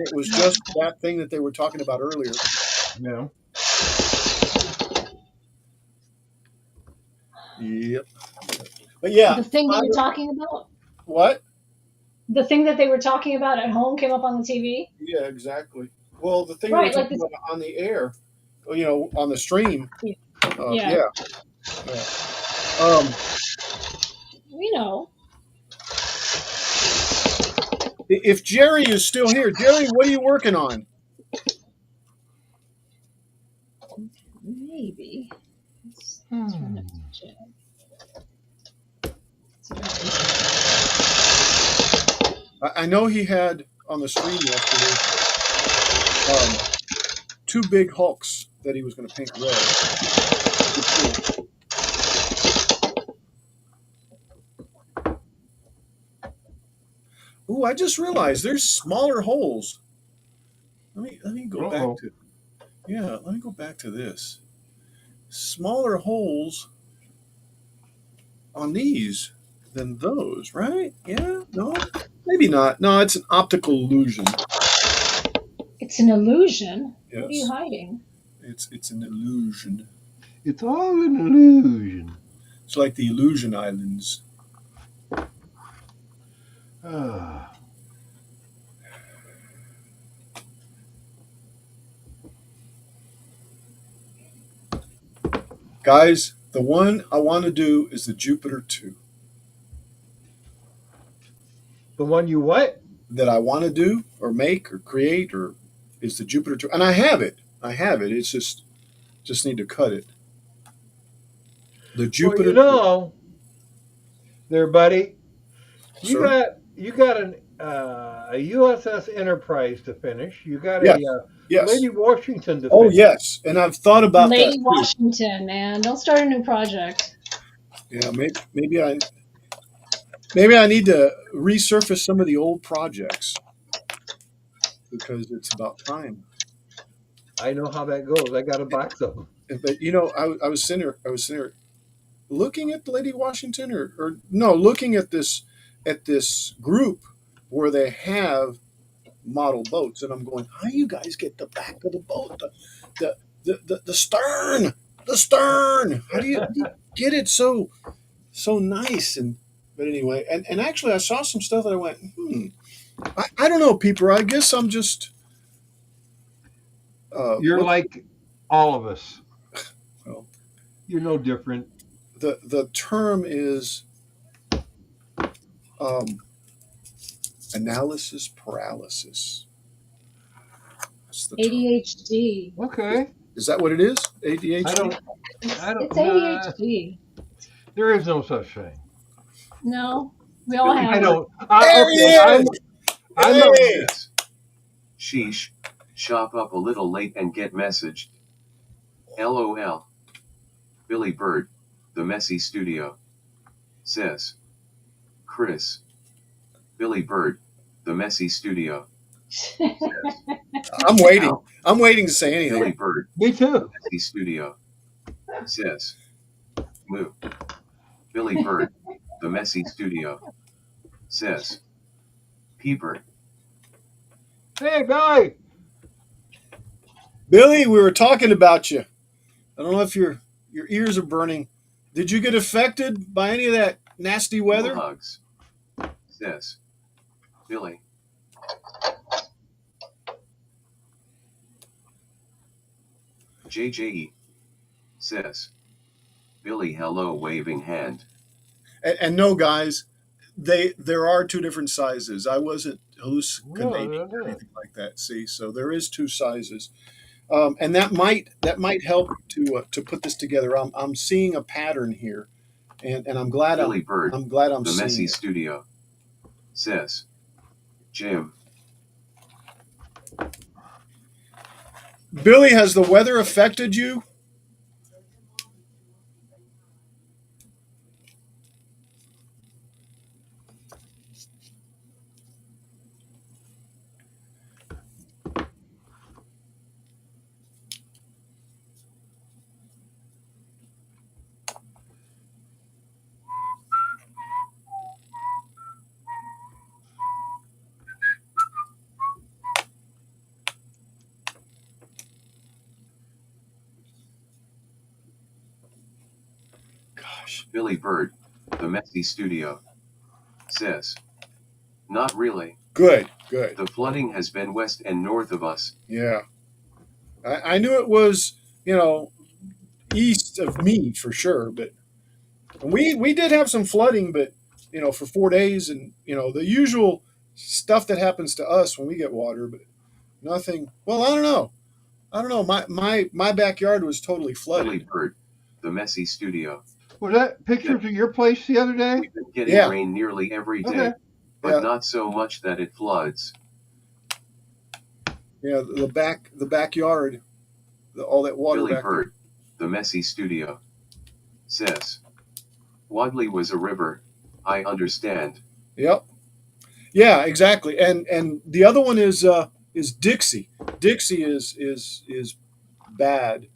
it was just that thing that they were talking about earlier. Yeah. Yep. But yeah, The thing that you're talking about? What? The thing that they were talking about at home came up on the TV? Yeah, exactly. Well, the thing Right, we were talking about on the air, on the stream. Yeah. Yeah. We know. If Jerry is still here, Jerry, what are you working on? Maybe. I know he had on the stream yesterday 2 big Hulks that he was going to paint red. Ooh, I just realized there's smaller holes. Let me go back to. Yeah, let me go back to this. Smaller holes on these than those, right? Yeah, no, maybe not. No, it's an optical illusion. It's an illusion. Yes. What are you hiding? It's an illusion. It's all an illusion. It's like the Illusion Islands. Guys, the one I want to do is the Jupiter 2. The one you what? That I want to do or make or create or is the Jupiter 2. And I have it. I have it. It's just need to cut it. The Well, Jupiter 2. there, buddy. You Sir? got you got a USS Enterprise to finish. You got Yes. a Yes. Lady Washington to Oh, finish. yes. And I've thought about that Lady too. Washington, man. Don't start a new project. Yeah, maybe I need to resurface some of the old projects because it's about time. I know how that goes. I got a box of them. But I was sitting there looking at Lady Washington, or no, looking at this group where they have model boats, and I'm going, how you guys get the back of the boat, the stern, the stern? How do you get it so nice? And but anyway, and actually, I saw some stuff that I went, I don't know, Peeper. I guess I'm just You're what like all of us. well, You're no different. the term is um, analysis paralysis. That's the term. ADHD. Okay. Is that what it is? I ADHD? don't. It's, I don't. it's ADHD. There is no such thing. No, we all Billy have I it. Bird don't. There he Okay. is! I'm a. Hey! says, sheesh, shop up a little late and get messaged. LOL. Billy Bird, the messy studio, says, Chris. Billy Bird, the messy studio, says, I'm waiting. Al. I'm waiting to say Billy anything. Bird, Me the too. messy studio, says, moo. Billy Bird, the messy studio, says, Peeper. Hey, Billy. Billy, we were talking about you. I don't know if your ears are burning. Did you get affected by any of that nasty No weather? hugs, says, Billy. JJE, says, Billy hello waving hand. And no, guys, there are two different sizes. I wasn't hallucinating or No. anything like that. See, so there is two sizes, and that might help to put this together. I'm seeing a pattern here, and Billy Bird, I'm glad I'm the seeing messy it. studio, says, Jim. Billy, has the weather affected you? Gosh, Billy Bird, the messy studio, says, not really. good, good. The flooding has been west and north of us. Yeah, I knew it was east of me for sure, but we did have some flooding, but for 4 days, and the usual stuff that happens to us when we get water, but nothing. Well, I don't know. I don't know. My backyard was totally Billy flooded. Bird, the messy studio. Was that pictures of your place the other day? We've been getting Yeah. rain nearly every day, Okay. but Yeah. not so much that it floods. Yeah, the backyard, all that water Billy back there. Bird, the messy studio, says, Wadley was a river, I understand. Yep. Yeah, exactly. And the other one is Dixie. Dixie is bad.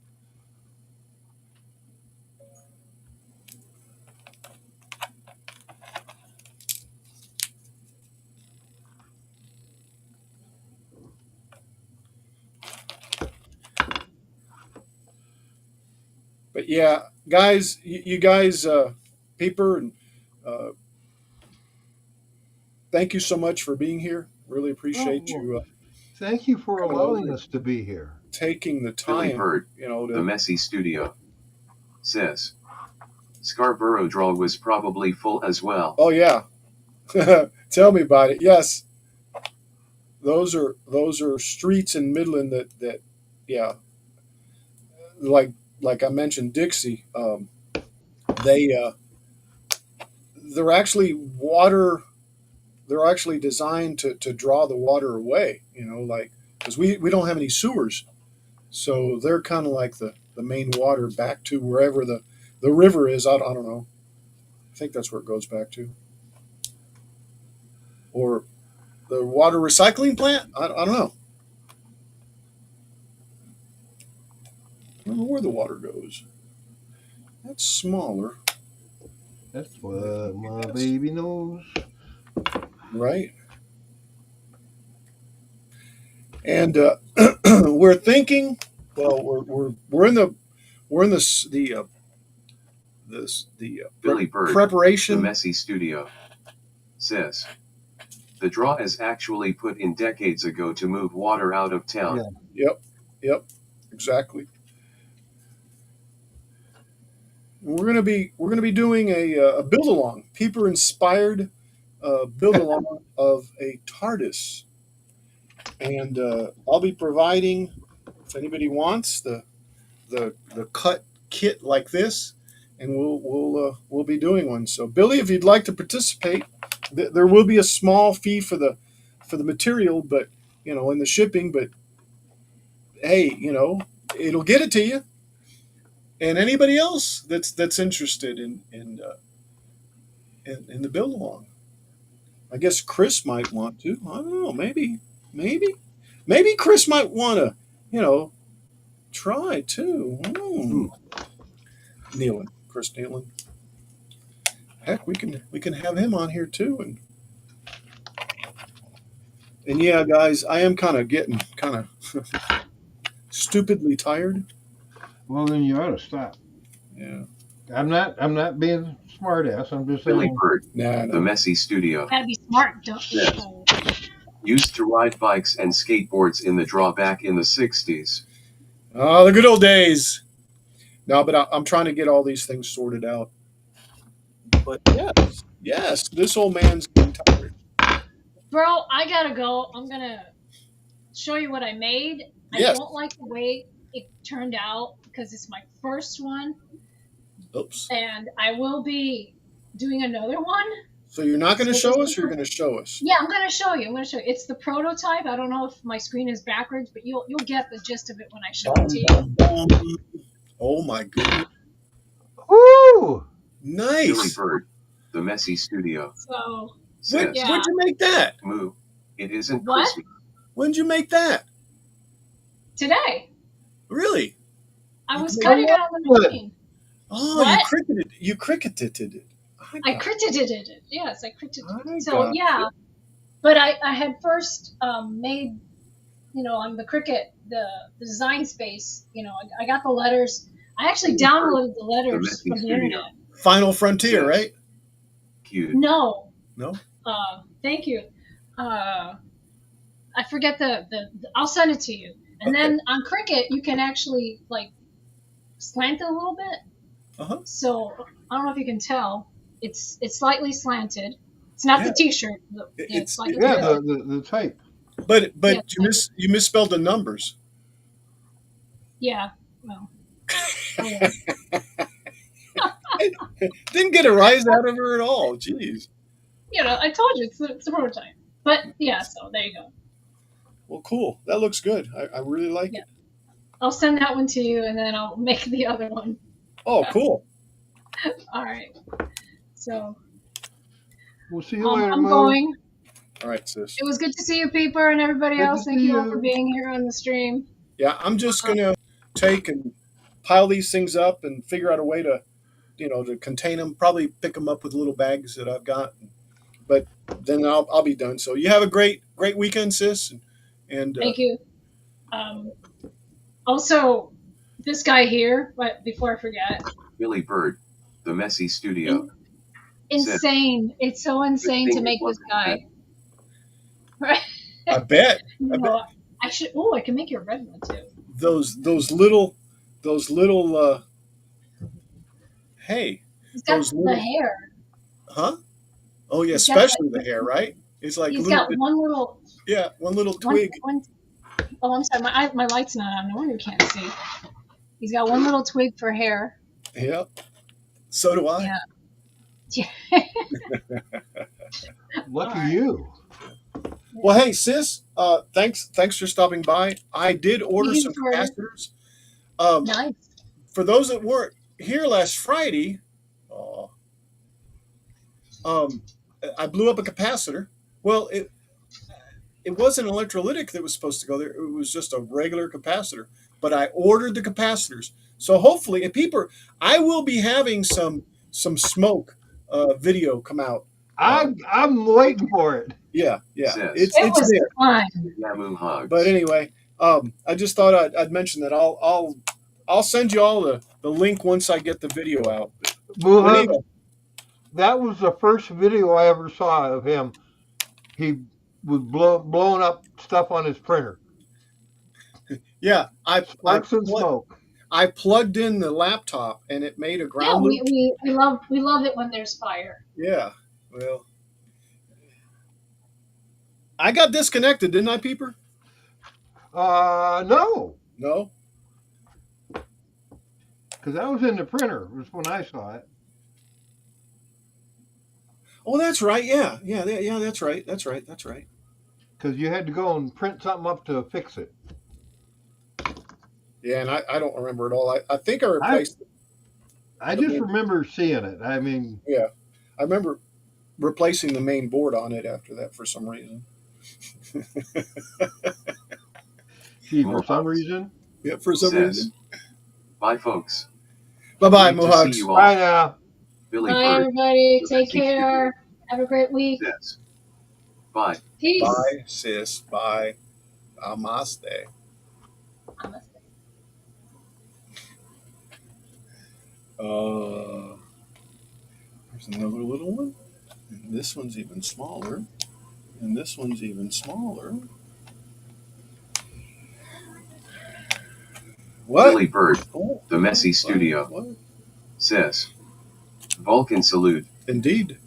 But yeah, guys, you guys, Peeper, and uh, thank you so much for being here. Really appreciate Oh, you thank you for coming over allowing and us to be here. taking the Billy time. Bird, You know, the to messy studio, Sis. Scarborough Draw was probably full as well. Oh yeah. Tell me about it. Yes, those are streets in Midland that yeah, like I mentioned Dixie. They they're actually water. They're actually designed to draw the water away. You know, like because we don't have any sewers, so they're kind of like the main water back to wherever the river is. I don't know. I think that's where it goes back to, or the water recycling plant. I don't know. I don't know where the water goes. That's smaller, That's what my baby knows. right? And we're thinking. Well, we're in the Billy Bird, the preparation. messy studio. Sis. The draw is actually put in decades ago to move water out of town. Yeah. Yep, exactly. We're gonna be doing a build along, Peeper inspired build along of a TARDIS, and I'll be providing if anybody wants the cut kit like this, and we'll be doing one. So Billy, if you'd like to participate, there will be a small fee for the material, but in the shipping. But hey, it'll get it to you. And anybody else that's interested in the build along, I guess Chris might want to. I don't know. Maybe Chris might want to. Try too. Chris Nealon. Heck, we can have him on here too, and yeah, guys, I am kind of getting kind of stupidly tired. Well, then you ought to stop. Yeah. I'm not being smart ass. I'm just Billy saying. Bird, Nah, the messy studio. Gotta be smart, don't you? Yes. Used to ride bikes and skateboards in the draw back in the 60s. Oh, the good old days. No, but I'm trying to get all these things sorted out. But yes, this old man's getting tired. Bro, I gotta go. I'm gonna show you what I made. Yes. I don't like the way it turned out because it's my first one, Oops. and I will be doing another one. So you're not going to So show this us, or you're going to show us? Yeah, I'm gonna show you. It's the prototype. I don't know if my screen is backwards, but you'll get the gist of it when I show it to you. Oh my goodness. Woo! Nice. Billy Bird, the messy studio. So Sis. Yeah. When'd you make that? Moo. It isn't What? Christmas. When'd you make that? today, Really? I was You cutting it on the machine. Oh, What? you cricketed it. I cricketed it. Yes, I cricketed I it. So got yeah, but I had first made, on the Cricut the design space. I got the letters. I actually downloaded the letters messy from the studio. internet. Final Frontier, Yes. right? Cute. No, No. thank you. I forget I'll send it to you. And then on Cricut, you can actually slant it a little bit. Uh-huh. So I don't know if you can tell. It's slightly slanted. It's not Yeah. the T-shirt. It's- slightly Yeah, slanted. the type. But Yeah. you misspelled the numbers. Yeah. Well. Oh, yeah. Didn't get a rise out of her at all. Jeez. I told you it's a prototype. But yeah, so there you go. Well, cool. That looks good. I really like Yeah. it. I'll send that one to you, and then I'll make the other one. Oh, cool. All right. So We'll see you later, I'm Mo. going. All right, sis. It was good to see you, Peeper, and everybody Good to else. Thank see you all you. for being here on the stream. Yeah, I'm just gonna take and pile these things up and figure out a way to, to contain them. Probably pick them up with little bags that I've got, but then I'll be done. So you have a great weekend, sis, and Thank you. Also, this guy here, but before I forget, Billy Bird, the messy studio. insane. It's so insane to make this guy. Right? I bet I should. Oh, I can make you a red one too. those little Hey, He's got those the little, hair. huh? Oh yeah, He's got especially the hair, right? It's like a he's little got bit, one little yeah, one little one twig. one. Oh, I'm sorry. My light's not on. No wonder you can't see. He's got one little twig for hair. Yeah, so do I. Yeah. Yeah. All Lucky right. you. Well, hey, sis, thanks for stopping by. I did Thank order you some for capacitors. Um, nice. for those that weren't here last Friday, uh, um, I blew up a capacitor. Well, it wasn't an electrolytic that was supposed to go there. It was just a regular capacitor. But I ordered the capacitors, so hopefully, and people, I will be having some smoke video come out. Uh, I'm waiting for it. yeah, yeah, Sis. It it's was there. fun. Yamu But hugs. anyway, I just thought I'd mention that I'll send you all the link once I get the video out. But Muhug, anyway, that was the first video I ever saw of him. He was blowing up stuff on his printer. yeah, Sparks and smoke. I plugged in the laptop and it made a Yeah, ground loop. we love it when there's fire. Yeah, well, I got disconnected, didn't I, Peeper? No, No. because that was in the printer. Was when I saw it. Oh, that's right. Yeah, yeah, yeah. That's right. That's right. That's right. Because you had to go and print something up to fix it. Yeah, and I don't remember it all. I think I I replaced I the just main. remember seeing it. I mean, Yeah, I remember replacing the main board on it after that for some reason. gee, for More some hugs. reason. Yeah, for some Sis. reason. Bye, folks. Bye bye, Great to see Mohugs. you all. Bye now. Billy Bye, Bird. everybody. The Take messy studio. care. Have a great week. Sis. Bye. Peace. Bye, sis. Bye. Namaste. There's another little one. And this one's even smaller. And this one's even smaller. What? Billy Bird. Oh, The messy what? studio. What? Sis. Vulcan salute. Indeed.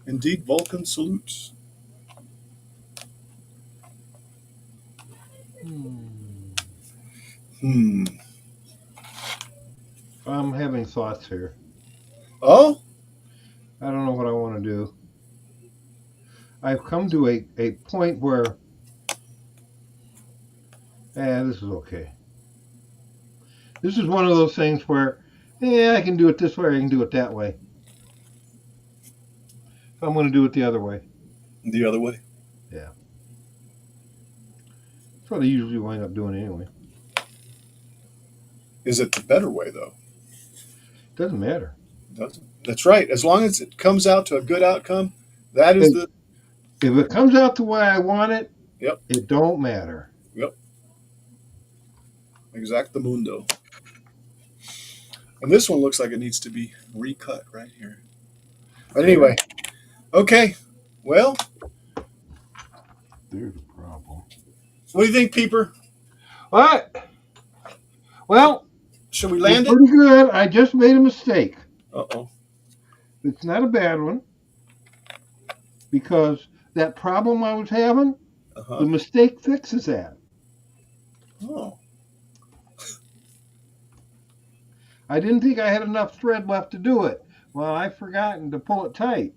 Indeed, Vulcan salutes. Hmm. I'm having thoughts here. Oh? I don't know what I want to do. I've come to a point where, this is okay. This is one of those things where, I can do it this way, or I can do it that way. So I'm going to do it the other way. The other way? Yeah. That's what I usually wind up doing anyway. Is it the better way, though? Doesn't matter. Doesn't. That's right. As long as it comes out to a good outcome, that is the. If it comes out the way I want it, Yep. it don't matter. Yep. Exactamundo. And this one looks like it needs to be recut right here. But anyway, okay. Well, There's a problem. what do you think, Peeper? What? Well, Should we we're land it? pretty good. I just made a mistake. Uh-oh. It's not a bad one because that problem I was having, the Uh-huh. mistake fixes that. Oh. I didn't think I had enough thread left to do it. Well, I've forgotten to pull it tight.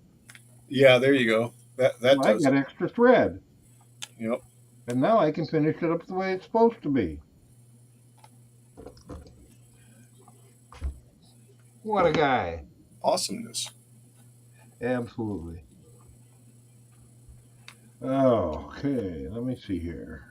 Yeah, there you go. That So I does got it. extra thread. Yep. And now I can finish it up the way it's supposed to be. What a guy. Awesomeness. Absolutely. Okay, let me see here.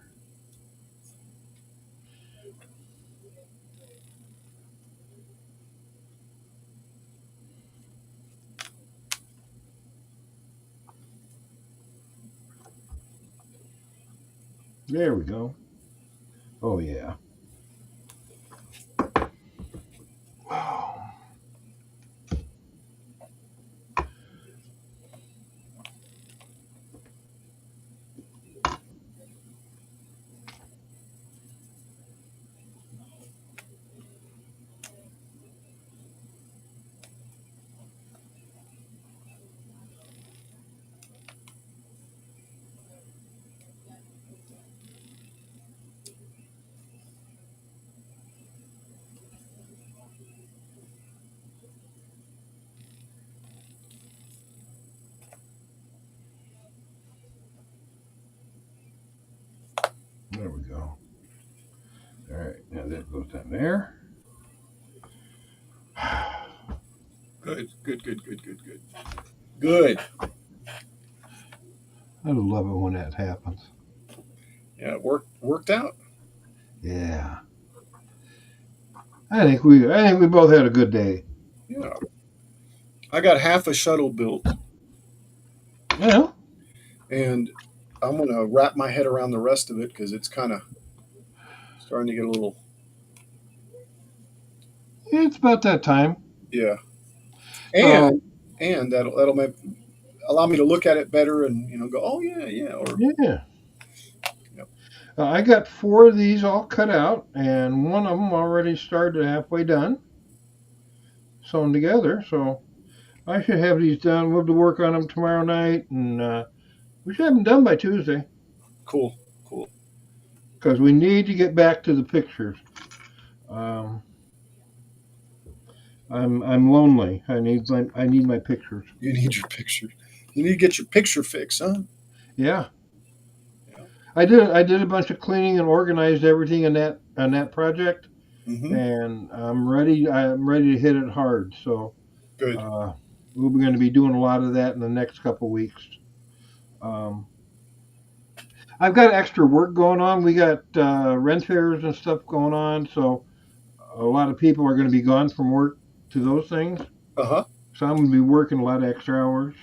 There we go. Oh, yeah. Wow. There we go. All right, now that goes down there. Good, good, good, good, good, good. Good. I love it when that happens. Yeah, it worked out. Yeah. I think we both had a good day. Yeah. I got half a shuttle built, Yeah. and I'm gonna wrap my head around the rest of it because it's kind of starting to get a little. It's about that time. Yeah. So And that'll allow me to look at it better and go, oh yeah, yeah, or yeah. yep. I got 4 of these all cut out, and one of them already started halfway done, sewn together. So I should have these done. We'll have to work on them tomorrow night, and we should have them done by Tuesday Cool, cool. because we need to get back to the pictures. Um, I'm lonely. I need my pictures. You need your picture. You need to get your picture fixed, huh? Yeah, Yeah. I did a bunch of cleaning and organized everything in that project, Mm-hmm. and I'm ready to hit it hard. So Good. uh, we're going to be doing a lot of that in the next couple weeks. Um, I've got extra work going on. We got rent fairs and stuff going on, so a lot of people are going to be gone from work to those things. Uh-huh. So I'm going to be working a lot of extra hours,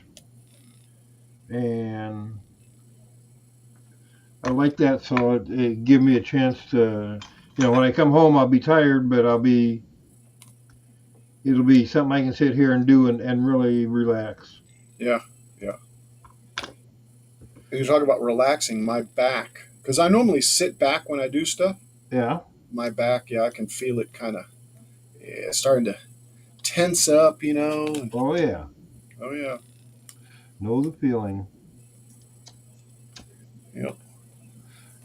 and I like that. So it give me a chance to, when I come home, I'll be tired, but it'll be something I can sit here and do and really relax. Yeah, yeah. And you talk about relaxing my back, because I normally sit back when I do stuff. Yeah. My back, yeah, I can feel it kind of starting to tense up, Oh yeah. Oh yeah. Know the feeling. Yep.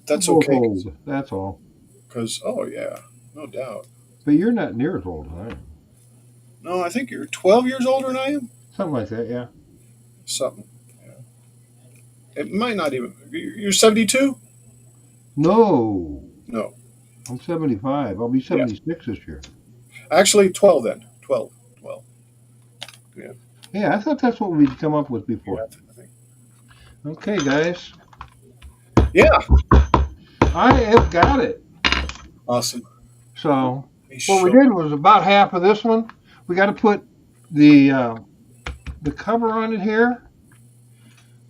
That's We're both okay. old. That's all. Because oh yeah, no doubt. But you're not near as old as I am. No, I think you're 12 years older than I am. Something like that. Yeah. Something. Yeah. It might not even. You're 72? No. No. I'm 75. I'll be Yeah. 76 this year. Actually, 12 then. 12. 12. Yeah. Yeah, I thought that's what we'd come up with before. Yeah, I think. Okay, guys. Yeah. I have got it. Awesome. So Let me what we show- did was about half of this one. We got to put the cover on it here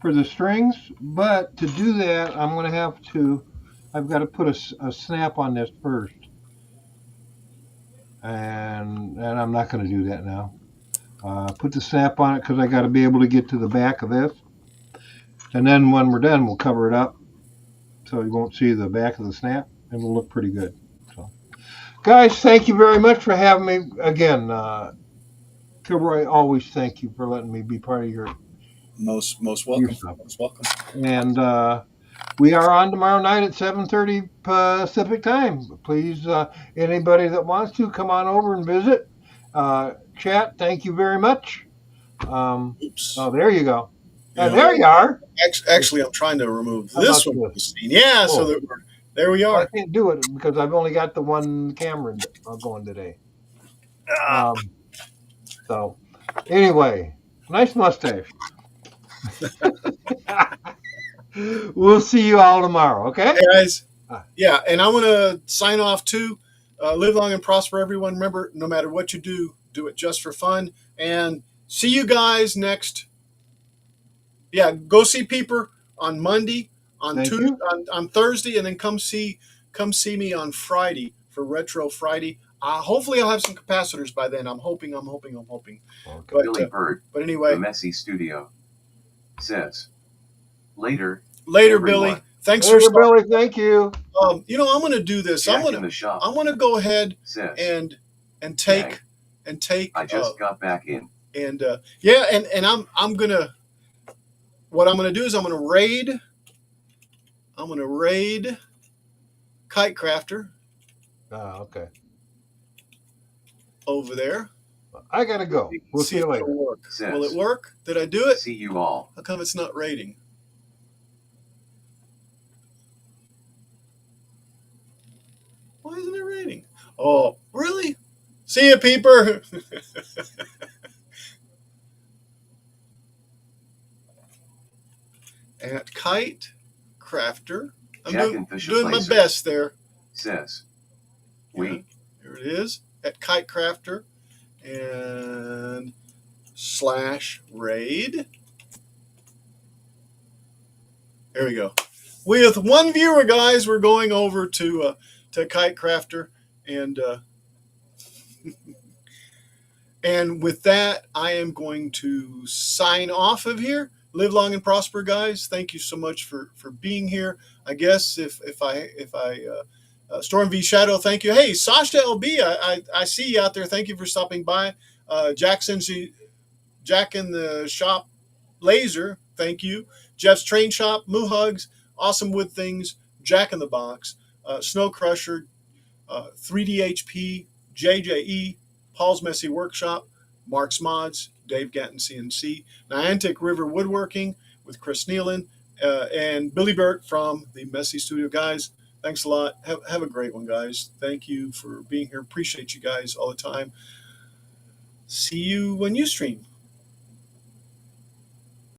for the strings, but to do that, I've got to put a snap on this first, and I'm not going to do that now. Put the snap on it because I got to be able to get to the back of this, and then when we're done, we'll cover it up so you won't see the back of the snap, and it'll look pretty good. So, guys, thank you very much for having me again. Kilroy, always thank you for letting me be part of your Most welcome. stuff. Most welcome. And we are on tomorrow night at 7:30 Pacific time. Please, anybody that wants to come on over and visit. Chat, thank you very much. Oops. Oh, there you go. Yeah. There you are. Actually, I'm trying to remove How this about one from the scene. Yeah, so that there we I are. can't do it because I've only got the one camera going today. Ah, So, anyway, nice mustache. We'll see you all tomorrow, okay? hey guys. Yeah, and I want to sign off too. Live long and prosper, everyone. Remember, no matter what you do it just for fun. And see you guys next. Yeah, go see Peeper on Monday, on Thank Tuesday, you. on Thursday, and then come see me on Friday for Retro Friday. Hopefully, I'll have some capacitors by then. I'm hoping. Okay. But, Billy Bird, but the anyway, Messy Studio, says, later, later, everyone. Billy. Thanks Later, for stopping. Billy. Thank you. I'm going to do this. Jack in the shop, I'm gonna go ahead says, and take I just got back in. and yeah, and I'm gonna what I'm gonna do is I'm gonna raid Kite Crafter Okay. over there. I gotta go. We'll see you if later. it'll work. Says, Will it work? Did I do it? see you all. How come it's not raiding? Why isn't it raining? Oh, really? See ya, peeper. At Kite Crafter. I'm Jack and Fisher doing my Laser best there. says, Yeah, we. here it is. At Kite Crafter and /raid. There we go. With one viewer, guys, we're going over to Kite Crafter, and with that, I am going to sign off of here. Live long and prosper, guys. Thank you so much for being here. I guess if I Storm V Shadow, thank you. Hey, Sasha LB, I see you out there. Thank you for stopping by. Jackson, Jack in the Shop Laser, thank you. Jeff's Train Shop, Moo Hugs, Awesome Wood Things, Jack in the Box, Snow Crusher, 3DHP, JJE, Paul's Messy Workshop, Mark's Mods, Dave Gatton CNC, Niantic River Woodworking with Chris Nealon, and Billy Burt from the Messy Studio. Guys, thanks a lot. Have a great one, guys. Thank you for being here. Appreciate you guys all the time. See you when you stream.